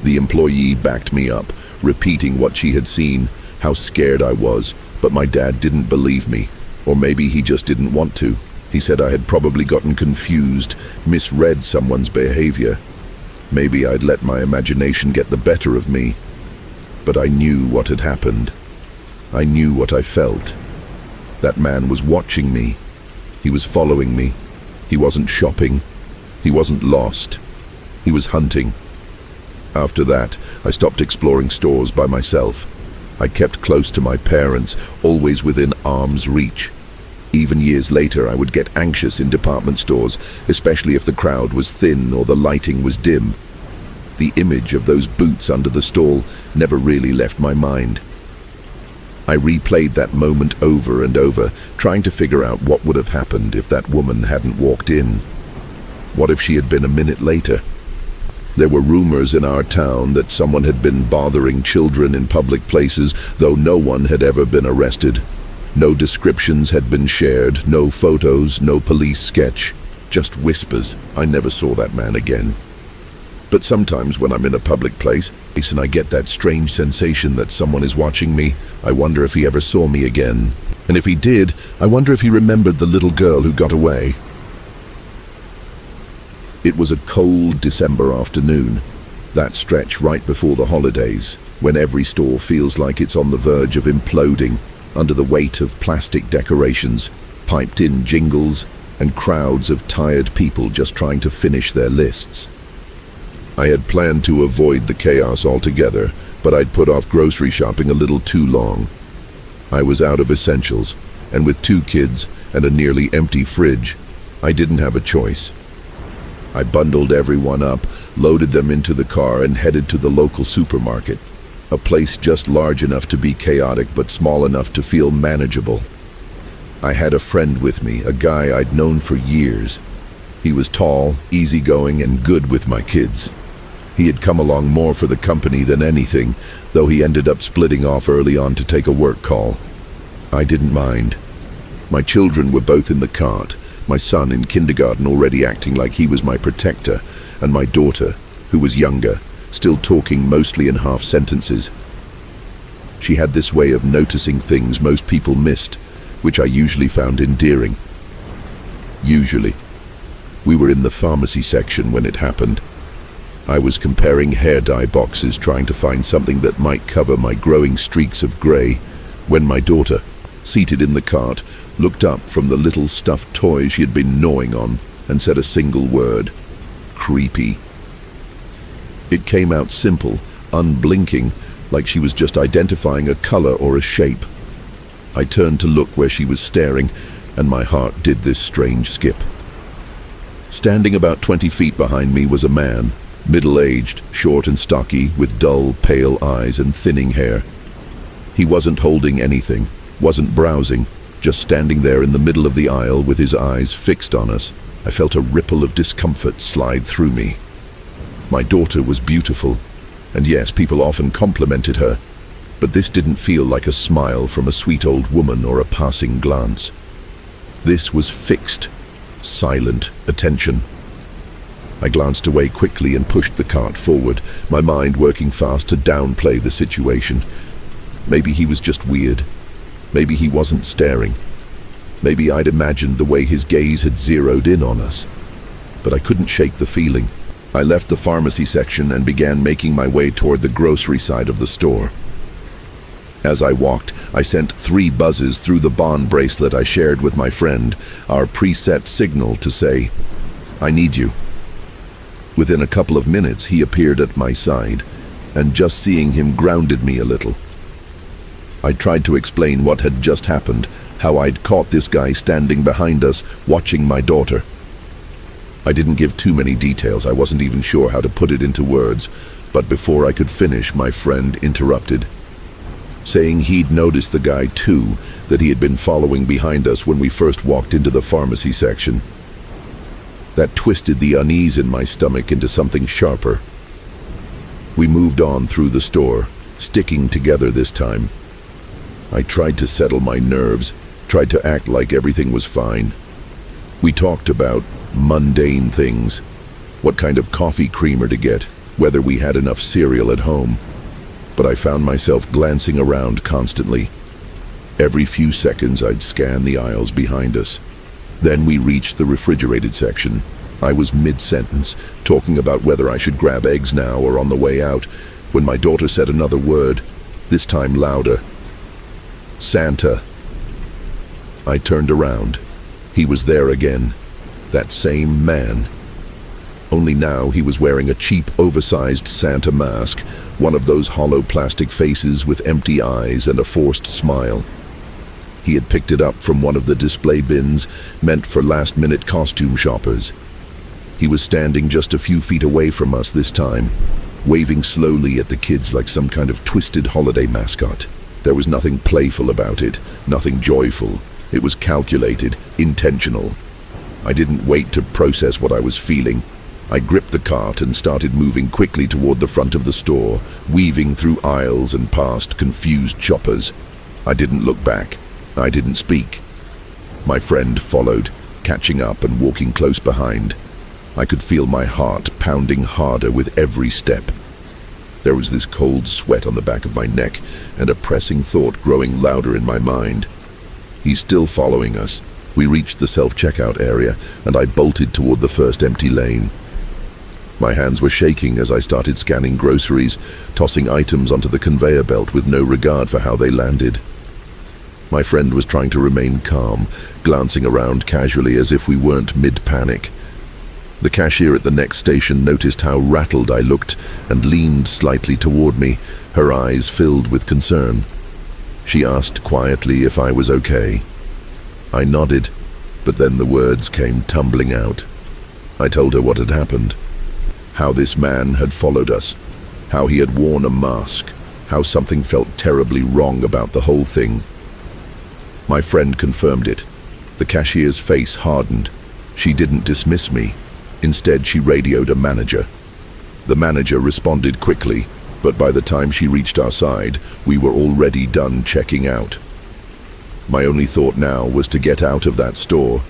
The employee backed me up, repeating what she had seen, how scared I was, but my dad didn't believe me, or maybe he just didn't want to. He said I had probably gotten confused, misread someone's behavior. Maybe I'd let my imagination get the better of me. But I knew what had happened. I knew what I felt. That man was watching me. He was following me. He wasn't shopping. He wasn't lost. He was hunting. After that, I stopped exploring stores by myself. I kept close to my parents, always within arm's reach. Even years later, I would get anxious in department stores, especially if the crowd was thin or the lighting was dim. The image of those boots under the stall never really left my mind. I replayed that moment over and over, trying to figure out what would have happened if that woman hadn't walked in. What if she had been a minute later? There were rumors in our town that someone had been bothering children in public places, though no one had ever been arrested. No descriptions had been shared, no photos, no police sketch. Just whispers. I never saw that man again. But sometimes when I'm in a public place and I get that strange sensation that someone is watching me, I wonder if he ever saw me again. And if he did, I wonder if he remembered the little girl who got away. It was a cold December afternoon, that stretch right before the holidays, when every store feels like it's on the verge of imploding under the weight of plastic decorations, piped-in jingles, and crowds of tired people just trying to finish their lists. I had planned to avoid the chaos altogether, but I'd put off grocery shopping a little too long. I was out of essentials, and with 2 kids and a nearly empty fridge, I didn't have a choice. I bundled everyone up, loaded them into the car, and headed to the local supermarket, a place just large enough to be chaotic but small enough to feel manageable. I had a friend with me, a guy I'd known for years. He was tall, easygoing, and good with my kids. He had come along more for the company than anything, though he ended up splitting off early on to take a work call. I didn't mind. My children were both in the cart, my son in kindergarten already acting like he was my protector, and my daughter, who was younger, still talking mostly in half sentences. She had this way of noticing things most people missed, which I usually found endearing. Usually. We were in the pharmacy section when it happened. I was comparing hair dye boxes, trying to find something that might cover my growing streaks of grey, when my daughter, seated in the cart, looked up from the little stuffed toy she had been gnawing on and said a single word: creepy. It came out simple, unblinking, like she was just identifying a color or a shape. I turned to look where she was staring, and my heart did this strange skip. Standing about 20 feet behind me was a man, middle-aged, short and stocky, with dull, pale eyes and thinning hair. He wasn't holding anything, wasn't browsing, just standing there in the middle of the aisle with his eyes fixed on us. I felt a ripple of discomfort slide through me. My daughter was beautiful, and yes, people often complimented her, but this didn't feel like a smile from a sweet old woman or a passing glance. This was fixed, silent attention. I glanced away quickly and pushed the cart forward, my mind working fast to downplay the situation. Maybe he was just weird. Maybe he wasn't staring. Maybe I'd imagined the way his gaze had zeroed in on us. But I couldn't shake the feeling. I left the pharmacy section and began making my way toward the grocery side of the store. As I walked, I sent 3 buzzes through the bond bracelet I shared with my friend, our preset signal to say, "I need you." Within a couple of minutes, he appeared at my side, and just seeing him grounded me a little. I tried to explain what had just happened, how I'd caught this guy standing behind us, watching my daughter. I didn't give too many details, I wasn't even sure how to put it into words, but before I could finish, my friend interrupted, saying he'd noticed the guy too, that he had been following behind us when we first walked into the pharmacy section. That twisted the unease in my stomach into something sharper. We moved on through the store, sticking together this time. I tried to settle my nerves, tried to act like everything was fine. We talked about mundane things, what kind of coffee creamer to get, whether we had enough cereal at home. But I found myself glancing around constantly. Every few seconds I'd scan the aisles behind us. Then we reached the refrigerated section. I was mid-sentence, talking about whether I should grab eggs now or on the way out, when my daughter said another word, this time louder. "Santa." I turned around. He was there again. That same man. Only now he was wearing a cheap, oversized Santa mask, one of those hollow plastic faces with empty eyes and a forced smile. He had picked it up from one of the display bins meant for last-minute costume shoppers. He was standing just a few feet away from us this time, waving slowly at the kids like some kind of twisted holiday mascot. There was nothing playful about it, nothing joyful. It was calculated, intentional. I didn't wait to process what I was feeling. I gripped the cart and started moving quickly toward the front of the store, weaving through aisles and past confused shoppers. I didn't look back. I didn't speak. My friend followed, catching up and walking close behind. I could feel my heart pounding harder with every step. There was this cold sweat on the back of my neck and a pressing thought growing louder in my mind. He's still following us. We reached the self-checkout area and I bolted toward the first empty lane. My hands were shaking as I started scanning groceries, tossing items onto the conveyor belt with no regard for how they landed. My friend was trying to remain calm, glancing around casually as if we weren't mid-panic. The cashier at the next station noticed how rattled I looked and leaned slightly toward me, her eyes filled with concern. She asked quietly if I was okay. I nodded, but then the words came tumbling out. I told her what had happened. How this man had followed us. How he had worn a mask. How something felt terribly wrong about the whole thing. My friend confirmed it. The cashier's face hardened. She didn't dismiss me. Instead, she radioed a manager. The manager responded quickly, but by the time she reached our side, we were already done checking out. My only thought now was to get out of that store.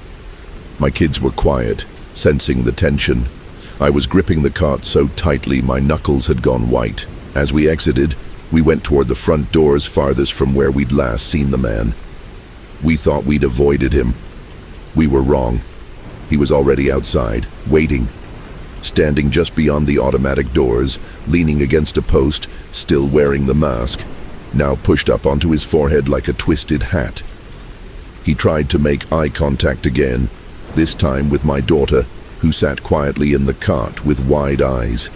My kids were quiet, sensing the tension. I was gripping the cart so tightly my knuckles had gone white. As we exited, we went toward the front doors farthest from where we'd last seen the man. We thought we'd avoided him. We were wrong. He was already outside, waiting, standing just beyond the automatic doors, leaning against a post, still wearing the mask, now pushed up onto his forehead like a twisted hat. He tried to make eye contact again, this time with my daughter, who sat quietly in the cart with wide eyes.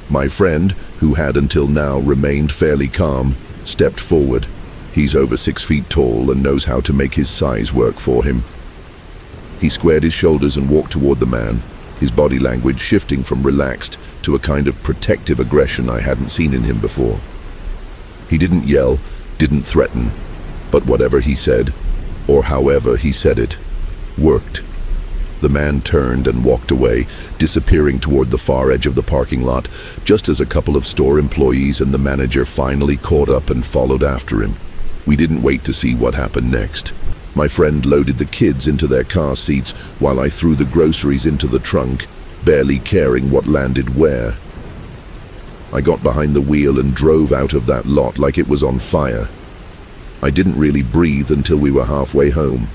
My friend, who had until now remained fairly calm, stepped forward. He's over 6 feet tall and knows how to make his size work for him. He squared his shoulders and walked toward the man, his body language shifting from relaxed to a kind of protective aggression I hadn't seen in him before. He didn't yell, didn't threaten, but whatever he said, or however he said it, worked. The man turned and walked away, disappearing toward the far edge of the parking lot, just as a couple of store employees and the manager finally caught up and followed after him. We didn't wait to see what happened next. My friend loaded the kids into their car seats while I threw the groceries into the trunk, barely caring what landed where. I got behind the wheel and drove out of that lot like it was on fire. I didn't really breathe until we were halfway home.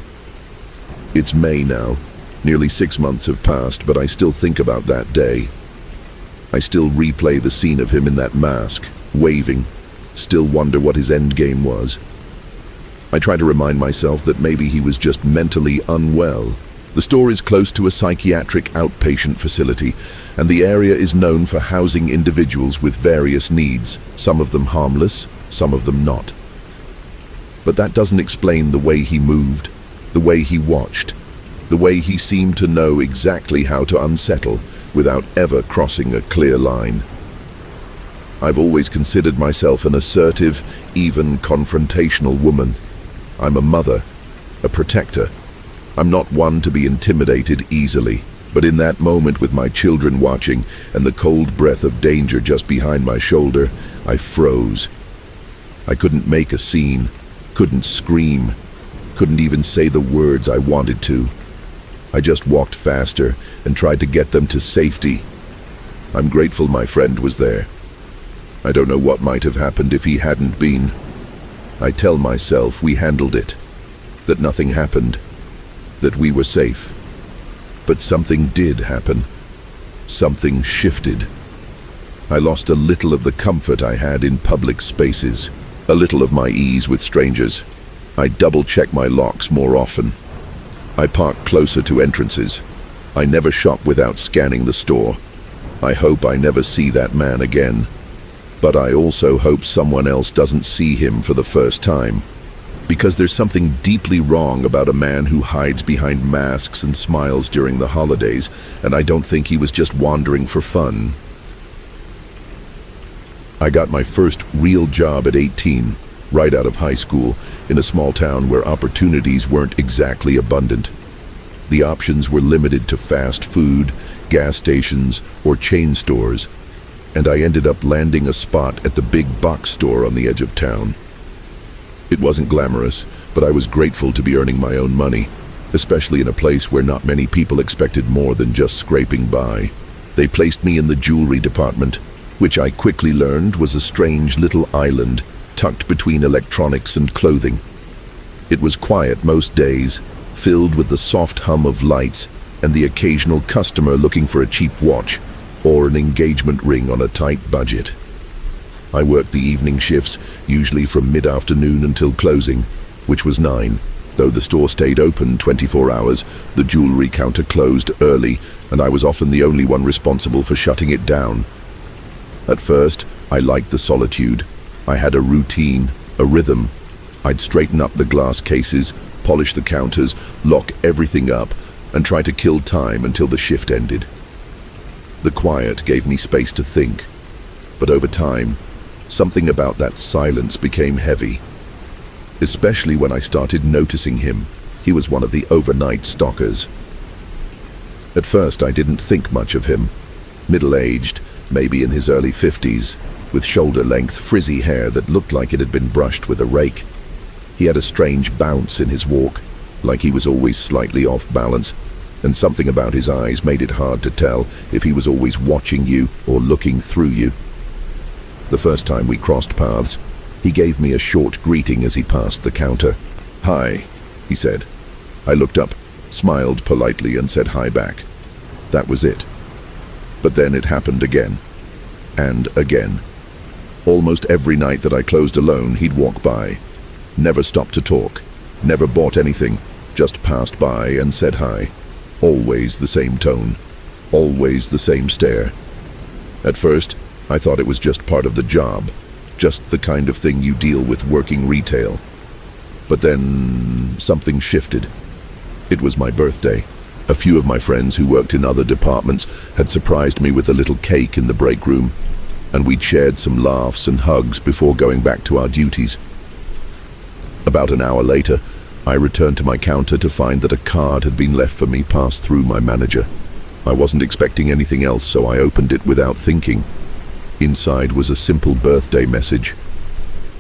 It's May now. Nearly 6 months have passed, but I still think about that day. I still replay the scene of him in that mask, waving, still wonder what his endgame was. I try to remind myself that maybe he was just mentally unwell. The store is close to a psychiatric outpatient facility, and the area is known for housing individuals with various needs, some of them harmless, some of them not. But that doesn't explain the way he moved, the way he watched, the way he seemed to know exactly how to unsettle without ever crossing a clear line. I've always considered myself an assertive, even confrontational woman. I'm a mother, a protector. I'm not one to be intimidated easily, but in that moment with my children watching and the cold breath of danger just behind my shoulder, I froze. I couldn't make a scene, couldn't scream, couldn't even say the words I wanted to. I just walked faster and tried to get them to safety. I'm grateful my friend was there. I don't know what might have happened if he hadn't been. I tell myself we handled it, that nothing happened, that we were safe. But something did happen. Something shifted. I lost a little of the comfort I had in public spaces, a little of my ease with strangers. I double-check my locks more often. I park closer to entrances. I never shop without scanning the store. I hope I never see that man again. But I also hope someone else doesn't see him for the first time. Because there's something deeply wrong about a man who hides behind masks and smiles during the holidays, and I don't think he was just wandering for fun. I got my first real job at 18, right out of high school, in a small town where opportunities weren't exactly abundant. The options were limited to fast food, gas stations, or chain stores, and I ended up landing a spot at the big box store on the edge of town. It wasn't glamorous, but I was grateful to be earning my own money, especially in a place where not many people expected more than just scraping by. They placed me in the jewelry department, which I quickly learned was a strange little island tucked between electronics and clothing. It was quiet most days, filled with the soft hum of lights and the occasional customer looking for a cheap watch or an engagement ring on a tight budget. I worked the evening shifts, usually from mid-afternoon until closing, which was 9. Though the store stayed open 24 hours, the jewelry counter closed early, and I was often the only one responsible for shutting it down. At first, I liked the solitude. I had a routine, a rhythm. I'd straighten up the glass cases, polish the counters, lock everything up, and try to kill time until the shift ended. The quiet gave me space to think, but over time, something about that silence became heavy. Especially when I started noticing him. He was one of the overnight stalkers. At first, I didn't think much of him. Middle-aged, maybe in his early 50s, with shoulder-length, frizzy hair that looked like it had been brushed with a rake. He had a strange bounce in his walk, like he was always slightly off balance, and something about his eyes made it hard to tell if he was always watching you or looking through you. The first time we crossed paths, he gave me a short greeting as he passed the counter. "Hi," he said. I looked up, smiled politely, and said hi back. That was it. But then it happened again. And again. Almost every night that I closed alone, he'd walk by. Never stopped to talk. Never bought anything. Just passed by and said hi. Always the same tone. Always the same stare. At first, I thought it was just part of the job. Just the kind of thing you deal with working retail. But then something shifted. It was my birthday. A few of my friends who worked in other departments had surprised me with a little cake in the break room, and we'd shared some laughs and hugs before going back to our duties. About an hour later, I returned to my counter to find that a card had been left for me passed through my manager. I wasn't expecting anything else, so I opened it without thinking. Inside was a simple birthday message,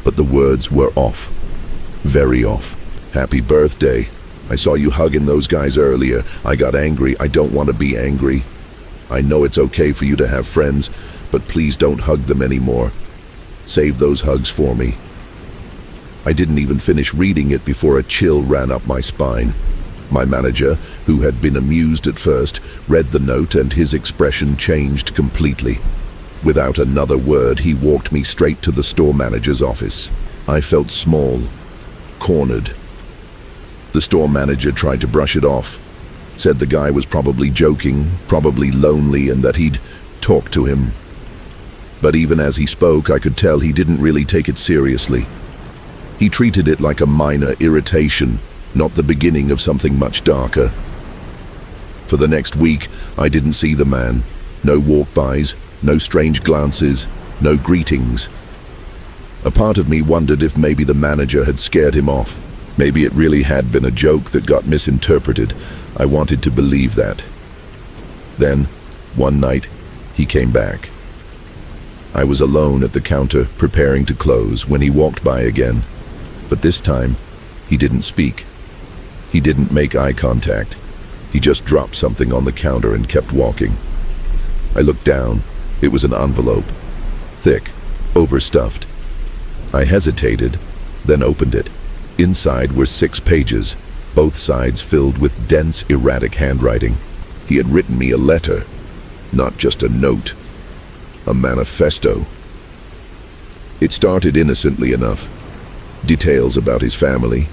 but the words were off. Very off. "Happy birthday. I saw you hugging those guys earlier. I got angry. I don't want to be angry. I know it's okay for you to have friends, but please don't hug them anymore. Save those hugs for me." I didn't even finish reading it before a chill ran up my spine. My manager, who had been amused at first, read the note and his expression changed completely. Without another word, he walked me straight to the store manager's office. I felt small, cornered. The store manager tried to brush it off, said the guy was probably joking, probably lonely, and that he'd talk to him. But even as he spoke, I could tell he didn't really take it seriously. He treated it like a minor irritation, not the beginning of something much darker. For the next week, I didn't see the man. No walk-bys, no strange glances, no greetings. A part of me wondered if maybe the manager had scared him off. Maybe it really had been a joke that got misinterpreted. I wanted to believe that. Then, one night, he came back. I was alone at the counter, preparing to close, when he walked by again. But this time, he didn't speak. He didn't make eye contact. He just dropped something on the counter and kept walking. I looked down. It was an envelope. Thick, overstuffed. I hesitated, then opened it. Inside were 6 pages, both sides filled with dense, erratic handwriting. He had written me a letter, not just a note, a manifesto. It started innocently enough. Details about his family,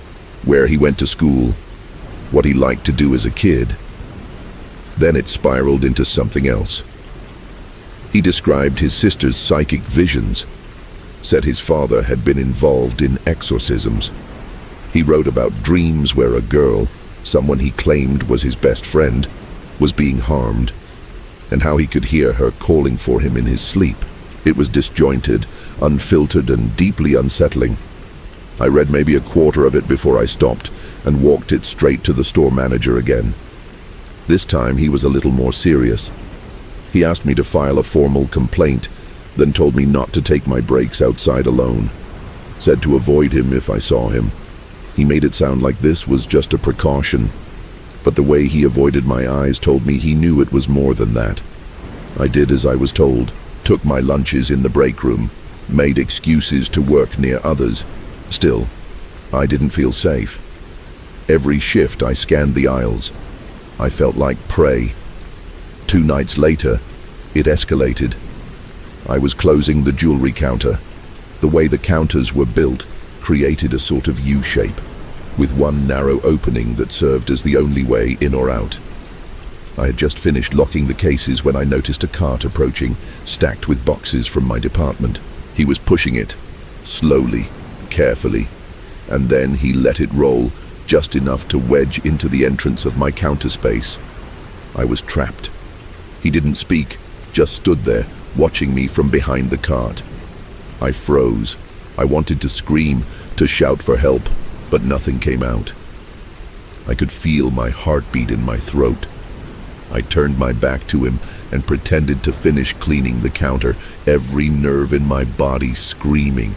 where he went to school, what he liked to do as a kid. Then it spiraled into something else. He described his sister's psychic visions, said his father had been involved in exorcisms. He wrote about dreams where a girl, someone he claimed was his best friend, was being harmed, and how he could hear her calling for him in his sleep. It was disjointed, unfiltered, and deeply unsettling. I read maybe a quarter of it before I stopped and walked it straight to the store manager again. This time he was a little more serious. He asked me to file a formal complaint, then told me not to take my breaks outside alone. Said to avoid him if I saw him. He made it sound like this was just a precaution, but the way he avoided my eyes told me he knew it was more than that. I did as I was told, took my lunches in the break room, made excuses to work near others. Still, I didn't feel safe. Every shift I scanned the aisles. I felt like prey. 2 nights later, it escalated. I was closing the jewelry counter. The way the counters were built created a sort of U-shape, with one narrow opening that served as the only way in or out. I had just finished locking the cases when I noticed a cart approaching, stacked with boxes from my department. He was pushing it, slowly, carefully, and then he let it roll just enough to wedge into the entrance of my counter space. I was trapped. He didn't speak, just stood there, watching me from behind the cart. I froze. I wanted to scream, to shout for help, but nothing came out. I could feel my heartbeat in my throat. I turned my back to him and pretended to finish cleaning the counter, every nerve in my body screaming.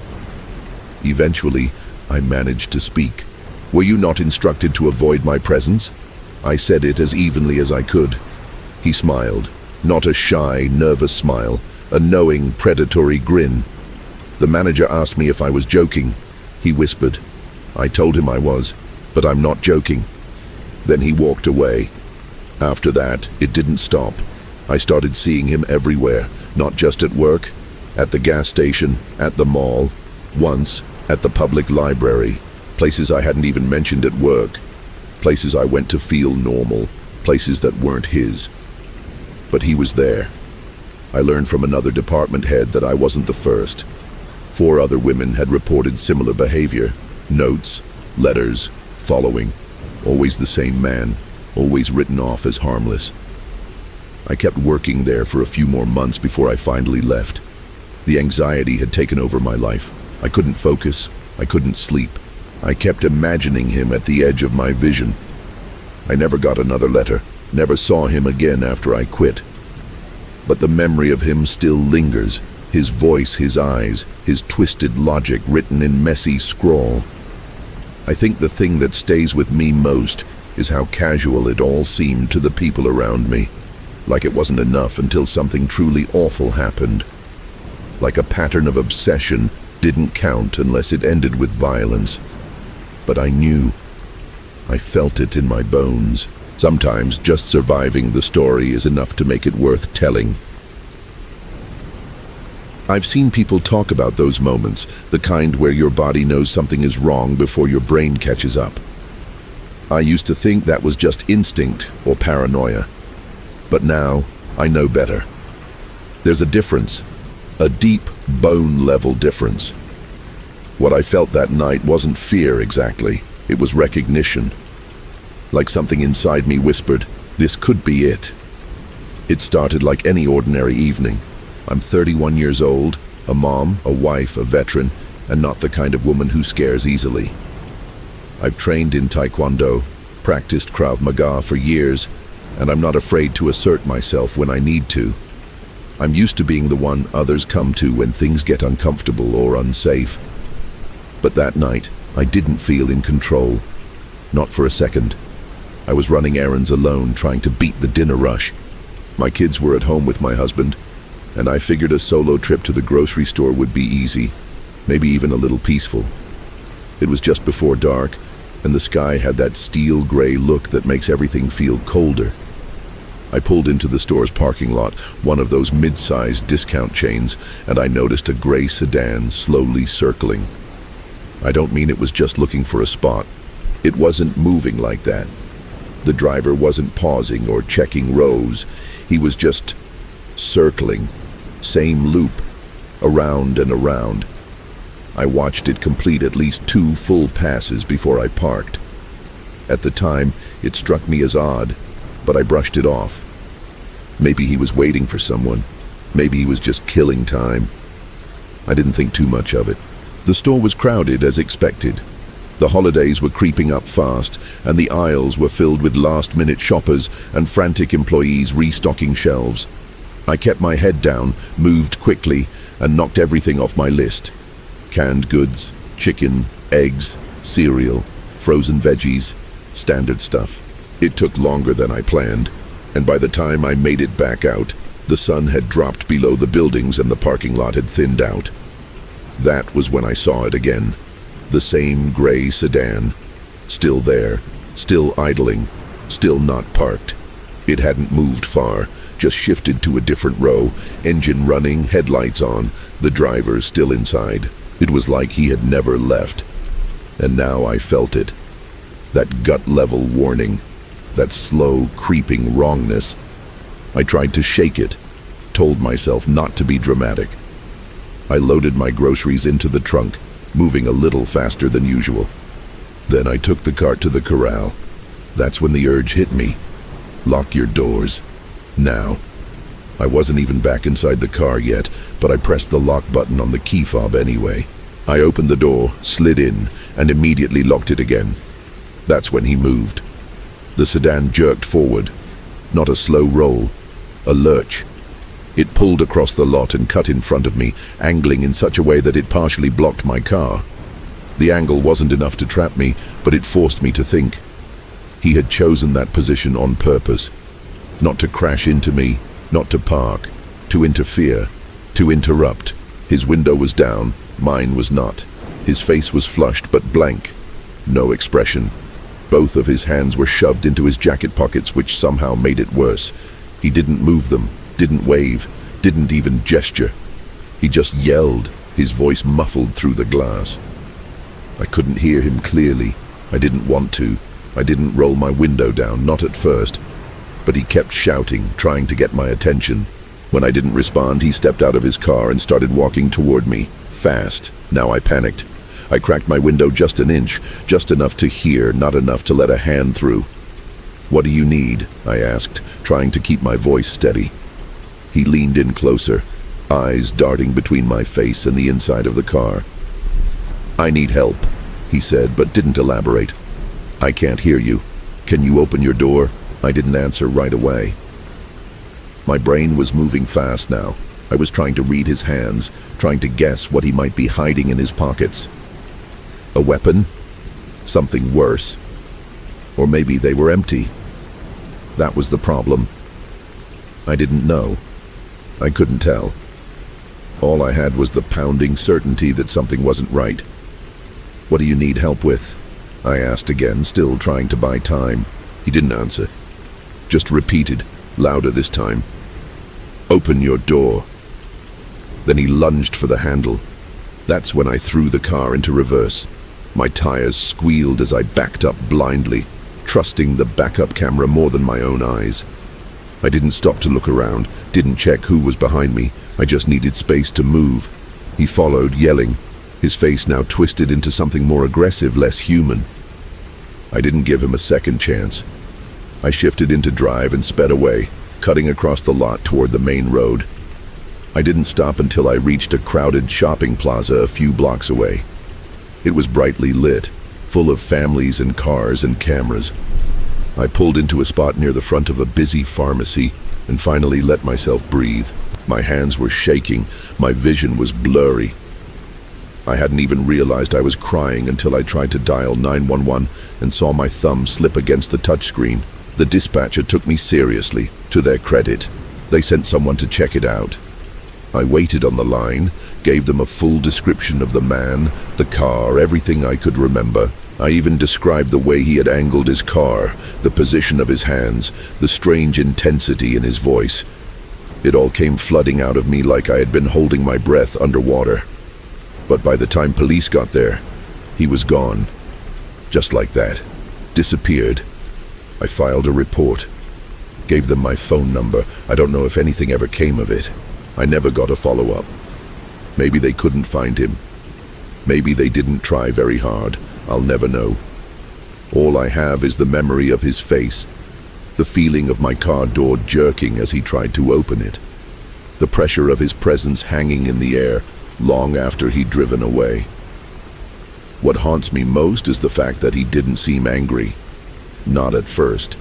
Eventually, I managed to speak. "Were you not instructed to avoid my presence?" I said it as evenly as I could. He smiled, not a shy, nervous smile, a knowing, predatory grin. The manager asked me if I was joking. He whispered. I told him I was, but I'm not joking. Then he walked away. After that, it didn't stop. I started seeing him everywhere, not just at work, at the gas station, at the mall, once at the public library, places I hadn't even mentioned at work, places I went to feel normal, places that weren't his. But he was there. I learned from another department head that I wasn't the first. 4 other women had reported similar behavior, notes, letters, following, always the same man, always written off as harmless. I kept working there for a few more months before I finally left. The anxiety had taken over my life. I couldn't focus. I couldn't sleep. I kept imagining him at the edge of my vision. I never got another letter, never saw him again after I quit. But the memory of him still lingers, his voice, his eyes, his twisted logic written in messy scrawl. I think the thing that stays with me most is how casual it all seemed to the people around me. Like it wasn't enough until something truly awful happened. Like a pattern of obsession didn't count unless it ended with violence. But I knew. I felt it in my bones. Sometimes just surviving the story is enough to make it worth telling. I've seen people talk about those moments, the kind where your body knows something is wrong before your brain catches up. I used to think that was just instinct or paranoia. But now, I know better. There's a difference, a deep, bone-level difference. What I felt that night wasn't fear exactly, it was recognition. Like something inside me whispered, this could be it. It started like any ordinary evening. I'm 31 years old, a mom, a wife, a veteran, and not the kind of woman who scares easily. I've trained in Taekwondo, practiced Krav Maga for years, and I'm not afraid to assert myself when I need to. I'm used to being the one others come to when things get uncomfortable or unsafe. But that night, I didn't feel in control. Not for a second. I was running errands alone, trying to beat the dinner rush. My kids were at home with my husband, and I figured a solo trip to the grocery store would be easy, maybe even a little peaceful. It was just before dark, and the sky had that steel gray look that makes everything feel colder. I pulled into the store's parking lot, one of those mid-sized discount chains, and I noticed a gray sedan slowly circling. I don't mean it was just looking for a spot. It wasn't moving like that. The driver wasn't pausing or checking rows. He was just circling, same loop, around and around. I watched it complete at least 2 full passes before I parked. At the time, it struck me as odd, but I brushed it off. Maybe he was waiting for someone. Maybe he was just killing time. I didn't think too much of it. The store was crowded as expected. The holidays were creeping up fast, and the aisles were filled with last-minute shoppers and frantic employees restocking shelves. I kept my head down, moved quickly, and knocked everything off my list. Canned goods, chicken, eggs, cereal, frozen veggies, standard stuff. It took longer than I planned, and by the time I made it back out, the sun had dropped below the buildings and the parking lot had thinned out. That was when I saw it again. The same gray sedan. Still there, still idling, still not parked. It hadn't moved far, just shifted to a different row, engine running, headlights on, the driver still inside. It was like he had never left. And now I felt it. That gut-level warning. That slow, creeping wrongness. I tried to shake it, told myself not to be dramatic. I loaded my groceries into the trunk, moving a little faster than usual. Then I took the cart to the corral. That's when the urge hit me. Lock your doors. Now. I wasn't even back inside the car yet, but I pressed the lock button on the key fob anyway. I opened the door, slid in, and immediately locked it again. That's when he moved. The sedan jerked forward. Not a slow roll, a lurch. It pulled across the lot and cut in front of me, angling in such a way that it partially blocked my car. The angle wasn't enough to trap me, but it forced me to think. He had chosen that position on purpose. Not to crash into me, not to park, to interfere, to interrupt. His window was down, mine was not. His face was flushed but blank. No expression. Both of his hands were shoved into his jacket pockets, which somehow made it worse. He didn't move them, didn't wave, didn't even gesture. He just yelled, his voice muffled through the glass. I couldn't hear him clearly. I didn't want to. I didn't roll my window down, not at first. But he kept shouting, trying to get my attention. When I didn't respond, he stepped out of his car and started walking toward me, fast. Now I panicked. I cracked my window just an inch, just enough to hear, not enough to let a hand through. "What do you need?" I asked, trying to keep my voice steady. He leaned in closer, eyes darting between my face and the inside of the car. "I need help," he said, but didn't elaborate. "I can't hear you. Can you open your door?" I didn't answer right away. My brain was moving fast now. I was trying to read his hands, trying to guess what he might be hiding in his pockets. A weapon? Something worse. Or maybe they were empty. That was the problem. I didn't know. I couldn't tell. All I had was the pounding certainty that something wasn't right. "What do you need help with?" I asked again, still trying to buy time. He didn't answer. Just repeated, louder this time. "Open your door." Then he lunged for the handle. That's when I threw the car into reverse. My tires squealed as I backed up blindly, trusting the backup camera more than my own eyes. I didn't stop to look around, didn't check who was behind me. I just needed space to move. He followed, yelling, his face now twisted into something more aggressive, less human. I didn't give him a second chance. I shifted into drive and sped away, cutting across the lot toward the main road. I didn't stop until I reached a crowded shopping plaza a few blocks away. It was brightly lit, full of families and cars and cameras. I pulled into a spot near the front of a busy pharmacy and finally let myself breathe. My hands were shaking, my vision was blurry. I hadn't even realized I was crying until I tried to dial 911 and saw my thumb slip against the touchscreen. The dispatcher took me seriously, to their credit. They sent someone to check it out. I waited on the line, gave them a full description of the man, the car, everything I could remember. I even described the way he had angled his car, the position of his hands, the strange intensity in his voice. It all came flooding out of me like I had been holding my breath underwater. But by the time police got there, he was gone. Just like that. Disappeared. I filed a report. Gave them my phone number. I don't know if anything ever came of it. I never got a follow-up. Maybe they couldn't find him. Maybe they didn't try very hard. I'll never know. All I have is the memory of his face, the feeling of my car door jerking as he tried to open it, the pressure of his presence hanging in the air long after he'd driven away. What haunts me most is the fact that he didn't seem angry. Not at first.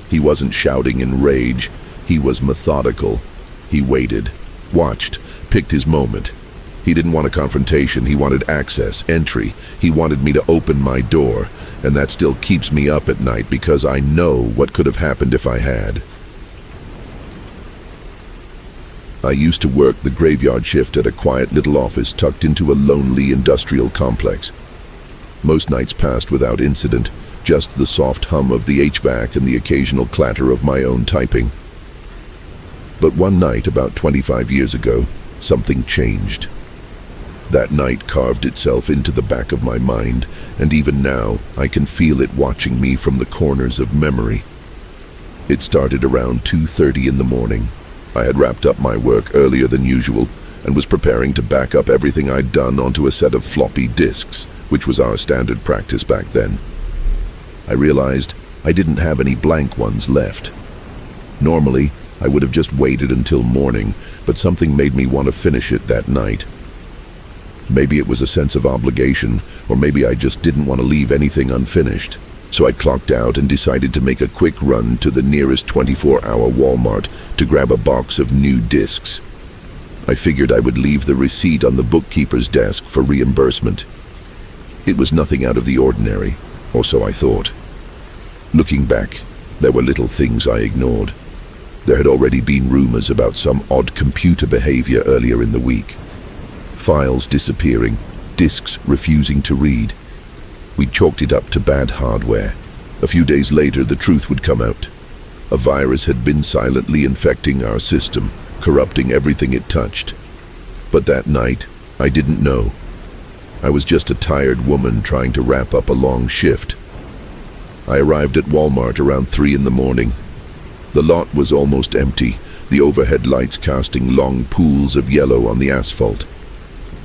He wasn't shouting in rage. He was methodical. He waited, watched, picked his moment. He didn't want a confrontation. He wanted access, entry. He wanted me to open my door, and that still keeps me up at night because I know what could have happened if I had. I used to work the graveyard shift at a quiet little office tucked into a lonely industrial complex. Most nights passed without incident, just the soft hum of the HVAC and the occasional clatter of my own typing. But one night, about 25 years ago, something changed. That night carved itself into the back of my mind, and even now I can feel it watching me from the corners of memory. It started around 2:30 in the morning. I had wrapped up my work earlier than usual and was preparing to back up everything I'd done onto a set of floppy disks, which was our standard practice back then. I realized I didn't have any blank ones left. Normally, I would have just waited until morning, but something made me want to finish it that night. Maybe it was a sense of obligation, or maybe I just didn't want to leave anything unfinished. So I clocked out and decided to make a quick run to the nearest 24-hour Walmart to grab a box of new discs. I figured I would leave the receipt on the bookkeeper's desk for reimbursement. It was nothing out of the ordinary, or so I thought. Looking back, there were little things I ignored. There had already been rumors about some odd computer behavior earlier in the week. Files disappearing, disks refusing to read. We chalked it up to bad hardware. A few days later, the truth would come out. A virus had been silently infecting our system, corrupting everything it touched. But that night, I didn't know. I was just a tired woman trying to wrap up a long shift. I arrived at Walmart around 3 in the morning. The lot was almost empty, the overhead lights casting long pools of yellow on the asphalt.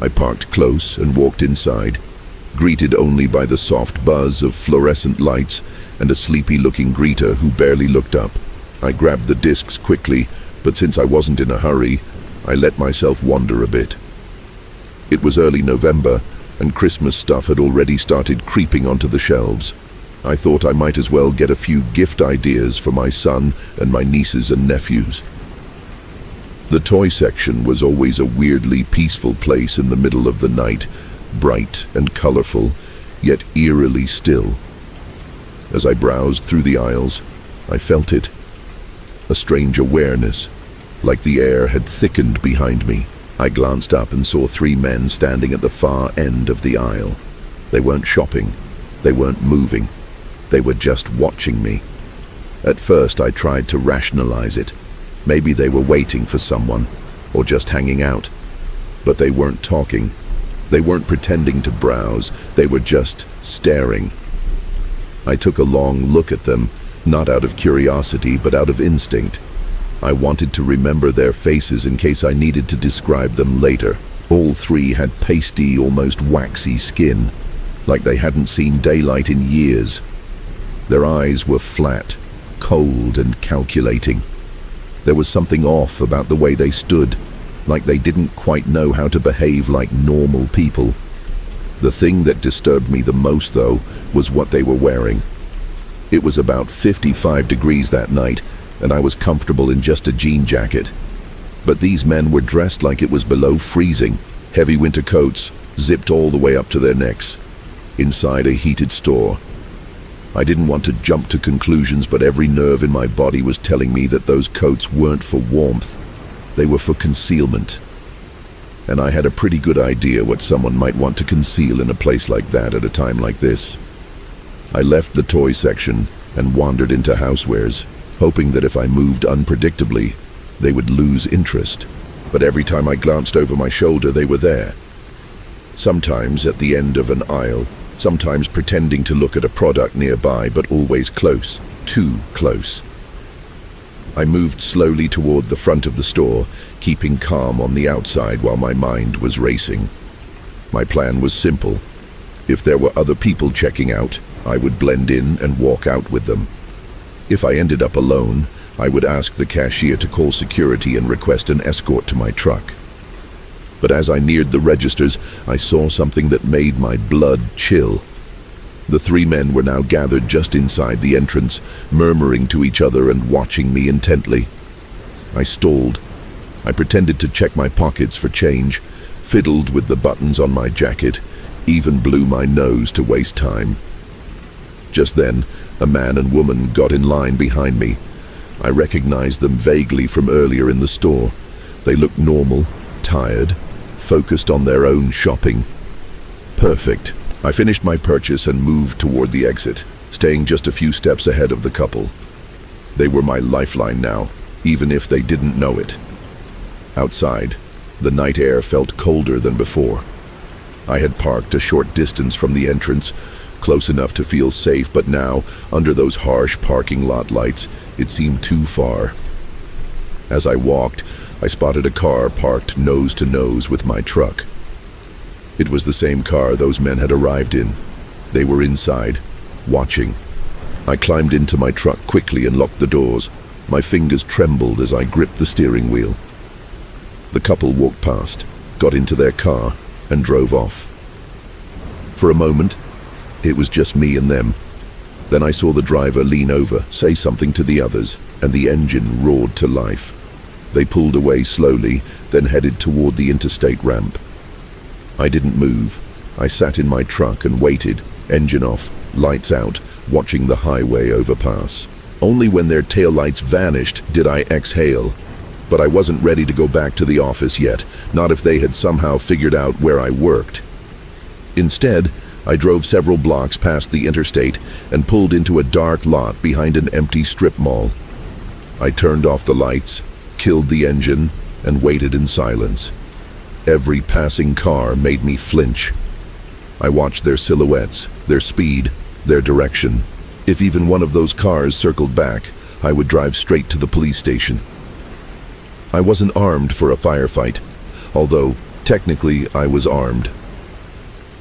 I parked close and walked inside, greeted only by the soft buzz of fluorescent lights and a sleepy-looking greeter who barely looked up. I grabbed the discs quickly, but since I wasn't in a hurry, I let myself wander a bit. It was early November, and Christmas stuff had already started creeping onto the shelves. I thought I might as well get a few gift ideas for my son and my nieces and nephews. The toy section was always a weirdly peaceful place in the middle of the night, bright and colorful, yet eerily still. As I browsed through the aisles, I felt it. A strange awareness, like the air had thickened behind me. I glanced up and saw 3 men standing at the far end of the aisle. They weren't shopping. They weren't moving. They were just watching me. At first, I tried to rationalize it. Maybe they were waiting for someone, or just hanging out. But they weren't talking. They weren't pretending to browse. They were just staring. I took a long look at them, not out of curiosity, but out of instinct. I wanted to remember their faces in case I needed to describe them later. All 3 had pasty, almost waxy skin, like they hadn't seen daylight in years. Their eyes were flat, cold and calculating. There was something off about the way they stood, like they didn't quite know how to behave like normal people. The thing that disturbed me the most, though, was what they were wearing. It was about 55 degrees that night, and I was comfortable in just a jean jacket. But these men were dressed like it was below freezing. Heavy winter coats, zipped all the way up to their necks, inside a heated store. I didn't want to jump to conclusions, but every nerve in my body was telling me that those coats weren't for warmth. They were for concealment. And I had a pretty good idea what someone might want to conceal in a place like that at a time like this. I left the toy section and wandered into housewares, hoping that if I moved unpredictably, they would lose interest. But every time I glanced over my shoulder, they were there. Sometimes at the end of an aisle, sometimes pretending to look at a product nearby, but always close, too close. I moved slowly toward the front of the store, keeping calm on the outside while my mind was racing. My plan was simple. If there were other people checking out, I would blend in and walk out with them. If I ended up alone, I would ask the cashier to call security and request an escort to my truck. But as I neared the registers, I saw something that made my blood chill. The 3 men were now gathered just inside the entrance, murmuring to each other and watching me intently. I stalled. I pretended to check my pockets for change, fiddled with the buttons on my jacket, even blew my nose to waste time. Just then, a man and woman got in line behind me. I recognized them vaguely from earlier in the store. They looked normal, tired, focused on their own shopping. Perfect. I finished my purchase and moved toward the exit, staying just a few steps ahead of the couple. They were my lifeline now, even if they didn't know it. Outside, the night air felt colder than before. I had parked a short distance from the entrance, close enough to feel safe, but now, under those harsh parking lot lights, it seemed too far. As I walked, I spotted a car parked nose to nose with my truck. It was the same car those men had arrived in. They were inside, watching. I climbed into my truck quickly and locked the doors. My fingers trembled as I gripped the steering wheel. The couple walked past, got into their car, and drove off. For a moment, it was just me and them. Then I saw the driver lean over, say something to the others, and the engine roared to life. They pulled away slowly, then headed toward the interstate ramp. I didn't move. I sat in my truck and waited, engine off, lights out, watching the highway overpass. Only when their taillights vanished did I exhale. But I wasn't ready to go back to the office yet, not if they had somehow figured out where I worked. Instead, I drove several blocks past the interstate and pulled into a dark lot behind an empty strip mall. I turned off the lights, killed the engine, and waited in silence. Every passing car made me flinch. I watched their silhouettes, their speed, their direction. If even one of those cars circled back, I would drive straight to the police station. I wasn't armed for a firefight, although technically I was armed.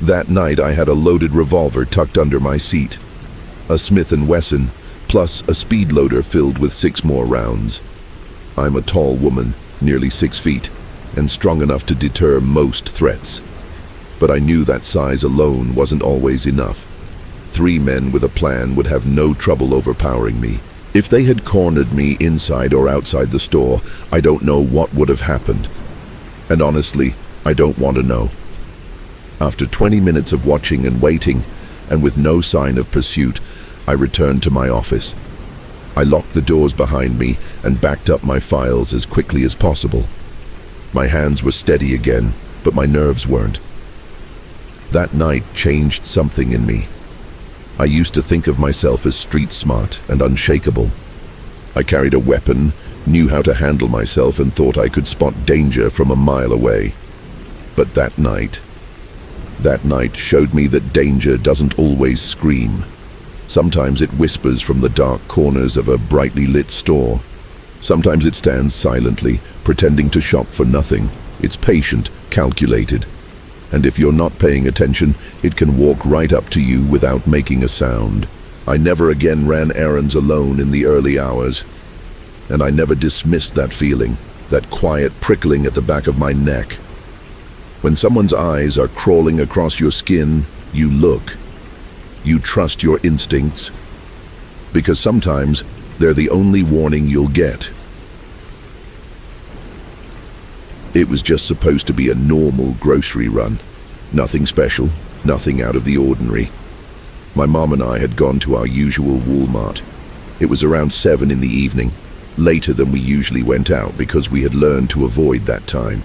That night I had a loaded revolver tucked under my seat, a Smith & Wesson, plus a speed loader filled with 6 more rounds. I'm a tall woman, nearly 6 feet, and strong enough to deter most threats. But I knew that size alone wasn't always enough. 3 men with a plan would have no trouble overpowering me. If they had cornered me inside or outside the store, I don't know what would have happened. And honestly, I don't want to know. After 20 minutes of watching and waiting, and with no sign of pursuit, I returned to my office. I locked the doors behind me and backed up my files as quickly as possible. My hands were steady again, but my nerves weren't. That night changed something in me. I used to think of myself as street smart and unshakable. I carried a weapon, knew how to handle myself, and thought I could spot danger from a mile away. But that night showed me that danger doesn't always scream. Sometimes it whispers from the dark corners of a brightly lit store. Sometimes it stands silently, pretending to shop for nothing. It's patient, calculated. And if you're not paying attention, it can walk right up to you without making a sound. I never again ran errands alone in the early hours. And I never dismissed that feeling, that quiet prickling at the back of my neck. When someone's eyes are crawling across your skin, you look. You trust your instincts, because sometimes they're the only warning you'll get. It was just supposed to be a normal grocery run. Nothing special, nothing out of the ordinary. My mom and I had gone to our usual Walmart. It was around 7 in the evening, later than we usually went out because we had learned to avoid that time.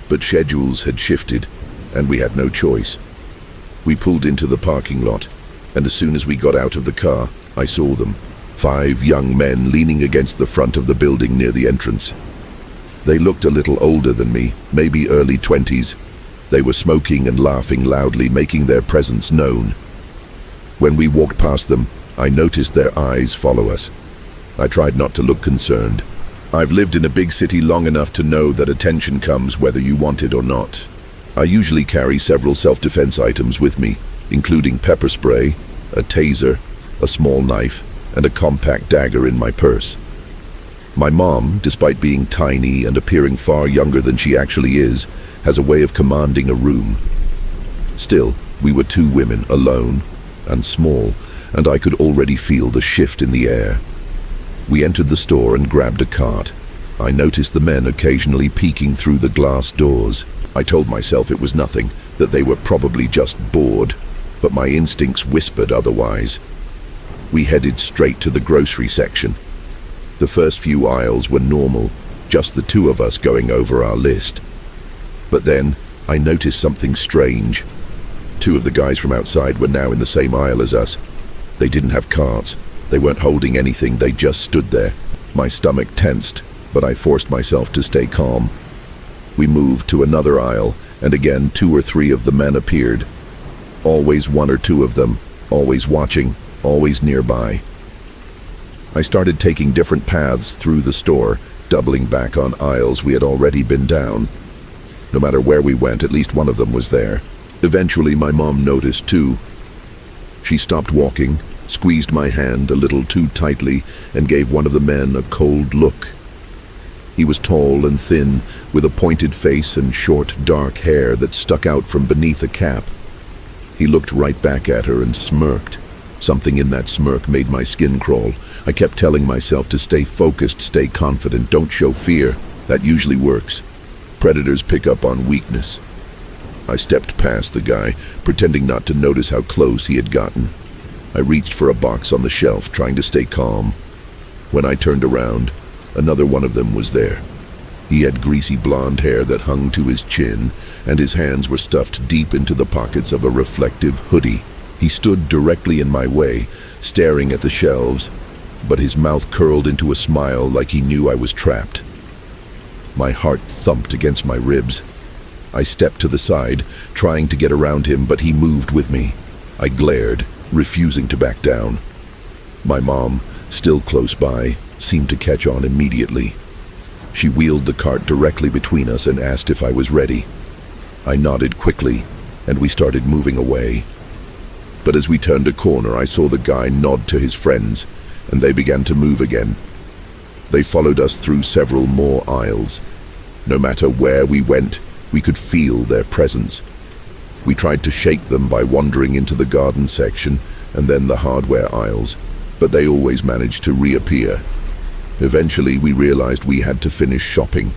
But schedules had shifted, and we had no choice. We pulled into the parking lot, and as soon as we got out of the car, I saw them. 5 young men leaning against the front of the building near the entrance. They looked a little older than me, maybe early 20s. They were smoking and laughing loudly, making their presence known. When we walked past them, I noticed their eyes follow us. I tried not to look concerned. I've lived in a big city long enough to know that attention comes whether you want it or not. I usually carry several self-defense items with me, including pepper spray, a taser, a small knife, and a compact dagger in my purse. My mom, despite being tiny and appearing far younger than she actually is, has a way of commanding a room. Still, we were 2 women, alone and small, and I could already feel the shift in the air. We entered the store and grabbed a cart. I noticed the men occasionally peeking through the glass doors. I told myself it was nothing, that they were probably just bored, but my instincts whispered otherwise. We headed straight to the grocery section. The first few aisles were normal, just the 2 of us going over our list. But then, I noticed something strange. 2 of the guys from outside were now in the same aisle as us. They didn't have carts. They weren't holding anything, they just stood there. My stomach tensed, but I forced myself to stay calm. We moved to another aisle, and again 2 or 3 of the men appeared. Always 1 or 2 of them, always watching, always nearby. I started taking different paths through the store, doubling back on aisles we had already been down. No matter where we went, at least one of them was there. Eventually, my mom noticed too. She stopped walking, squeezed my hand a little too tightly, and gave one of the men a cold look. He was tall and thin, with a pointed face and short, dark hair that stuck out from beneath a cap. He looked right back at her and smirked. Something in that smirk made my skin crawl. I kept telling myself to stay focused, stay confident, don't show fear. That usually works. Predators pick up on weakness. I stepped past the guy, pretending not to notice how close he had gotten. I reached for a box on the shelf, trying to stay calm. When I turned around, another one of them was there. He had greasy blonde hair that hung to his chin, and his hands were stuffed deep into the pockets of a reflective hoodie. He stood directly in my way, staring at the shelves, but his mouth curled into a smile like he knew I was trapped. My heart thumped against my ribs. I stepped to the side, trying to get around him, but he moved with me. I glared, refusing to back down. My mom, still close by, seemed to catch on immediately. She wheeled the cart directly between us and asked if I was ready. I nodded quickly, and we started moving away. But as we turned a corner, I saw the guy nod to his friends, and they began to move again. They followed us through several more aisles. No matter where we went, we could feel their presence. We tried to shake them by wandering into the garden section and then the hardware aisles, but they always managed to reappear. Eventually, we realized we had to finish shopping.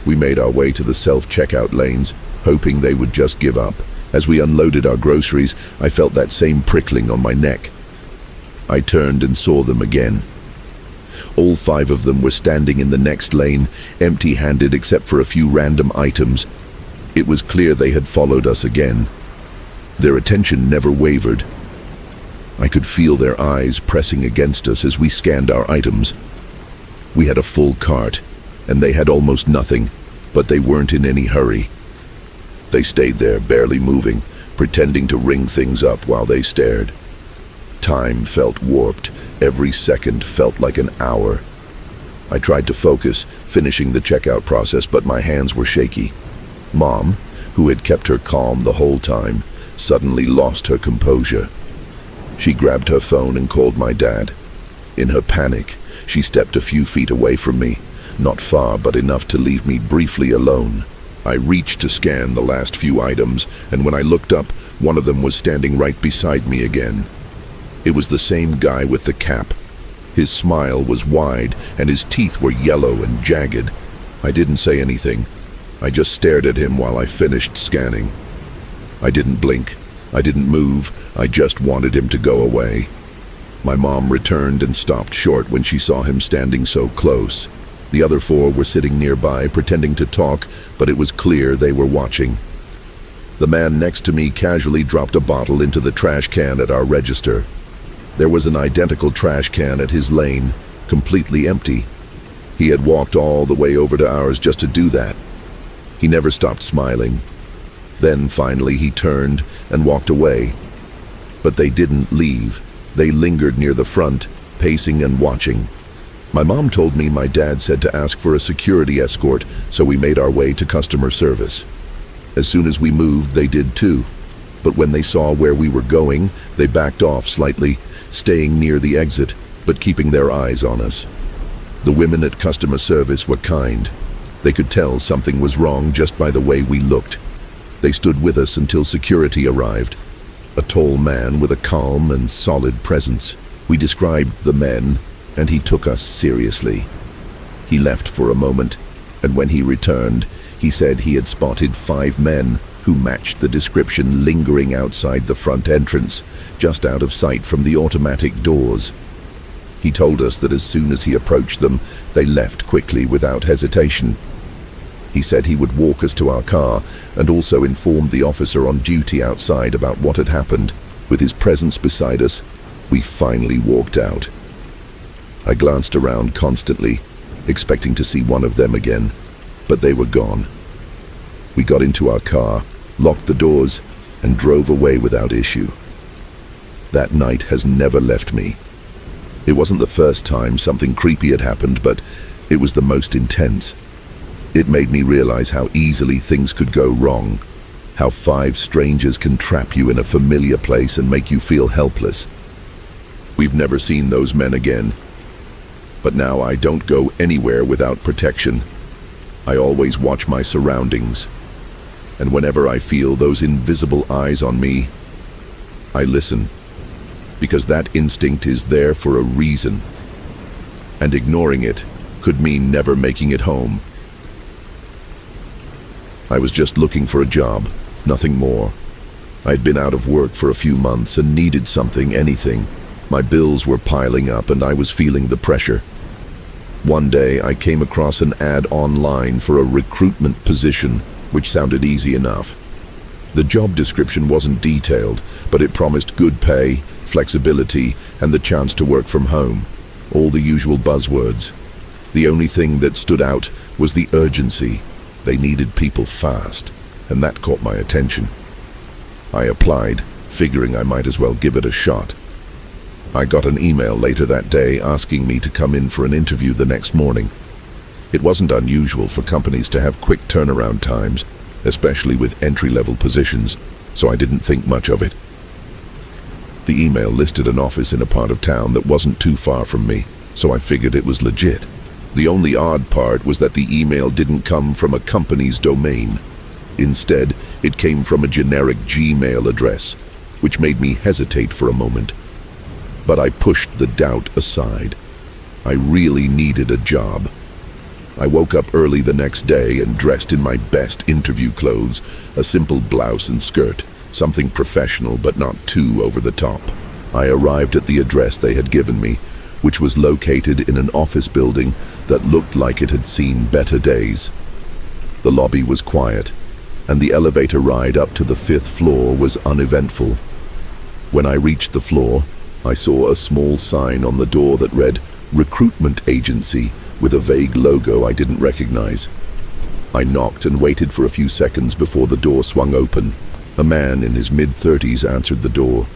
We made our way to the self-checkout lanes, hoping they would just give up. As we unloaded our groceries, I felt that same prickling on my neck. I turned and saw them again. All 5 of them were standing in the next lane, empty-handed except for a few random items. It was clear they had followed us again. Their attention never wavered. I could feel their eyes pressing against us as we scanned our items. We had a full cart, and they had almost nothing, but they weren't in any hurry. They stayed there, barely moving, pretending to ring things up while they stared. Time felt warped. Every second felt like an hour. I tried to focus, finishing the checkout process, but my hands were shaky. Mom, who had kept her calm the whole time, suddenly lost her composure. She grabbed her phone and called my dad. In her panic, she stepped a few feet away from me, not far but enough to leave me briefly alone. I reached to scan the last few items, and when I looked up, one of them was standing right beside me again. It was the same guy with the cap. His smile was wide, and his teeth were yellow and jagged. I didn't say anything. I just stared at him while I finished scanning. I didn't blink. I didn't move. I just wanted him to go away. My mom returned and stopped short when she saw him standing so close. The other 4 were sitting nearby, pretending to talk, but it was clear they were watching. The man next to me casually dropped a bottle into the trash can at our register. There was an identical trash can at his lane, completely empty. He had walked all the way over to ours just to do that. He never stopped smiling. Then finally he turned and walked away. But they didn't leave. They lingered near the front, pacing and watching. My mom told me my dad said to ask for a security escort, so we made our way to customer service. As soon as we moved, they did too. But when they saw where we were going, they backed off slightly, staying near the exit, but keeping their eyes on us. The women at customer service were kind. They could tell something was wrong just by the way we looked. They stood with us until security arrived. A tall man with a calm and solid presence. We described the men, and he took us seriously. He left for a moment, and when he returned, he said he had spotted 5 men who matched the description lingering outside the front entrance, just out of sight from the automatic doors. He told us that as soon as he approached them, they left quickly without hesitation. He said he would walk us to our car and also informed the officer on duty outside about what had happened. With his presence beside us, we finally walked out. I glanced around constantly, expecting to see one of them again, but they were gone. We got into our car, locked the doors, and drove away without issue. That night has never left me. It wasn't the first time something creepy had happened, but it was the most intense. It made me realize how easily things could go wrong, how 5 strangers can trap you in a familiar place and make you feel helpless. We've never seen those men again, but now I don't go anywhere without protection. I always watch my surroundings, and whenever I feel those invisible eyes on me, I listen. because that instinct is there for a reason, and ignoring it could mean never making it home. I was just looking for a job, nothing more. I'd been out of work for a few months and needed something, anything. My bills were piling up and I was feeling the pressure. One day I came across an ad online for a recruitment position, which sounded easy enough. The job description wasn't detailed, but it promised good pay, flexibility, and the chance to work from home. All the usual buzzwords. The only thing that stood out was the urgency. They needed people fast, and that caught my attention. I applied, figuring I might as well give it a shot. I got an email later that day asking me to come in for an interview the next morning. It wasn't unusual for companies to have quick turnaround times, especially with entry-level positions, so I didn't think much of it. The email listed an office in a part of town that wasn't too far from me, so I figured it was legit. The only odd part was that the email didn't come from a company's domain. Instead, it came from a generic Gmail address, which made me hesitate for a moment. But I pushed the doubt aside. I really needed a job. I woke up early the next day and dressed in my best interview clothes, a simple blouse and skirt, something professional but not too over the top. I arrived at the address they had given me, which was located in an office building that looked like it had seen better days. The lobby was quiet, and the elevator ride up to the 5th floor was uneventful. When I reached the floor, I saw a small sign on the door that read "Recruitment Agency" with a vague logo I didn't recognize. I knocked and waited for a few seconds before the door swung open. A man in his mid-30s answered the door.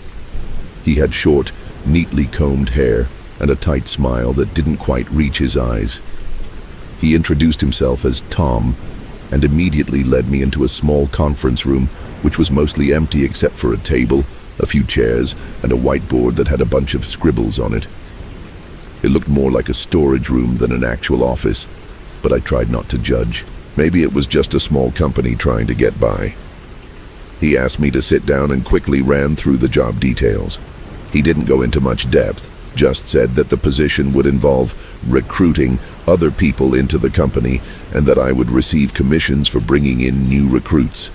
He had short, neatly combed hair and a tight smile that didn't quite reach his eyes. He introduced himself as Tom and immediately led me into a small conference room, which was mostly empty except for a table, a few chairs, and a whiteboard that had a bunch of scribbles on it. It looked more like a storage room than an actual office, but I tried not to judge. Maybe it was just a small company trying to get by. He asked me to sit down and quickly ran through the job details. He didn't go into much depth, just said that the position would involve recruiting other people into the company and that I would receive commissions for bringing in new recruits.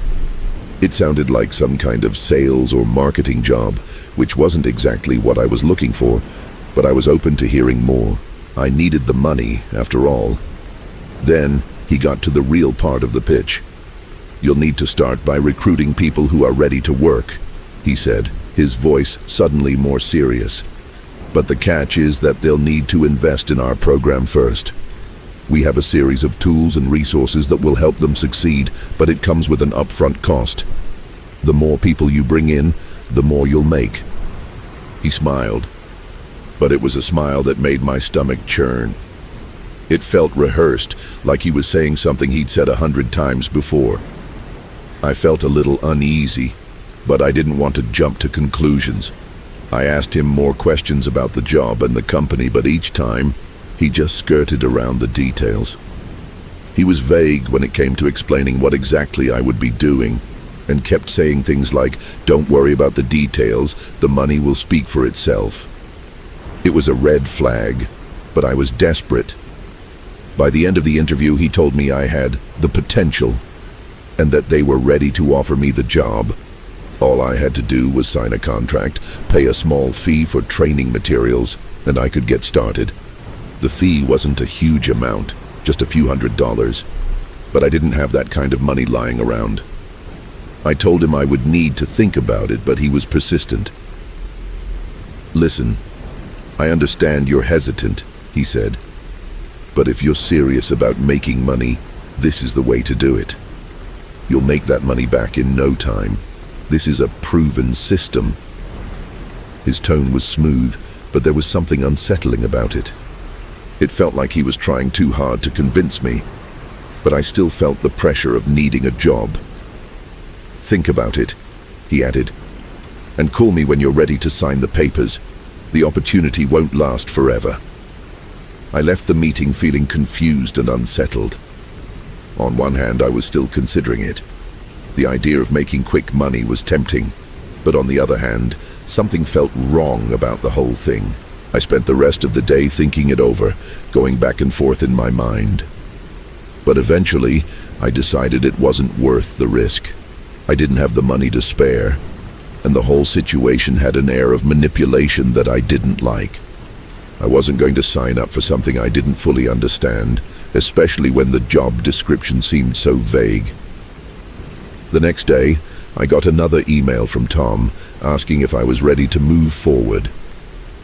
It sounded like some kind of sales or marketing job, which wasn't exactly what I was looking for, but I was open to hearing more. I needed the money, after all. Then he got to the real part of the pitch. "You'll need to start by recruiting people who are ready to work," he said, his voice suddenly more serious. "But the catch is that they'll need to invest in our program first. We have a series of tools and resources that will help them succeed, but it comes with an upfront cost. The more people you bring in, the more you'll make." He smiled, but it was a smile that made my stomach churn. It felt rehearsed, like he was saying something he'd said 100 times before. I felt a little uneasy, but I didn't want to jump to conclusions. I asked him more questions about the job and the company, but each time, he just skirted around the details. He was vague when it came to explaining what exactly I would be doing, and kept saying things like, "Don't worry about the details, the money will speak for itself." It was a red flag, but I was desperate. By the end of the interview, he told me I had the potential, and that they were ready to offer me the job. All I had to do was sign a contract, pay a small fee for training materials, and I could get started. The fee wasn't a huge amount, just a few $100s, but I didn't have that kind of money lying around. I told him I would need to think about it, but he was persistent. "Listen, I understand you're hesitant," he said, "but if you're serious about making money, this is the way to do it. You'll make that money back in no time. This is a proven system." His tone was smooth, but there was something unsettling about it. It felt like he was trying too hard to convince me, but I still felt the pressure of needing a job. "Think about it," he added, "and call me when you're ready to sign the papers. The opportunity won't last forever." I left the meeting feeling confused and unsettled. On one hand, I was still considering it. The idea of making quick money was tempting, but on the other hand, Something felt wrong about the whole thing. I spent the rest of the day thinking it over, going back and forth in my mind. But eventually, I decided it wasn't worth the risk. I didn't have the money to spare, and the whole situation had an air of manipulation that I didn't like. I wasn't going to sign up for something I didn't fully understand, especially when the job description seemed so vague. The next day, I got another email from Tom asking if I was ready to move forward.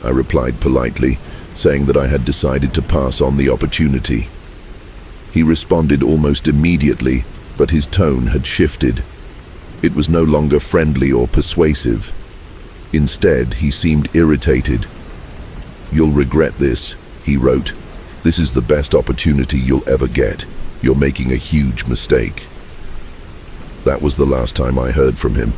I replied politely, saying that I had decided to pass on the opportunity. He responded almost immediately, but his tone had shifted. It was no longer friendly or persuasive. Instead, he seemed irritated. "You'll regret this," he wrote. "This is the best opportunity you'll ever get. You're making a huge mistake." That was the last time I heard from him.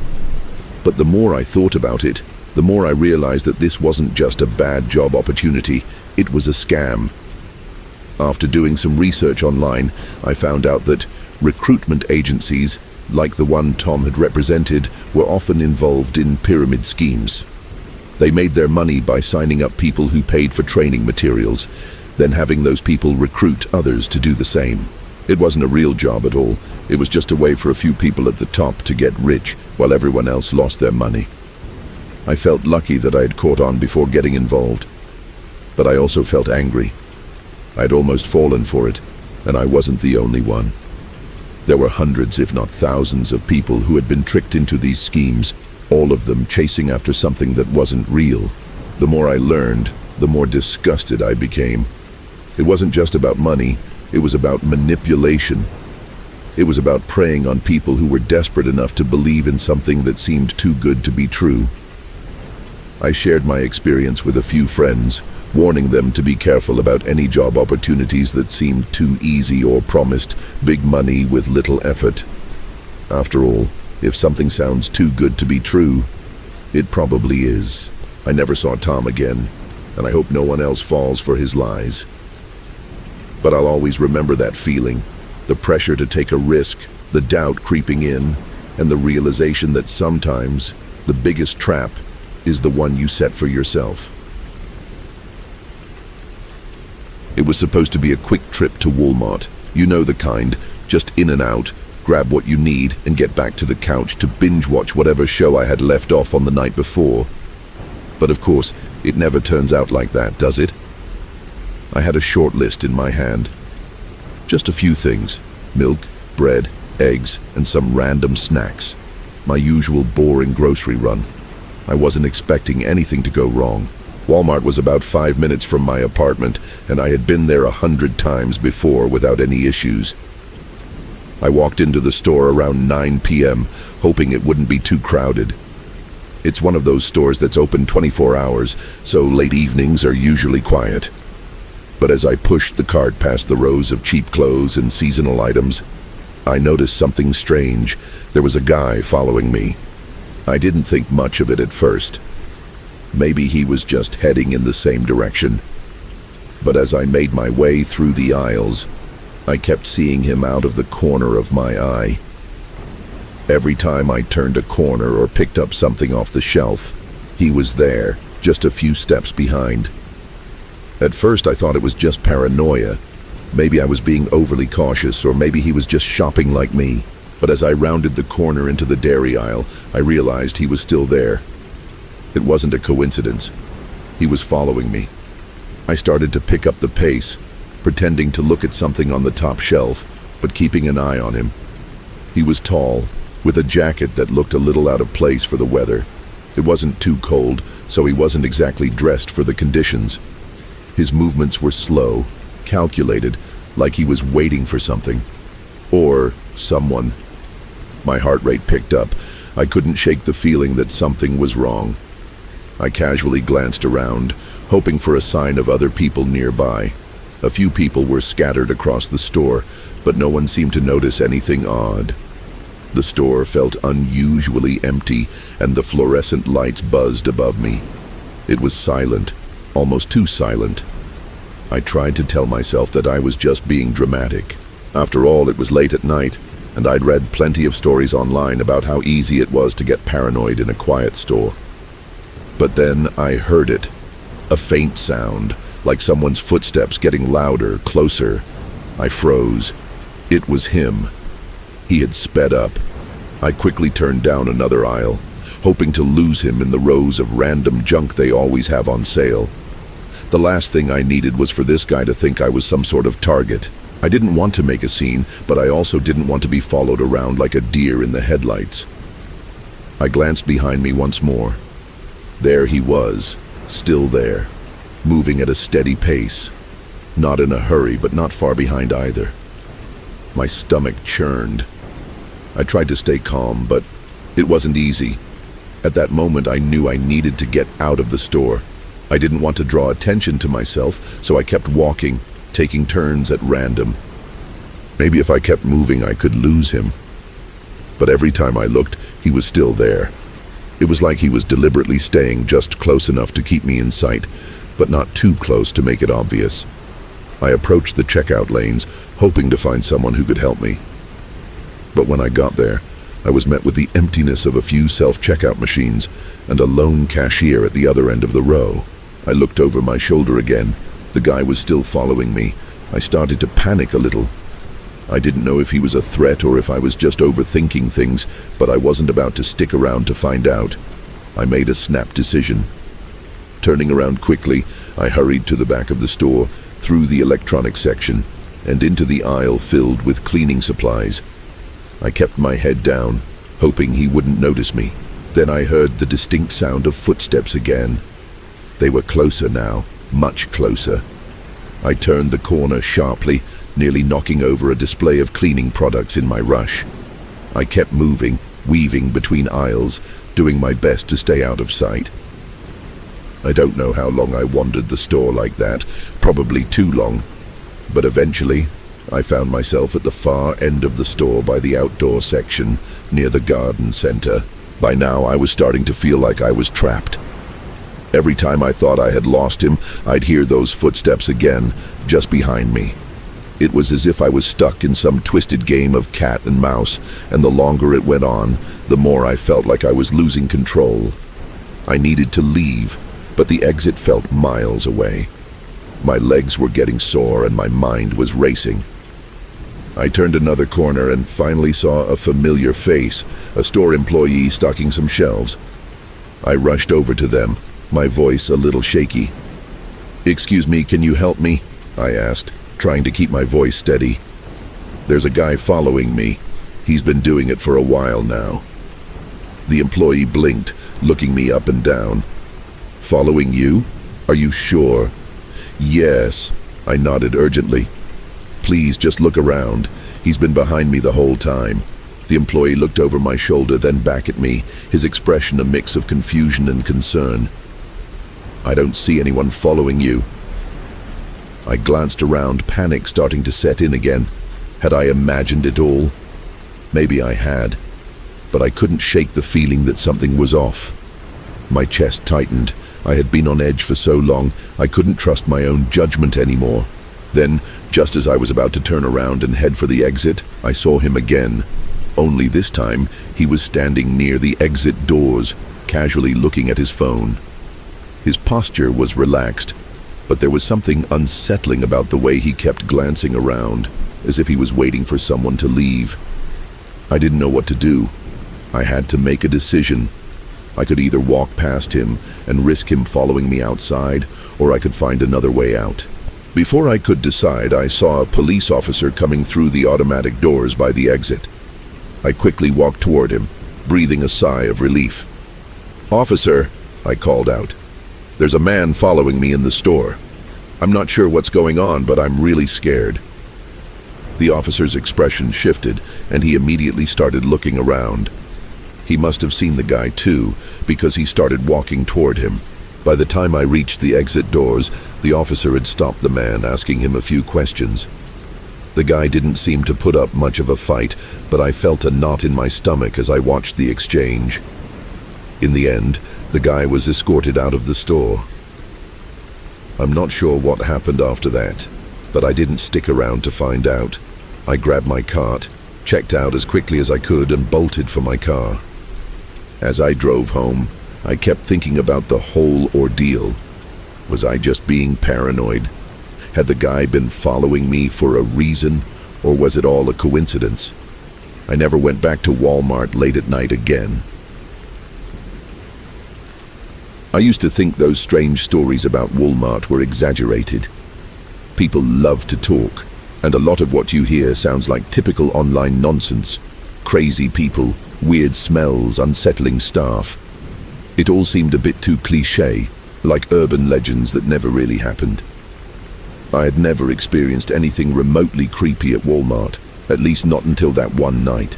But the more I thought about it, the more I realized that this wasn't just a bad job opportunity, it was a scam. After doing some research online, I found out that recruitment agencies, like the one Tom had represented, were often involved in pyramid schemes. They made their money by signing up people who paid for training materials, then having those people recruit others to do the same. It wasn't a real job at all. It was just a way for a few people at the top to get rich while everyone else lost their money. I felt lucky that I had caught on before getting involved, but I also felt angry. I'd almost fallen for it, and I wasn't the only one. There were hundreds, if not thousands, of people who had been tricked into these schemes, all of them chasing after something that wasn't real. The more I learned, the more disgusted I became. It wasn't just about money, it was about manipulation. It was about preying on people who were desperate enough to believe in something that seemed too good to be true. I shared my experience with a few friends, warning them to be careful about any job opportunities that seemed too easy or promised big money with little effort. After all, if something sounds too good to be true, it probably is. I never saw Tom again, and I hope no one else falls for his lies. But I'll always remember that feeling, the pressure to take a risk, the doubt creeping in, and the realization that sometimes the biggest trap is the one you set for yourself. It was supposed to be a quick trip to Walmart. You know the kind, just in and out, grab what you need, and get back to the couch to binge watch whatever show I had left off on the night before. But of course, it never turns out like that, does it? I had a short list in my hand. Just a few things: milk, bread, eggs, and some random snacks. My usual boring grocery run. I wasn't expecting anything to go wrong. Walmart was about 5 minutes from my apartment, and I had been there 100 times before without any issues. I walked into the store around 9 p.m., hoping it wouldn't be too crowded. It's one of those stores that's open 24 hours, so late evenings are usually quiet. But as I pushed the cart past the rows of cheap clothes and seasonal items, I noticed something strange. There was a guy following me. I didn't think much of it at first. Maybe he was just heading in the same direction. But as I made my way through the aisles, I kept seeing him out of the corner of my eye. Every time I turned a corner or picked up something off the shelf, he was there, just a few steps behind. At first I thought it was just paranoia. Maybe I was being overly cautious, or maybe he was just shopping like me. But as I rounded the corner into the dairy aisle, I realized he was still there. It wasn't a coincidence. He was following me. I started to pick up the pace, pretending to look at something on the top shelf, but keeping an eye on him. He was tall, with a jacket that looked a little out of place for the weather. It wasn't too cold, so he wasn't exactly dressed for the conditions. His movements were slow, calculated, like he was waiting for something. Or someone. My heart rate picked up. I couldn't shake the feeling that something was wrong. I casually glanced around, hoping for a sign of other people nearby. A few people were scattered across the store, but no one seemed to notice anything odd. The store felt unusually empty, and the fluorescent lights buzzed above me. It was silent, almost too silent. I tried to tell myself that I was just being dramatic. After all, it was late at night, and I'd read plenty of stories online about how easy it was to get paranoid in a quiet store. But then I heard it. A faint sound, like someone's footsteps getting louder, closer. I froze. It was him. He had sped up. I quickly turned down another aisle, hoping to lose him in the rows of random junk they always have on sale. The last thing I needed was for this guy to think I was some sort of target. I didn't want to make a scene, but I also didn't want to be followed around like a deer in the headlights. I glanced behind me once more. There he was, still there, moving at a steady pace. Not in a hurry, but not far behind either. My stomach churned. I tried to stay calm, but it wasn't easy. At that moment, I knew I needed to get out of the store. I didn't want to draw attention to myself, so I kept walking, taking turns at random. Maybe if I kept moving, I could lose him. But every time I looked, he was still there. It was like he was deliberately staying just close enough to keep me in sight, but not too close to make it obvious. I approached the checkout lanes, hoping to find someone who could help me. But when I got there, I was met with the emptiness of a few self-checkout machines and a lone cashier at the other end of the row. I looked over my shoulder again. The guy was still following me. I started to panic a little. I didn't know if he was a threat or if I was just overthinking things, but I wasn't about to stick around to find out. I made a snap decision. Turning around quickly, I hurried to the back of the store, through the electronics section, and into the aisle filled with cleaning supplies. I kept my head down, hoping he wouldn't notice me. Then I heard the distinct sound of footsteps again. They were closer now, much closer. I turned the corner sharply, nearly knocking over a display of cleaning products in my rush. I kept moving, weaving between aisles, doing my best to stay out of sight. I don't know how long I wandered the store like that, probably too long. But eventually, I found myself at the far end of the store by the outdoor section, near the garden center. By now, I was starting to feel like I was trapped. Every time I thought I had lost him, I'd hear those footsteps again, just behind me. It was as if I was stuck in some twisted game of cat and mouse, and the longer it went on, the more I felt like I was losing control. I needed to leave, but the exit felt miles away. My legs were getting sore and my mind was racing. I turned another corner and finally saw a familiar face, a store employee stocking some shelves. I rushed over to them, my voice a little shaky. "Excuse me, can you help me?" I asked, trying to keep my voice steady. "There's a guy following me. He's been doing it for a while now." The employee blinked, looking me up and down. "Following you? Are you sure?" "Yes," I nodded urgently. "Please just look around. He's been behind me the whole time." The employee looked over my shoulder, then back at me, his expression a mix of confusion and concern. "I don't see anyone following you." I glanced around, panic starting to set in again. Had I imagined it all? Maybe I had, but I couldn't shake the feeling that something was off. My chest tightened. I had been on edge for so long, I couldn't trust my own judgment anymore. Then, just as I was about to turn around and head for the exit, I saw him again. Only this time, he was standing near the exit doors, casually looking at his phone. His posture was relaxed, but there was something unsettling about the way he kept glancing around, as if he was waiting for someone to leave. I didn't know what to do. I had to make a decision. I could either walk past him and risk him following me outside, or I could find another way out. Before I could decide, I saw a police officer coming through the automatic doors by the exit. I quickly walked toward him, breathing a sigh of relief. "Officer," I called out, "there's a man following me in the store. I'm not sure what's going on, but I'm really scared." The officer's expression shifted, and he immediately started looking around. He must have seen the guy too, because he started walking toward him. By the time I reached the exit doors, the officer had stopped the man, asking him a few questions. The guy didn't seem to put up much of a fight, but I felt a knot in my stomach as I watched the exchange. In the end, the guy was escorted out of the store. I'm not sure what happened after that, but I didn't stick around to find out. I grabbed my cart, checked out as quickly as I could, and bolted for my car. As I drove home, I kept thinking about the whole ordeal. Was I just being paranoid? Had the guy been following me for a reason, or was it all a coincidence? I never went back to Walmart late at night again. I used to think those strange stories about Walmart were exaggerated. People love to talk, and a lot of what you hear sounds like typical online nonsense. Crazy people, weird smells, unsettling staff. It all seemed a bit too cliché, like urban legends that never really happened. I had never experienced anything remotely creepy at Walmart, at least not until that one night.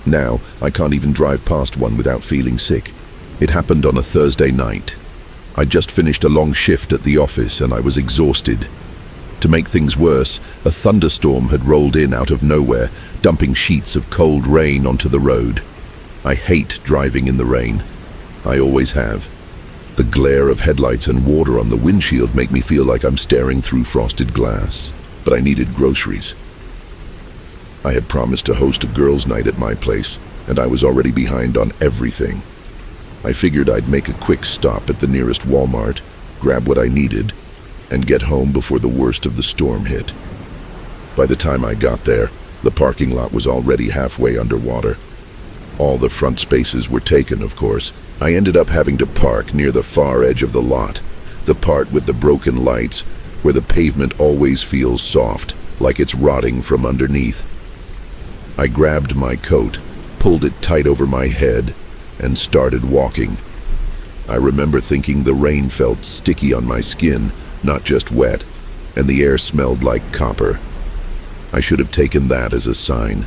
Now, I can't even drive past one without feeling sick. It happened on a Thursday night. I'd just finished a long shift at the office and I was exhausted. To make things worse, a thunderstorm had rolled in out of nowhere, dumping sheets of cold rain onto the road. I hate driving in the rain. I always have. The glare of headlights and water on the windshield make me feel like I'm staring through frosted glass. But I needed groceries. I had promised to host a girls' night at my place, and I was already behind on everything. I figured I'd make a quick stop at the nearest Walmart, grab what I needed, and get home before the worst of the storm hit. By the time I got there, the parking lot was already halfway underwater. All the front spaces were taken, of course. I ended up having to park near the far edge of the lot, the part with the broken lights, where the pavement always feels soft, like it's rotting from underneath. I grabbed my coat, pulled it tight over my head, and started walking. I remember thinking the rain felt sticky on my skin, not just wet, and the air smelled like copper. I should have taken that as a sign.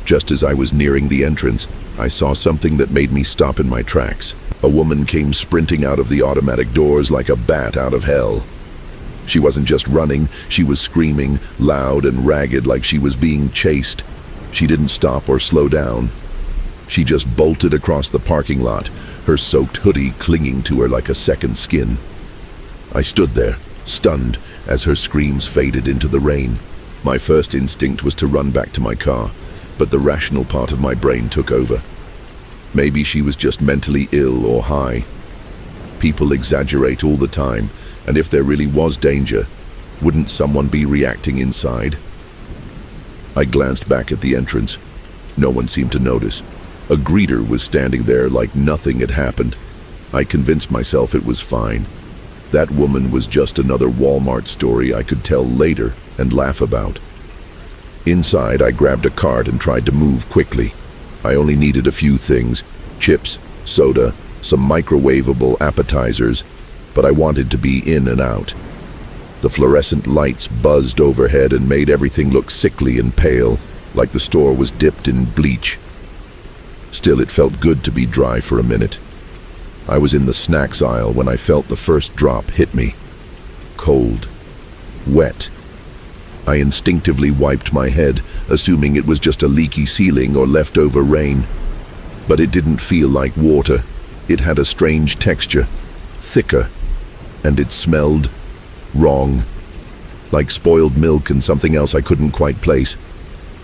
Just as I was nearing the entrance, I saw something that made me stop in my tracks. A woman came sprinting out of the automatic doors like a bat out of hell. She wasn't just running, she was screaming, loud and ragged, like she was being chased. She didn't stop or slow down. She just bolted across the parking lot, her soaked hoodie clinging to her like a second skin. I stood there, stunned, as her screams faded into the rain. My first instinct was to run back to my car, but the rational part of my brain took over. Maybe she was just mentally ill or high. People exaggerate all the time, and if there really was danger, wouldn't someone be reacting inside? I glanced back at the entrance. No one seemed to notice. A greeter was standing there like nothing had happened. I convinced myself it was fine. That woman was just another Walmart story I could tell later and laugh about. Inside, I grabbed a cart and tried to move quickly. I only needed a few things: chips, soda, some microwavable appetizers, but I wanted to be in and out. The fluorescent lights buzzed overhead and made everything look sickly and pale, like the store was dipped in bleach. Still, it felt good to be dry for a minute. I was in the snacks aisle when I felt the first drop hit me. Cold. Wet. I instinctively wiped my head, assuming it was just a leaky ceiling or leftover rain. But it didn't feel like water. It had a strange texture, thicker, and it smelled wrong, like spoiled milk and something else I couldn't quite place.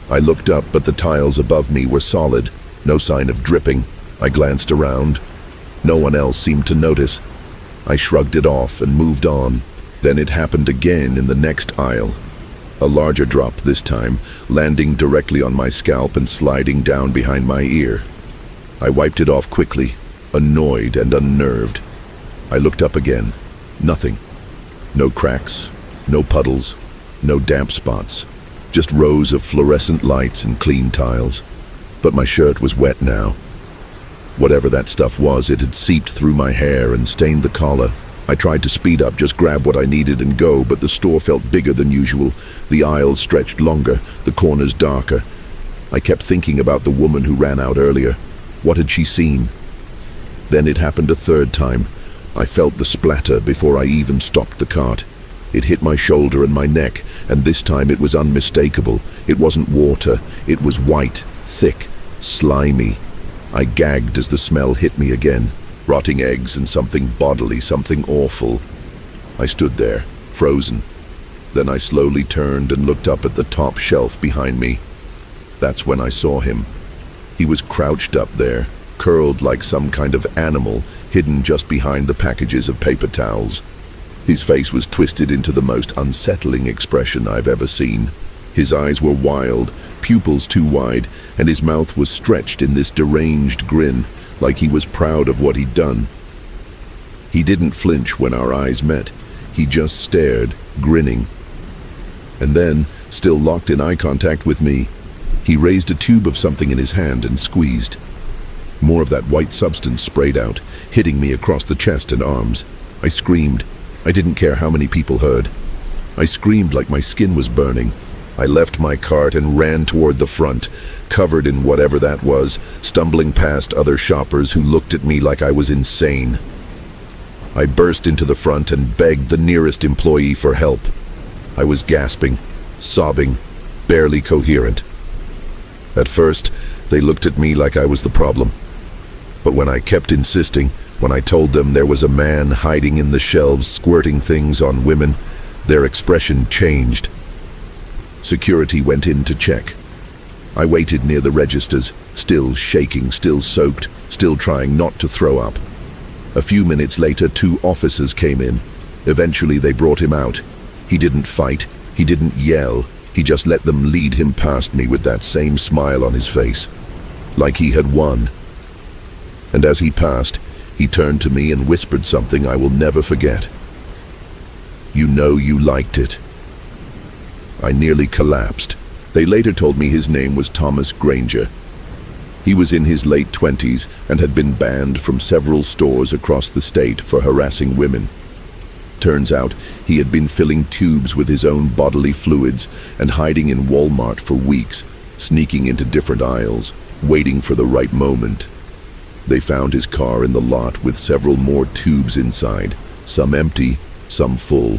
I looked up, but the tiles above me were solid, no sign of dripping. I glanced around. No one else seemed to notice. I shrugged it off and moved on. Then it happened again in the next aisle. A larger drop this time, landing directly on my scalp and sliding down behind my ear. I wiped it off quickly, annoyed and unnerved. I looked up again. Nothing. No cracks, no puddles, no damp spots. Just rows of fluorescent lights and clean tiles. But my shirt was wet now. Whatever that stuff was, it had seeped through my hair and stained the collar. I tried to speed up, just grab what I needed and go, but the store felt bigger than usual. The aisles stretched longer, the corners darker. I kept thinking about the woman who ran out earlier. What had she seen? Then it happened a third time. I felt the splatter before I even stopped the cart. It hit my shoulder and my neck, and this time it was unmistakable. It wasn't water. It was white, thick, slimy. I gagged as the smell hit me again. Rotting eggs and something bodily, something awful. I stood there, frozen. Then I slowly turned and looked up at the top shelf behind me. That's when I saw him. He was crouched up there, curled like some kind of animal, hidden just behind the packages of paper towels. His face was twisted into the most unsettling expression I've ever seen. His eyes were wild, pupils too wide, and his mouth was stretched in this deranged grin, like he was proud of what he'd done. He didn't flinch when our eyes met. He just stared, grinning. And then, still locked in eye contact with me, he raised a tube of something in his hand and squeezed. More of that white substance sprayed out, hitting me across the chest and arms. I screamed. I didn't care how many people heard. I screamed like my skin was burning. I left my cart and ran toward the front, covered in whatever that was, stumbling past other shoppers who looked at me like I was insane. I burst into the front and begged the nearest employee for help. I was gasping, sobbing, barely coherent. At first, they looked at me like I was the problem. But when I kept insisting, when I told them there was a man hiding in the shelves squirting things on women, their expression changed. Security went in to check. I waited near the registers, still shaking, still soaked, still trying not to throw up. A few minutes later, 2 officers came in. Eventually, they brought him out. He didn't fight. He didn't yell. He just let them lead him past me with that same smile on his face, like he had won. And as he passed, he turned to me and whispered something I will never forget. "You know you liked it." I nearly collapsed. They later told me his name was Thomas Granger. He was in his late 20s and had been banned from several stores across the state for harassing women. Turns out he had been filling tubes with his own bodily fluids and hiding in Walmart for weeks, sneaking into different aisles, waiting for the right moment. They found his car in the lot with several more tubes inside, some empty, some full.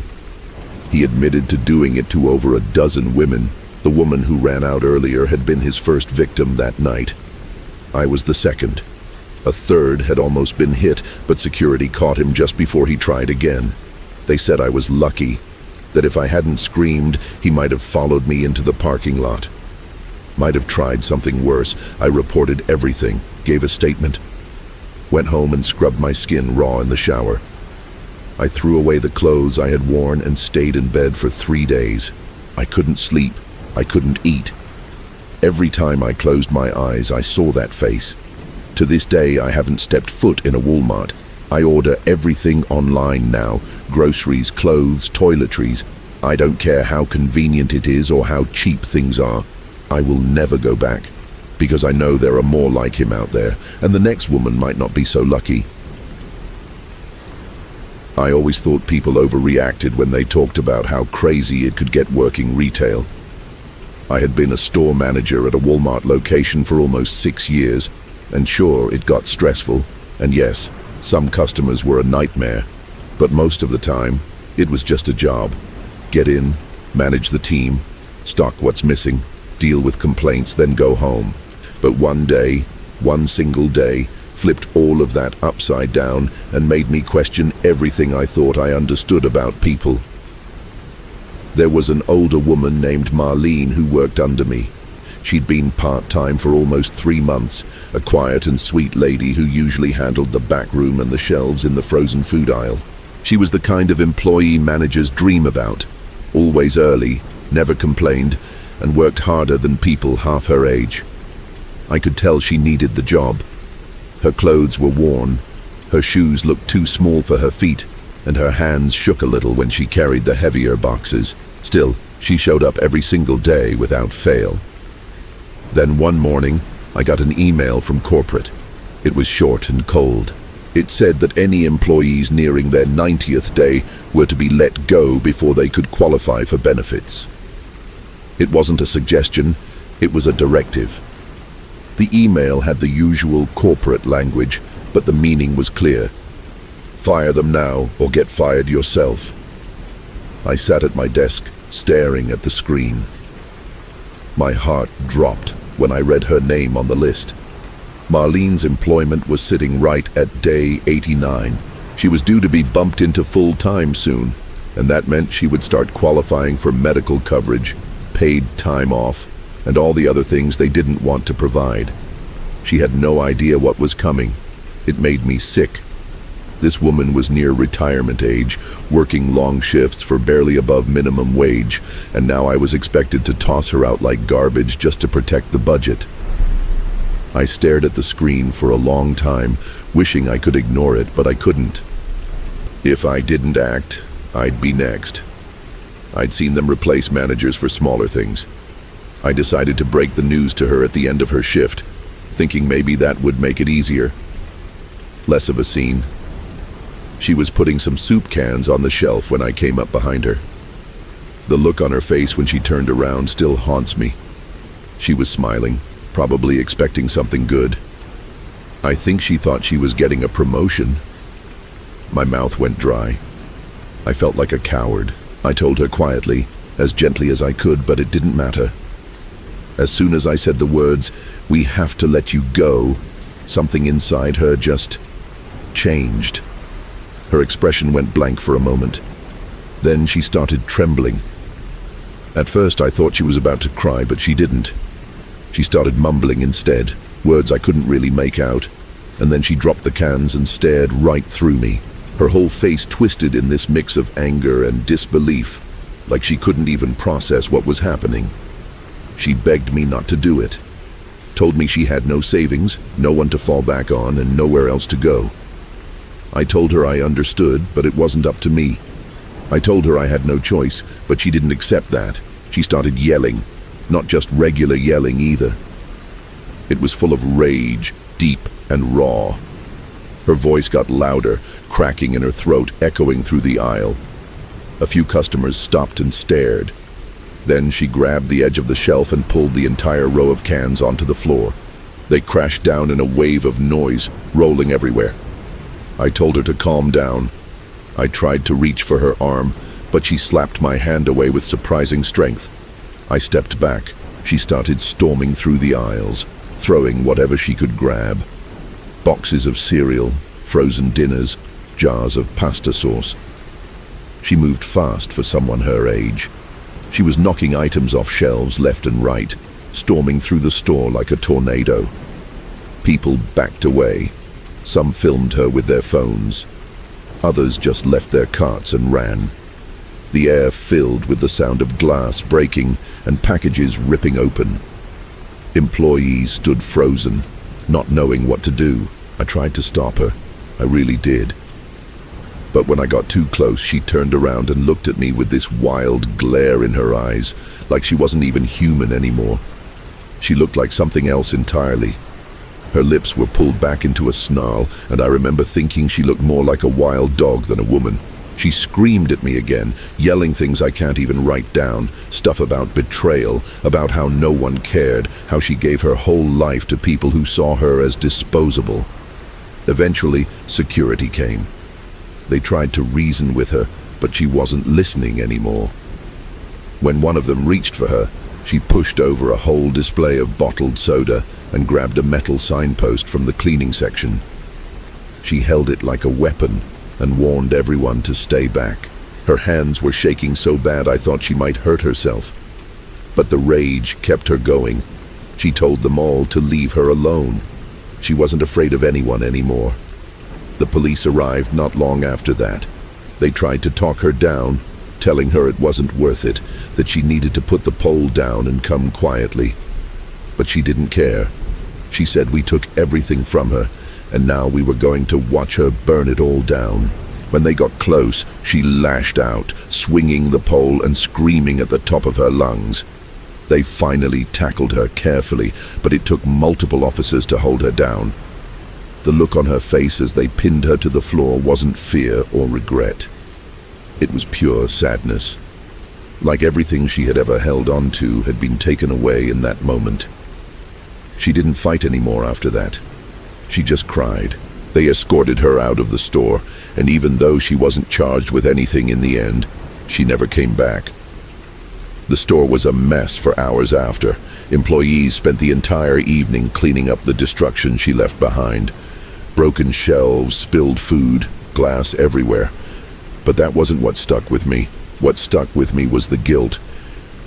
He admitted to doing it to over a dozen women. The woman who ran out earlier had been his first victim that night. I was the second. A third had almost been hit, but security caught him just before he tried again. They said I was lucky, that if I hadn't screamed, he might have followed me into the parking lot. Might have tried something worse. I reported everything, gave a statement. Went home and scrubbed my skin raw in the shower. I threw away the clothes I had worn and stayed in bed for 3 days. I couldn't sleep. I couldn't eat. Every time I closed my eyes, I saw that face. To this day, I haven't stepped foot in a Walmart. I order everything online now. Groceries, clothes, toiletries. I don't care how convenient it is or how cheap things are. I will never go back, because I know there are more like him out there, and the next woman might not be so lucky. I always thought people overreacted when they talked about how crazy it could get working retail. I had been a store manager at a Walmart location for almost 6 years, and sure, it got stressful, and yes, some customers were a nightmare, but most of the time, it was just a job. Get in, manage the team, stock what's missing, deal with complaints, then go home. But one day, one single day, flipped all of that upside down and made me question everything I thought I understood about people. There was an older woman named Marlene who worked under me. She'd been part-time for almost 3 months, a quiet and sweet lady who usually handled the back room and the shelves in the frozen food aisle. She was the kind of employee managers dream about. Always early, never complained, and worked harder than people half her age. I could tell she needed the job. Her clothes were worn, her shoes looked too small for her feet, and her hands shook a little when she carried the heavier boxes. Still, she showed up every single day without fail. Then one morning, I got an email from corporate. It was short and cold. It said that any employees nearing their 90th day were to be let go before they could qualify for benefits. It wasn't a suggestion, it was a directive. The email had the usual corporate language, but the meaning was clear. Fire them now or get fired yourself. I sat at my desk, staring at the screen. My heart dropped when I read her name on the list. Marlene's employment was sitting right at day 89. She was due to be bumped into full-time soon, and that meant she would start qualifying for medical coverage, paid time off, and all the other things they didn't want to provide. She had no idea what was coming. It made me sick. This woman was near retirement age, working long shifts for barely above minimum wage, and now I was expected to toss her out like garbage just to protect the budget. I stared at the screen for a long time, wishing I could ignore it, but I couldn't. If I didn't act, I'd be next. I'd seen them replace managers for smaller things. I decided to break the news to her at the end of her shift, thinking maybe that would make it easier. Less of a scene. She was putting some soup cans on the shelf when I came up behind her. The look on her face when she turned around still haunts me. She was smiling, probably expecting something good. I think she thought she was getting a promotion. My mouth went dry. I felt like a coward. I told her quietly, as gently as I could, but it didn't matter. As soon as I said the words, "We have to let you go," something inside her just changed. Her expression went blank for a moment. Then she started trembling. At first I thought she was about to cry, but she didn't. She started mumbling instead, words I couldn't really make out, and then she dropped the cans and stared right through me. Her whole face twisted in this mix of anger and disbelief, like she couldn't even process what was happening. She begged me not to do it, told me she had no savings, no one to fall back on, and nowhere else to go. I told her I understood, but it wasn't up to me. I told her I had no choice, but she didn't accept that. She started yelling, not just regular yelling either. It was full of rage, deep and raw. Her voice got louder, cracking in her throat, echoing through the aisle. A few customers stopped and stared. Then she grabbed the edge of the shelf and pulled the entire row of cans onto the floor. They crashed down in a wave of noise, rolling everywhere. I told her to calm down. I tried to reach for her arm, but she slapped my hand away with surprising strength. I stepped back. She started storming through the aisles, throwing whatever she could grab. Boxes of cereal, frozen dinners, jars of pasta sauce. She moved fast for someone her age. She was knocking items off shelves left and right, storming through the store like a tornado. People backed away. Some filmed her with their phones. Others just left their carts and ran. The air filled with the sound of glass breaking and packages ripping open. Employees stood frozen, not knowing what to do. I tried to stop her. I really did. But when I got too close, she turned around and looked at me with this wild glare in her eyes, like she wasn't even human anymore. She looked like something else entirely. Her lips were pulled back into a snarl, and I remember thinking she looked more like a wild dog than a woman. She screamed at me again, yelling things I can't even write down, stuff about betrayal, about how no one cared, how she gave her whole life to people who saw her as disposable. Eventually, security came. They tried to reason with her, but she wasn't listening anymore. When one of them reached for her, she pushed over a whole display of bottled soda and grabbed a metal signpost from the cleaning section. She held it like a weapon and warned everyone to stay back. Her hands were shaking so bad I thought she might hurt herself. But the rage kept her going. She told them all to leave her alone. She wasn't afraid of anyone anymore. The police arrived not long after that. They tried to talk her down, telling her it wasn't worth it, that she needed to put the pole down and come quietly. But she didn't care. She said we took everything from her, and now we were going to watch her burn it all down. When they got close, she lashed out, swinging the pole and screaming at the top of her lungs. They finally tackled her carefully, but it took multiple officers to hold her down. The look on her face as they pinned her to the floor wasn't fear or regret. It was pure sadness. Like everything she had ever held on to had been taken away in that moment. She didn't fight anymore after that. She just cried. They escorted her out of the store, and even though she wasn't charged with anything in the end, she never came back. The store was a mess for hours after. Employees spent the entire evening cleaning up the destruction she left behind. Broken shelves, spilled food, glass everywhere. But that wasn't what stuck with me. What stuck with me was the guilt.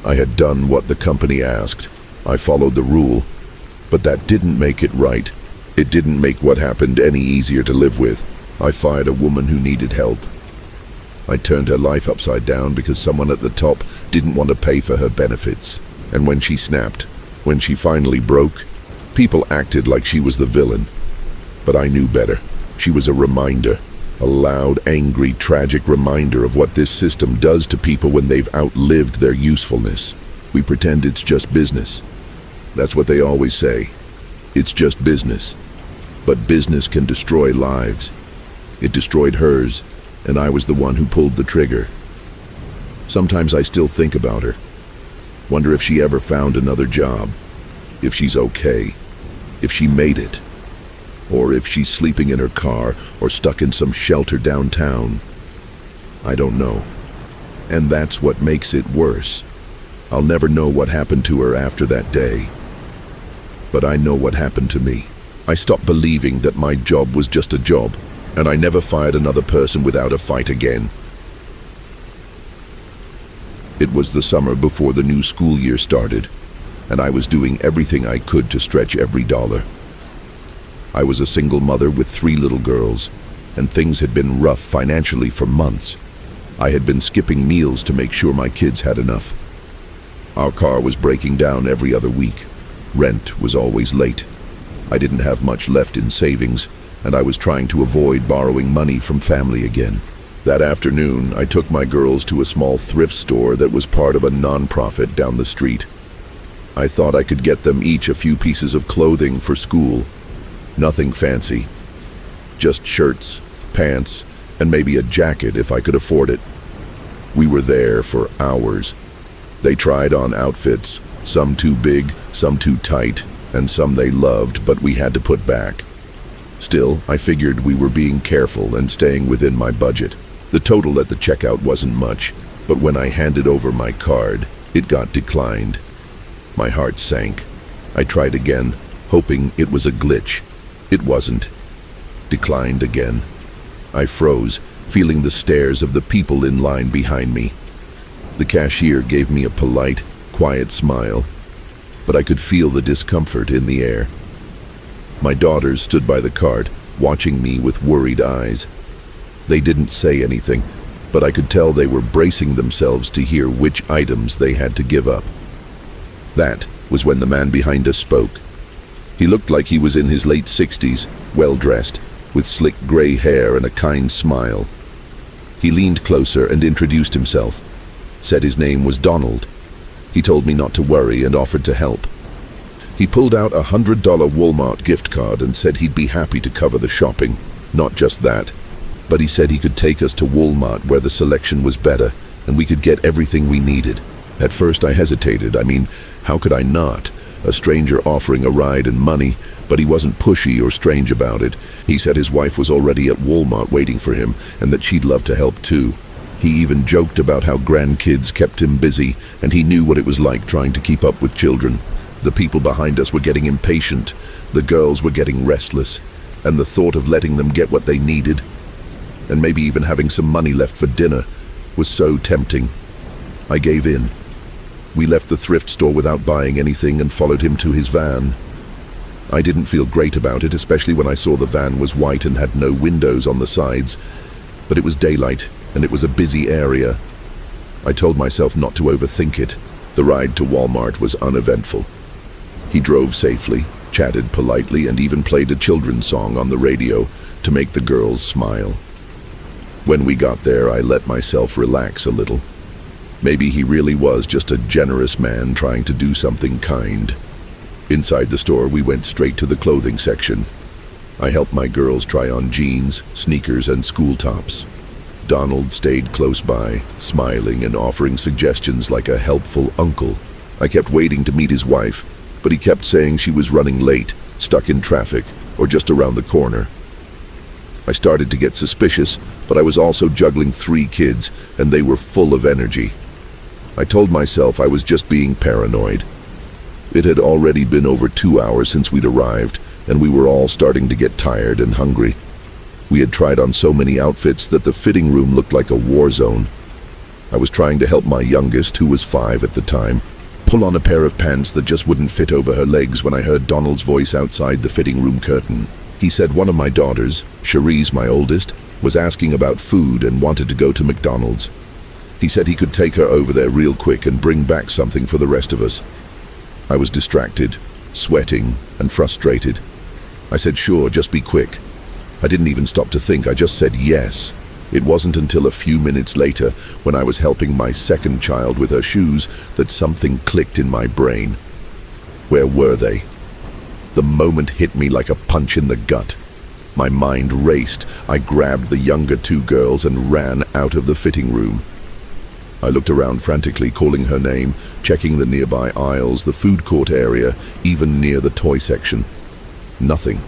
I had done what the company asked. I followed the rule. But that didn't make it right. It didn't make what happened any easier to live with. I fired a woman who needed help. I turned her life upside down because someone at the top didn't want to pay for her benefits. And when she snapped, when she finally broke, people acted like she was the villain. But I knew better. She was a reminder. A loud, angry, tragic reminder of what this system does to people when they've outlived their usefulness. We pretend it's just business. That's what they always say. It's just business. But business can destroy lives. It destroyed hers, and I was the one who pulled the trigger. Sometimes I still think about her. Wonder if she ever found another job. If she's okay. If she made it. Or if she's sleeping in her car or stuck in some shelter downtown. I don't know. And that's what makes it worse. I'll never know what happened to her after that day. But I know what happened to me. I stopped believing that my job was just a job, and I never fired another person without a fight again. It was the summer before the new school year started, and I was doing everything I could to stretch every dollar. I was a single mother with 3 little girls, and things had been rough financially for months. I had been skipping meals to make sure my kids had enough. Our car was breaking down every other week. Rent was always late. I didn't have much left in savings, and I was trying to avoid borrowing money from family again. That afternoon, I took my girls to a small thrift store that was part of a non-profit down the street. I thought I could get them each a few pieces of clothing for school. Nothing fancy. Just shirts, pants, and maybe a jacket if I could afford it. We were there for hours. They tried on outfits, some too big, some too tight, and some they loved, but we had to put back. Still, I figured we were being careful and staying within my budget. The total at the checkout wasn't much, but when I handed over my card, it got declined. My heart sank. I tried again, hoping it was a glitch. It wasn't. Declined again. I froze, feeling the stares of the people in line behind me. The cashier gave me a polite, quiet smile, but I could feel the discomfort in the air. My daughters stood by the cart, watching me with worried eyes. They didn't say anything, but I could tell they were bracing themselves to hear which items they had to give up. That was when the man behind us spoke. He looked like he was in his late 60s, well-dressed, with slick gray hair and a kind smile. He leaned closer and introduced himself, said his name was Donald. He told me not to worry and offered to help. He pulled out a $100 Walmart gift card and said he'd be happy to cover the shopping. Not just that, but he said he could take us to Walmart where the selection was better and we could get everything we needed. At first I hesitated. I mean, how could I not? A stranger offering a ride and money, but he wasn't pushy or strange about it. He said his wife was already at Walmart waiting for him and that she'd love to help too. He even joked about how grandkids kept him busy, and he knew what it was like trying to keep up with children. The people behind us were getting impatient, the girls were getting restless, and the thought of letting them get what they needed, and maybe even having some money left for dinner, was so tempting. I gave in. We left the thrift store without buying anything and followed him to his van. I didn't feel great about it, especially when I saw the van was white and had no windows on the sides, but it was daylight, and it was a busy area. I told myself not to overthink it. The ride to Walmart was uneventful. He drove safely, chatted politely, and even played a children's song on the radio to make the girls smile. When we got there, I let myself relax a little. Maybe he really was just a generous man trying to do something kind. Inside the store, we went straight to the clothing section. I helped my girls try on jeans, sneakers, and school tops. Donald stayed close by, smiling and offering suggestions like a helpful uncle. I kept waiting to meet his wife, but he kept saying she was running late, stuck in traffic, or just around the corner. I started to get suspicious, but I was also juggling 3 kids, and they were full of energy. I told myself I was just being paranoid. It had already been over 2 hours since we'd arrived, and we were all starting to get tired and hungry. We had tried on so many outfits that the fitting room looked like a war zone. I was trying to help my youngest, who was 5 at the time, pull on a pair of pants that just wouldn't fit over her legs when I heard Donald's voice outside the fitting room curtain. He said one of my daughters, Cherise, my oldest, was asking about food and wanted to go to McDonald's. He said he could take her over there real quick and bring back something for the rest of us. I was distracted, sweating, and frustrated. I said, sure, just be quick. I didn't even stop to think, I just said yes. It wasn't until a few minutes later, when I was helping my second child with her shoes, that something clicked in my brain. Where were they? The moment hit me like a punch in the gut. My mind raced. I grabbed the younger two girls and ran out of the fitting room. I looked around frantically, calling her name, checking the nearby aisles, the food court area, even near the toy section. Nothing.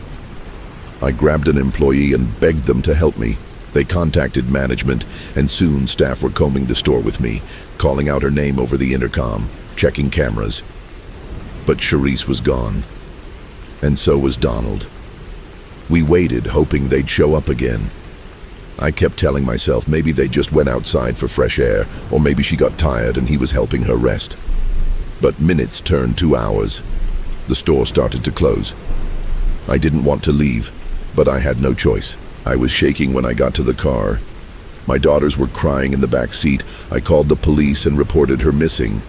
I grabbed an employee and begged them to help me. They contacted management, and soon staff were combing the store with me, calling out her name over the intercom, checking cameras. But Cherise was gone. And so was Donald. We waited, hoping they'd show up again. I kept telling myself maybe they just went outside for fresh air, or maybe she got tired and he was helping her rest. But minutes turned to hours. The store started to close. I didn't want to leave, but I had no choice. I was shaking when I got to the car. My daughters were crying in the back seat. I called the police and reported her missing.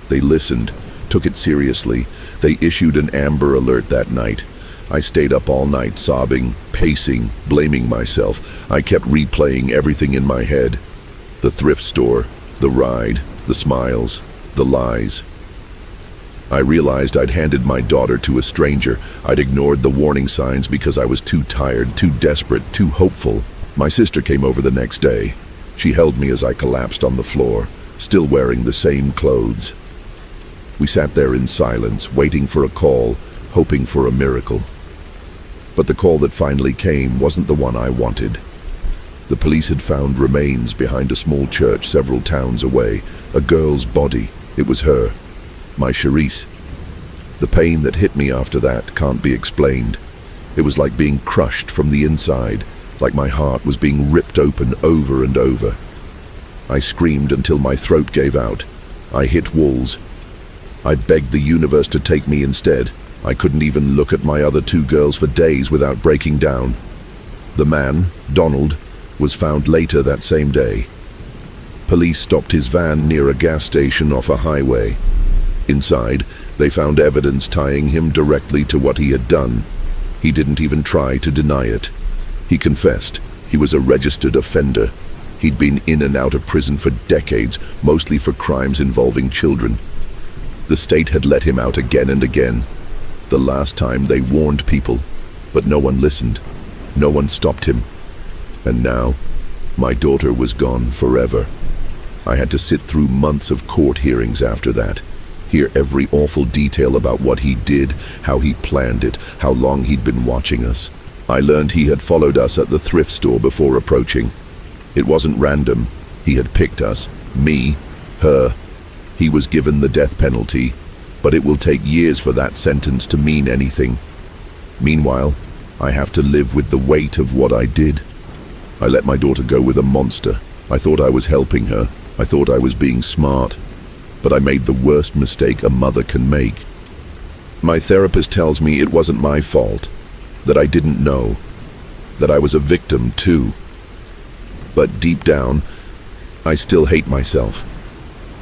They listened, took it seriously. They issued an Amber Alert that night. I stayed up all night sobbing, pacing, blaming myself. I kept replaying everything in my head. The thrift store, the ride, the smiles, the lies. I realized I'd handed my daughter to a stranger. I'd ignored the warning signs because I was too tired, too desperate, too hopeful. My sister came over the next day. She held me as I collapsed on the floor, still wearing the same clothes. We sat there in silence, waiting for a call, hoping for a miracle. But the call that finally came wasn't the one I wanted. The police had found remains behind a small church several towns away. A girl's body. It was her. My Cherise. The pain that hit me after that can't be explained. It was like being crushed from the inside, like my heart was being ripped open over and over. I screamed until my throat gave out. I hit walls. I begged the universe to take me instead. I couldn't even look at my other two girls for days without breaking down. The man, Donald, was found later that same day. Police stopped his van near a gas station off a highway. Inside, they found evidence tying him directly to what he had done. He didn't even try to deny it. He confessed. He was a registered offender. He'd been in and out of prison for decades, mostly for crimes involving children. The state had let him out again and again. The last time they warned people, but no one listened. No one stopped him. And now, my daughter was gone forever. I had to sit through months of court hearings after that. Hear every awful detail about what he did, how he planned it, how long he'd been watching us. I learned he had followed us at the thrift store before approaching. It wasn't random. He had picked us, me, her. He was given the death penalty, but it will take years for that sentence to mean anything. Meanwhile, I have to live with the weight of what I did. I let my daughter go with a monster. I thought I was helping her. I thought I was being smart. But I made the worst mistake a mother can make. My therapist tells me it wasn't my fault, that I didn't know, that I was a victim too. But deep down, I still hate myself.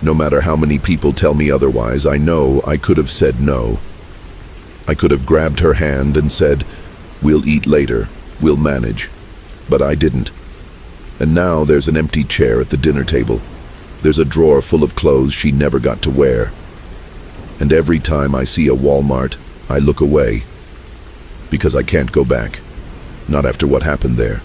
No matter how many people tell me otherwise, I know I could have said no. I could have grabbed her hand and said, "We'll eat later, we'll manage." But I didn't. And now there's an empty chair at the dinner table. There's a drawer full of clothes she never got to wear. And every time I see a Walmart, I look away. Because I can't go back. Not after what happened there.